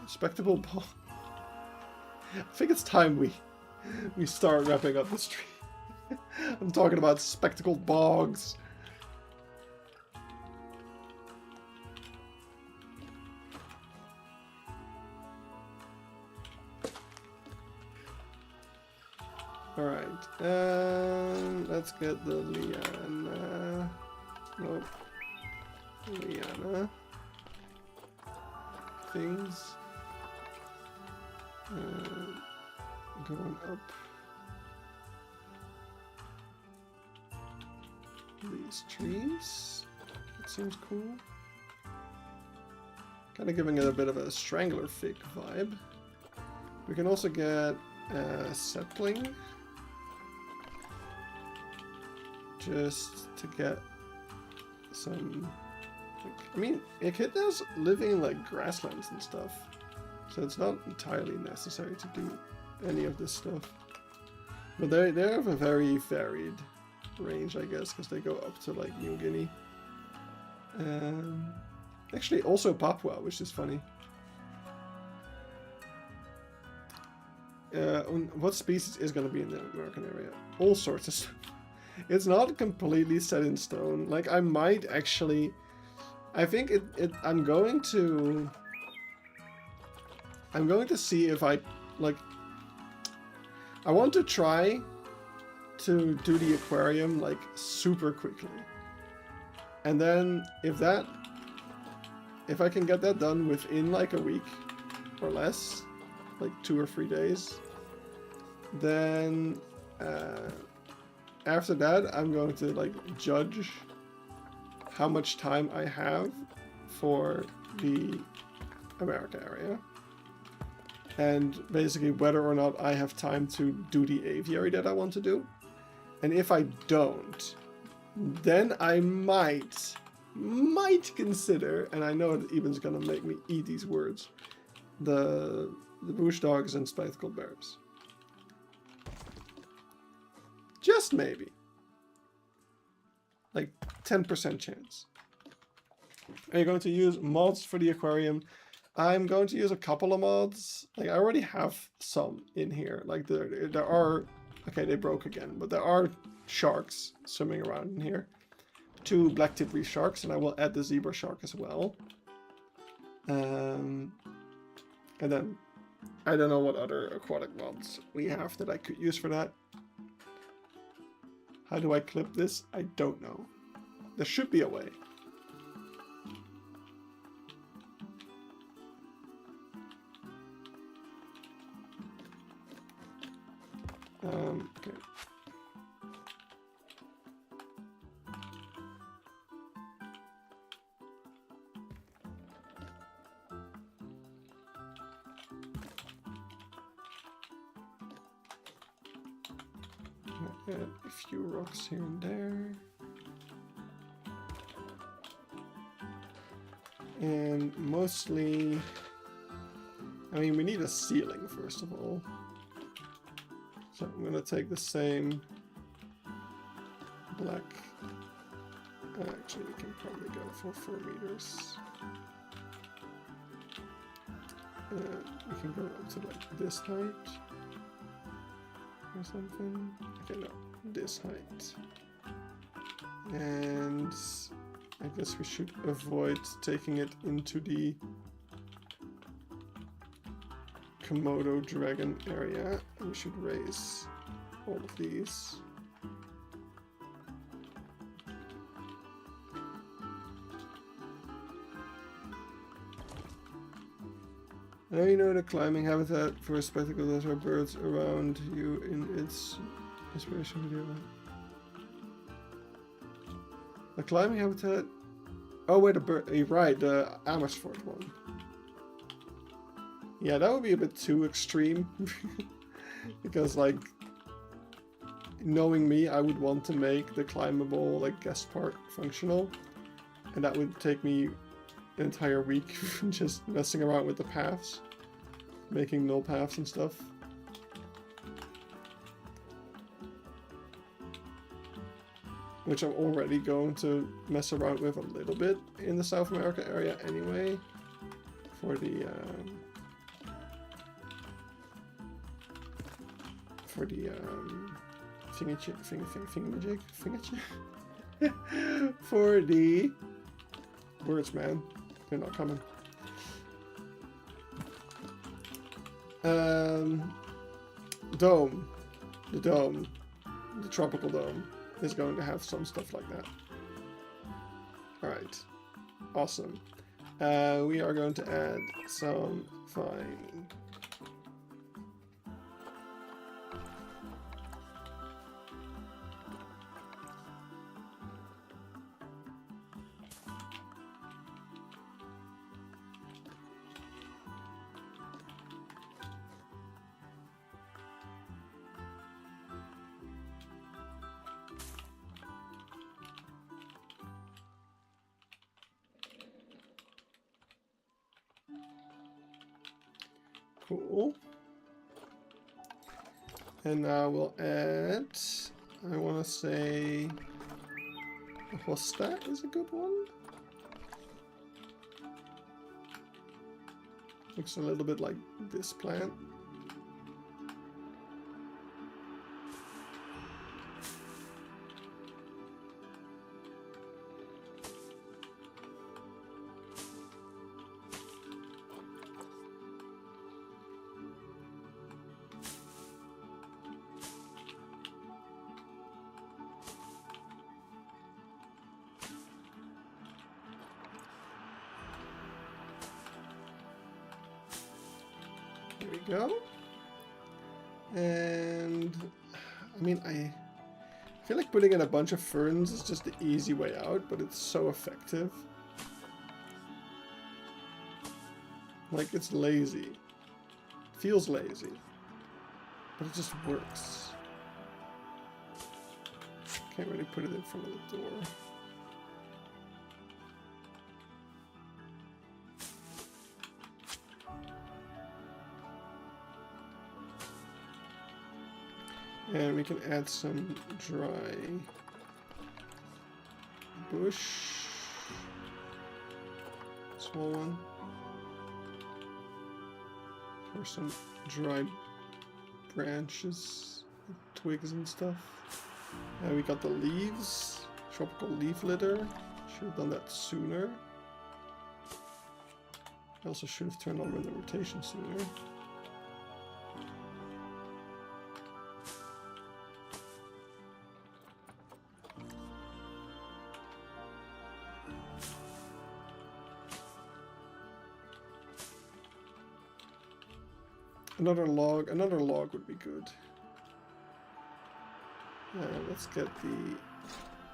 Spectacled dog. I think it's time we start wrapping up the stream. I'm talking about spectacled bogs. Alright, let's get the liana. Nope. Liana. Things. Going up these trees. That seems cool. Kind of giving it a bit of a strangler fig vibe. We can also get sapling. Just to get some... I mean, echidnas living in like grasslands and stuff. So it's not entirely necessary to do any of this stuff. But they have a very varied range, I guess, because they go up to like New Guinea. Actually, also Papua, which is funny. What species is going to be in the American area? All sorts of stuff. It's not completely set in stone. Like, I might actually... I think I'm going to see if I... Like... I want to try to do the aquarium, like, super quickly. And then, if I can get that done within, like, a week or less, like 2 or 3 days, then after that I'm going to like judge how much time I have for the America area, and basically whether or not I have time to do the aviary that I want to do. And if I don't, then I might consider, and I know it even's gonna make me eat these words, the bush dogs and spectacled bears. Just maybe. Like 10% chance. Are you going to use mods for the aquarium? I'm going to use a couple of mods. Like, I already have some in here. Like, there are... Okay, they broke again. But there are sharks swimming around in here. 2 black-tip reef sharks, and I will add the zebra shark as well. And then, I don't know what other aquatic mods we have that I could use for that. How do I clip this? I don't know. There should be a way. Okay. Add a few rocks here and there. And mostly... I mean, we need a ceiling, first of all. So I'm gonna take the same black... Actually, we can probably go for 4 meters. We can go up to like this height. Or something. Okay, no, this height. And I guess we should avoid taking it into the Komodo dragon area. And we should raise all of these. Now you know the climbing habitat for spectacled desert birds around you in its inspiration video. The climbing habitat... Oh wait, the bird... You're right, the Amersfoort one. Yeah, that would be a bit too extreme. Because, like... Knowing me, I would want to make the climbable, like, guest park functional. And that would take me an entire week just messing around with the paths, making null paths and stuff. Which I'm already going to mess around with a little bit in the South America area anyway, for the for the birds, man. They're not coming. Dome. The tropical dome is going to have some stuff like that. Alright. Awesome. We are going to add some fine Cool. And now we'll add, I want to say, a hosta is a good one. Looks a little bit like this plant. There we go. And I mean, I feel like putting in a bunch of ferns is just the easy way out, but it's so effective. Like, it's lazy. It feels lazy. But it just works. Can't really put it in front of the door. And we can add some dry bush. Small one. For some dry branches, twigs and stuff. And we got the leaves. Tropical leaf litter. Should have done that sooner. I also should have turned on the rotation sooner. Another log would be good. Let's get the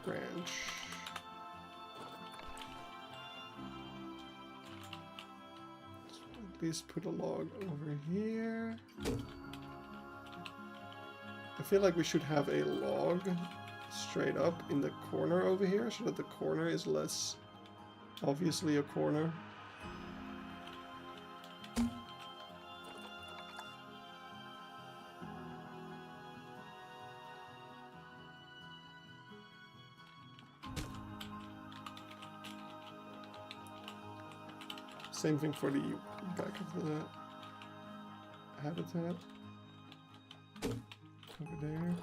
branch. Let's at least put a log over here. I feel like we should have a log straight up in the corner over here, so that the corner is less obviously a corner. Same thing for the back of the habitat. Over there.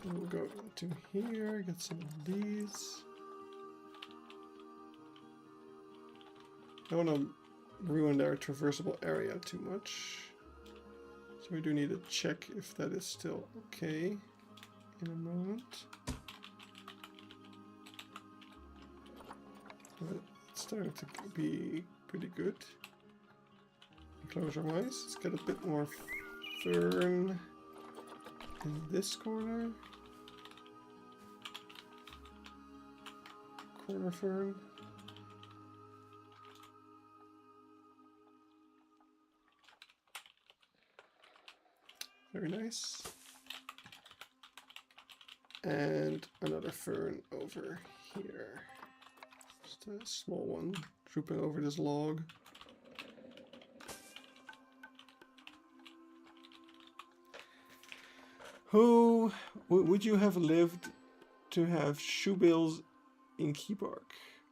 We'll go into here, get some of these. I don't want to ruin our traversable area too much. So we do need to check if that is still okay. In a moment. But it's starting to be pretty good. Enclosure wise, let's get a bit more fern in this corner. Corner fern. Very nice. And another fern over here. Just a small one drooping over this log. Who would you have lived to have shoebills in Keypark?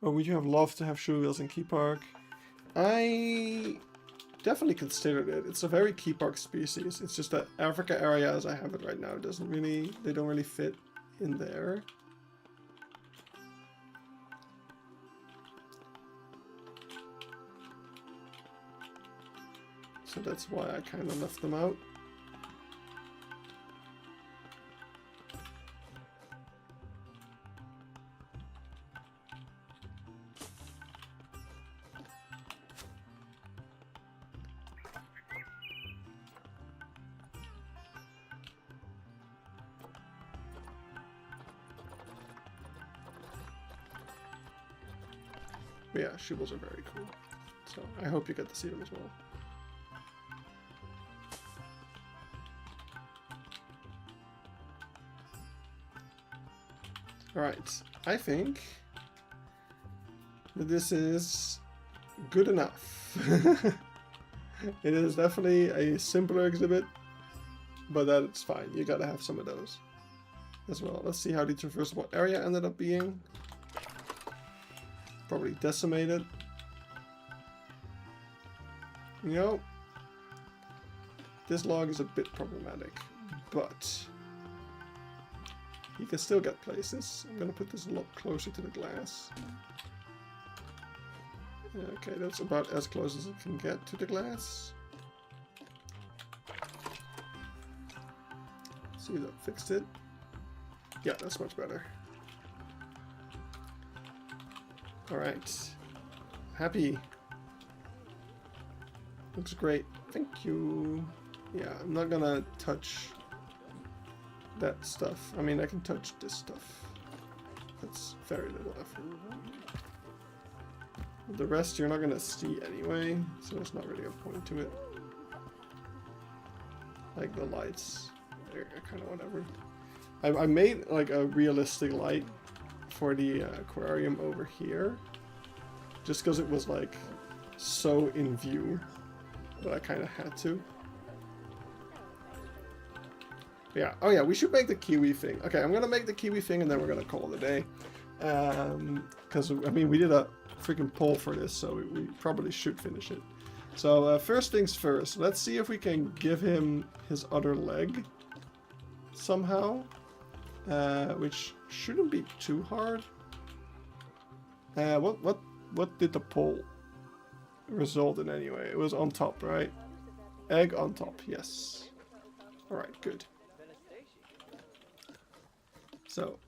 Or would you have loved to have shoebills in Keypark? I definitely considered it. It's a very Keypark species. It's just that Africa area as I have it right now doesn't really, they don't really fit in there. So that's why I kind of left them out. But yeah, shoebills are very cool. So I hope you get to see them as well. Alright, I think that this is good enough. It is definitely a simpler exhibit, but that's fine. You gotta have some of those as well. Let's see how the traversable area ended up being. Probably decimated. You know, this log is a bit problematic, but you can still get places. I'm gonna put this a lot closer to the glass. Okay, that's about as close as it can get to the glass. See if that fixed it. Yeah, that's much better. Alright. Happy. Looks great. Thank you. Yeah, I'm not gonna touch that stuff. I mean, I can touch this stuff. That's very little effort. The rest you're not gonna see anyway, so there's not really a point to it. Like the lights, they're kind of whatever. I made like a realistic light for the aquarium over here, just because it was like so in view that I kind of had to. But yeah, oh yeah, we should make the kiwi thing. Okay, I'm gonna make the kiwi thing and then we're gonna call it a day. Because I mean, we did a freaking poll for this, so we probably should finish it. So first things first, let's see if we can give him his other leg somehow, which shouldn't be too hard. What did the poll result in anyway? It was on top, right? Egg on top, yes. All right, good. So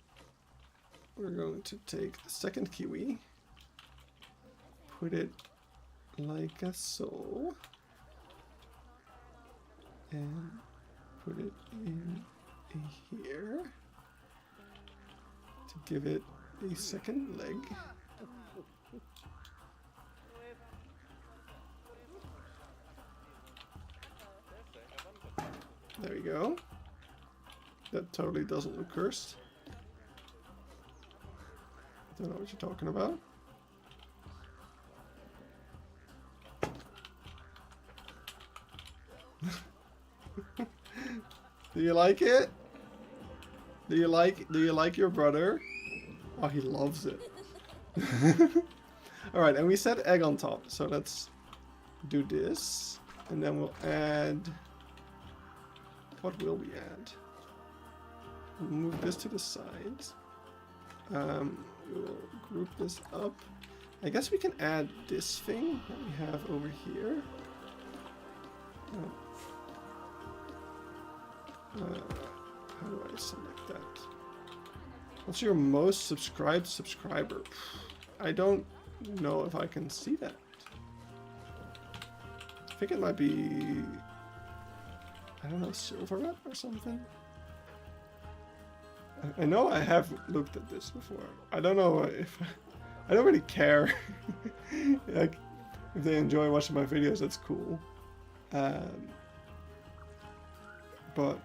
we're going to take the second kiwi, put it like a so, and put it in here to give it a second leg. There we go. That totally doesn't look cursed. Don't know what you're talking about. Do you like it? Do you like your brother? Oh, he loves it. Alright, and we said egg on top, so let's do this. And then we'll add... What will we add? We'll move this to the side. We'll group this up. I guess we can add this thing that we have over here. How do I select that? What's your most subscribed subscriber? I don't know if I can see that. I think it might be, I don't know, Silver Rep or something. I know I have looked at this before. I don't know if I don't really care. Like, if they enjoy watching my videos, that's cool. But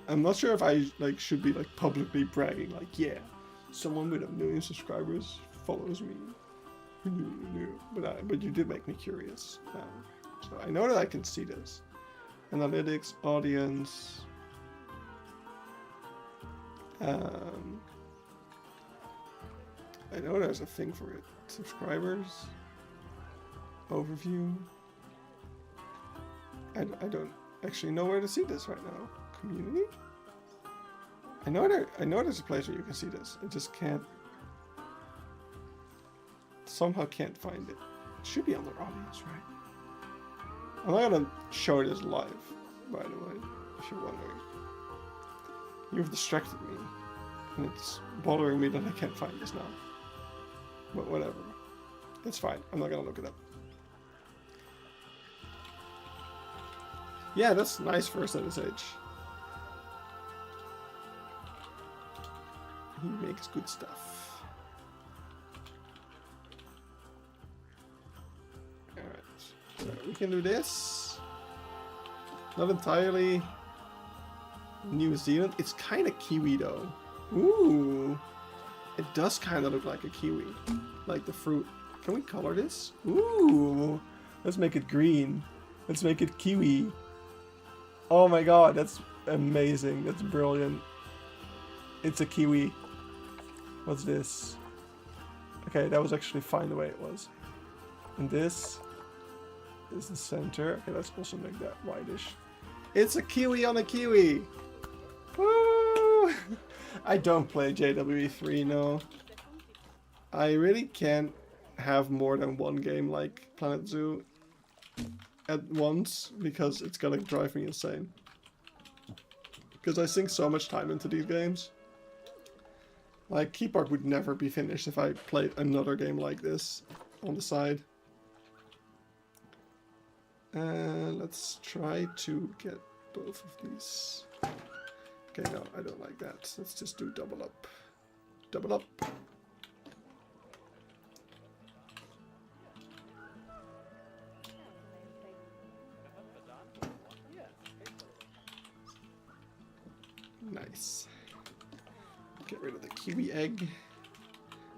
I'm not sure if I like should be like publicly bragging, like, yeah, someone with 1 million subscribers follows me. But you did make me curious. So I know that I can see this. Analytics, audience. I know there's a thing for it. Subscribers. Overview. I don't actually know where to see this right now. Community? I know there's a place where you can see this. I just can't. Somehow can't find it. It should be under audience, right? I'm not gonna show this live, by the way, if you're wondering. You've distracted me, and it's bothering me that I can't find this now. But whatever. It's fine. I'm not gonna look it up. Yeah, that's nice first at his age. He makes good stuff. Alright. So we can do this. Not entirely New Zealand. It's kind of Kiwi though. Ooh. It does kind of look like a kiwi. Like the fruit. Can we color this? Ooh. Let's make it green. Let's make it kiwi. Oh my god, that's amazing. That's brilliant. It's a kiwi. What's this? Okay, that was actually fine the way it was. And this is the center. Okay, let's also make that whitish. It's a kiwi on a kiwi! Woo! I don't play JWE3, no. I really can't have more than one game like Planet Zoo at once, because it's gonna drive me insane. Because I sink so much time into these games. Like, Keypark would never be finished if I played another game like this on the side. Let's try to get both of these. Okay, no, I don't like that. Let's just do double up. Double up. Nice. Get rid of the kiwi egg.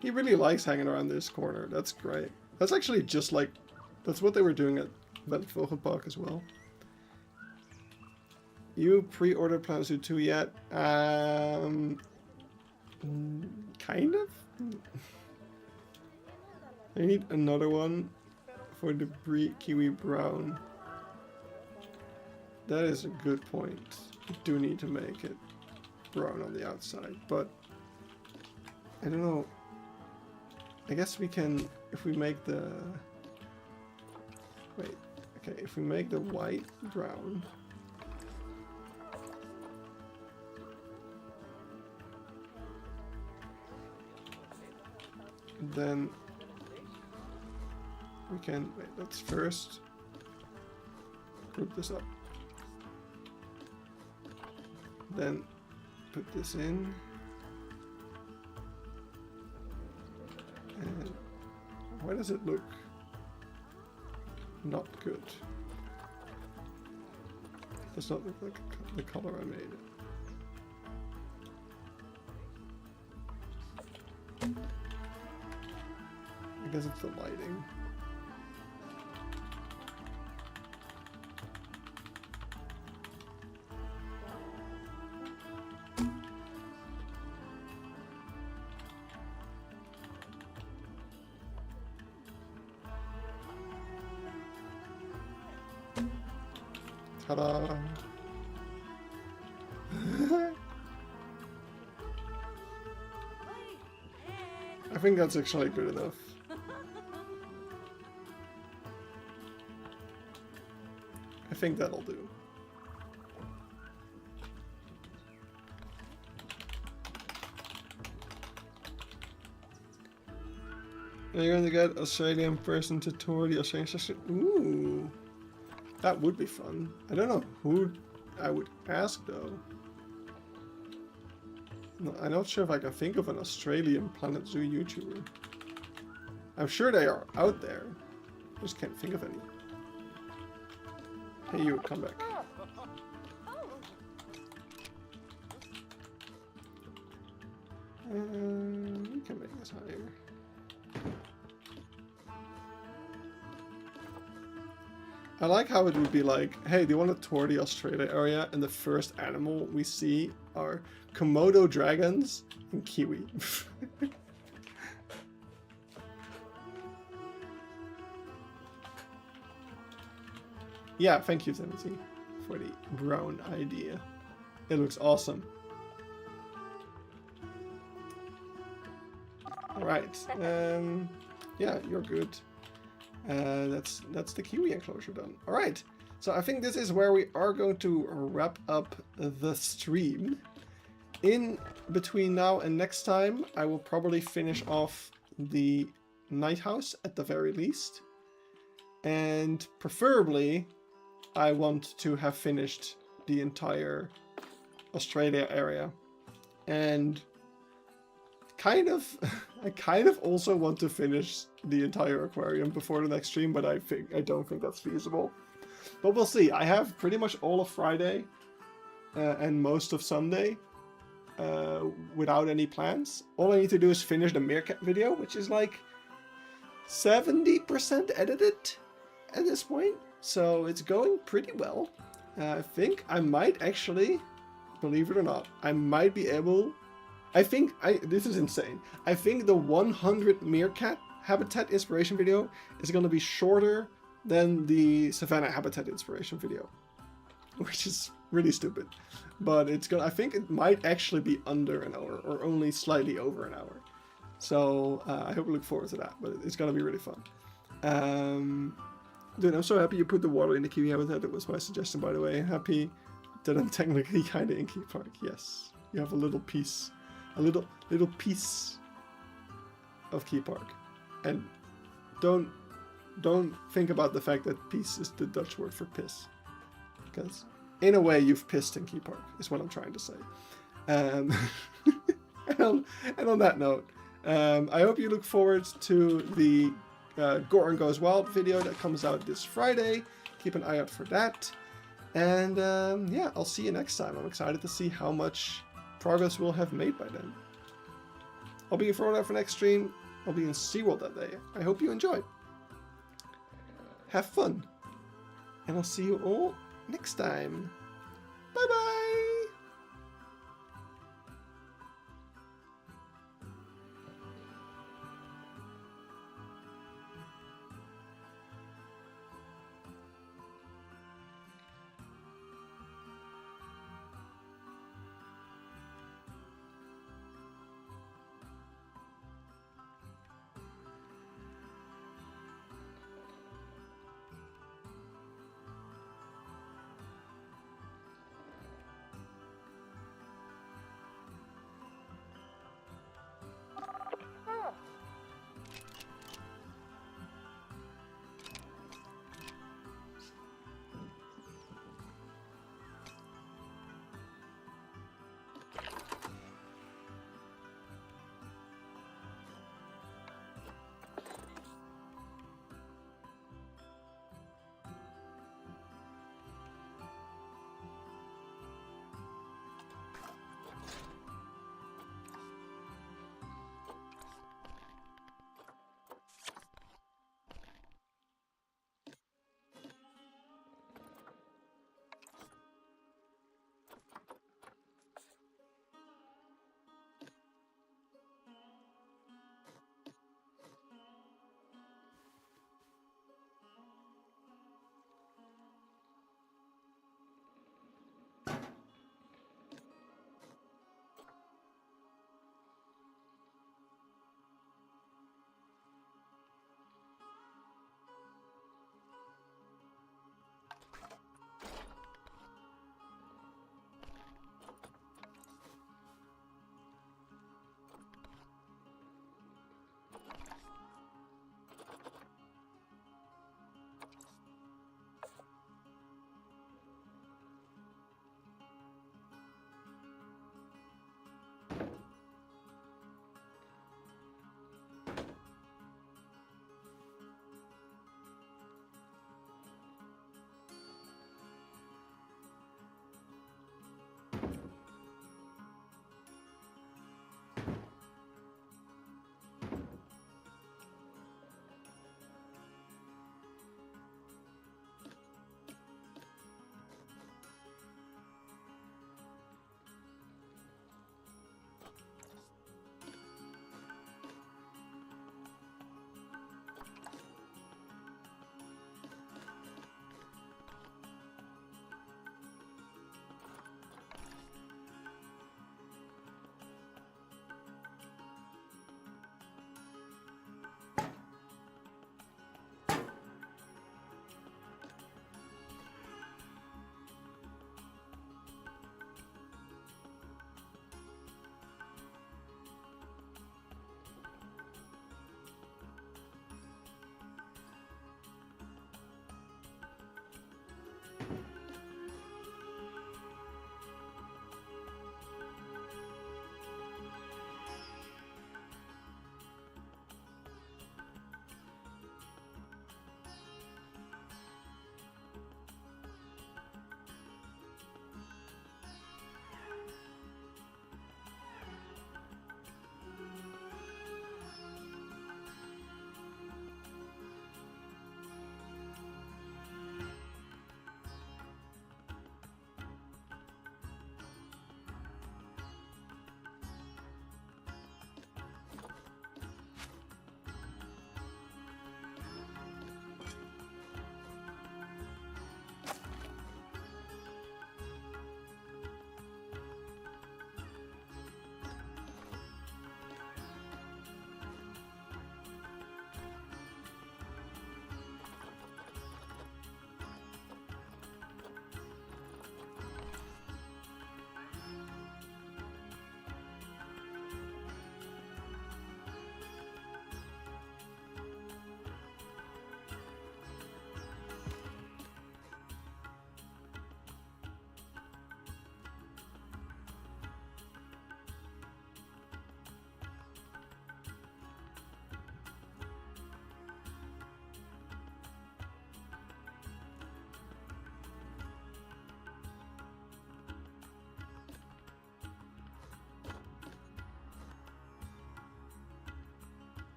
He really likes hanging around this corner. That's great. That's actually just like... That's what they were doing at Vogelpark as well. You pre-ordered Planet Zoo 2 yet? Kind of? I need another one for the kiwi brown. That is a good point. I do need to make it brown on the outside, but I don't know. I guess we can, if we make the... Wait, okay, if we make the white brown... Then we can, wait, let's first group this up. Then put this in. And why does it look not good? It does not look like the color I made it. I guess it's the lighting. Ta-da! I think that's actually good enough. I think that'll do. Are you going to get Australian person to tour the Australian session? Ooh, that would be fun. I don't know who I would ask though. No, I'm not sure if I can think of an Australian Planet Zoo YouTuber. I'm sure they are out there. I just can't think of any. Hey, you, come back. We can make this higher. I like how it would be like, hey, do you want to tour the Australia area? And the first animal we see are Komodo dragons and kiwi. Yeah, thank you, Timothy, for the brown idea. It looks awesome. Alright, yeah, you're good. That's the kiwi enclosure done. Alright, so I think this is where we are going to wrap up the stream. In between now and next time, I will probably finish off the Nighthouse at the very least. And preferably, I want to have finished the entire Australia area. And I kind of also want to finish the entire aquarium before the next stream, but I don't think that's feasible. But we'll see. I have pretty much all of Friday and most of Sunday without any plans. All I need to do is finish the meerkat video, which is like 70% edited at this point. So it's going pretty well. I think I might actually, believe it or not, I might be able... this is insane. I think the 100 meerkat habitat inspiration video is going to be shorter than the savannah habitat inspiration video, which is really stupid. But it's gonna. I think it might actually be under an hour or only slightly over an hour. So I hope we look forward to that. But it's gonna be really fun. Dude, I'm so happy you put the water in the kiwi habitat. That was my suggestion, by the way. Happy that I'm technically kind of in Keypark. Yes, you have a little piece, a little piece of Keypark, and don't think about the fact that piece is the Dutch word for piss, because in a way you've pissed in Keypark is what I'm trying to say. And on that note, I hope you look forward to the Goran Goes Wild video that comes out this Friday. Keep an eye out for that. And yeah, I'll see you next time. I'm excited to see how much progress we'll have made by then. I'll be in Florida for next stream. I'll be in SeaWorld that day. I hope you enjoy. Have fun. And I'll see you all next time. Bye bye.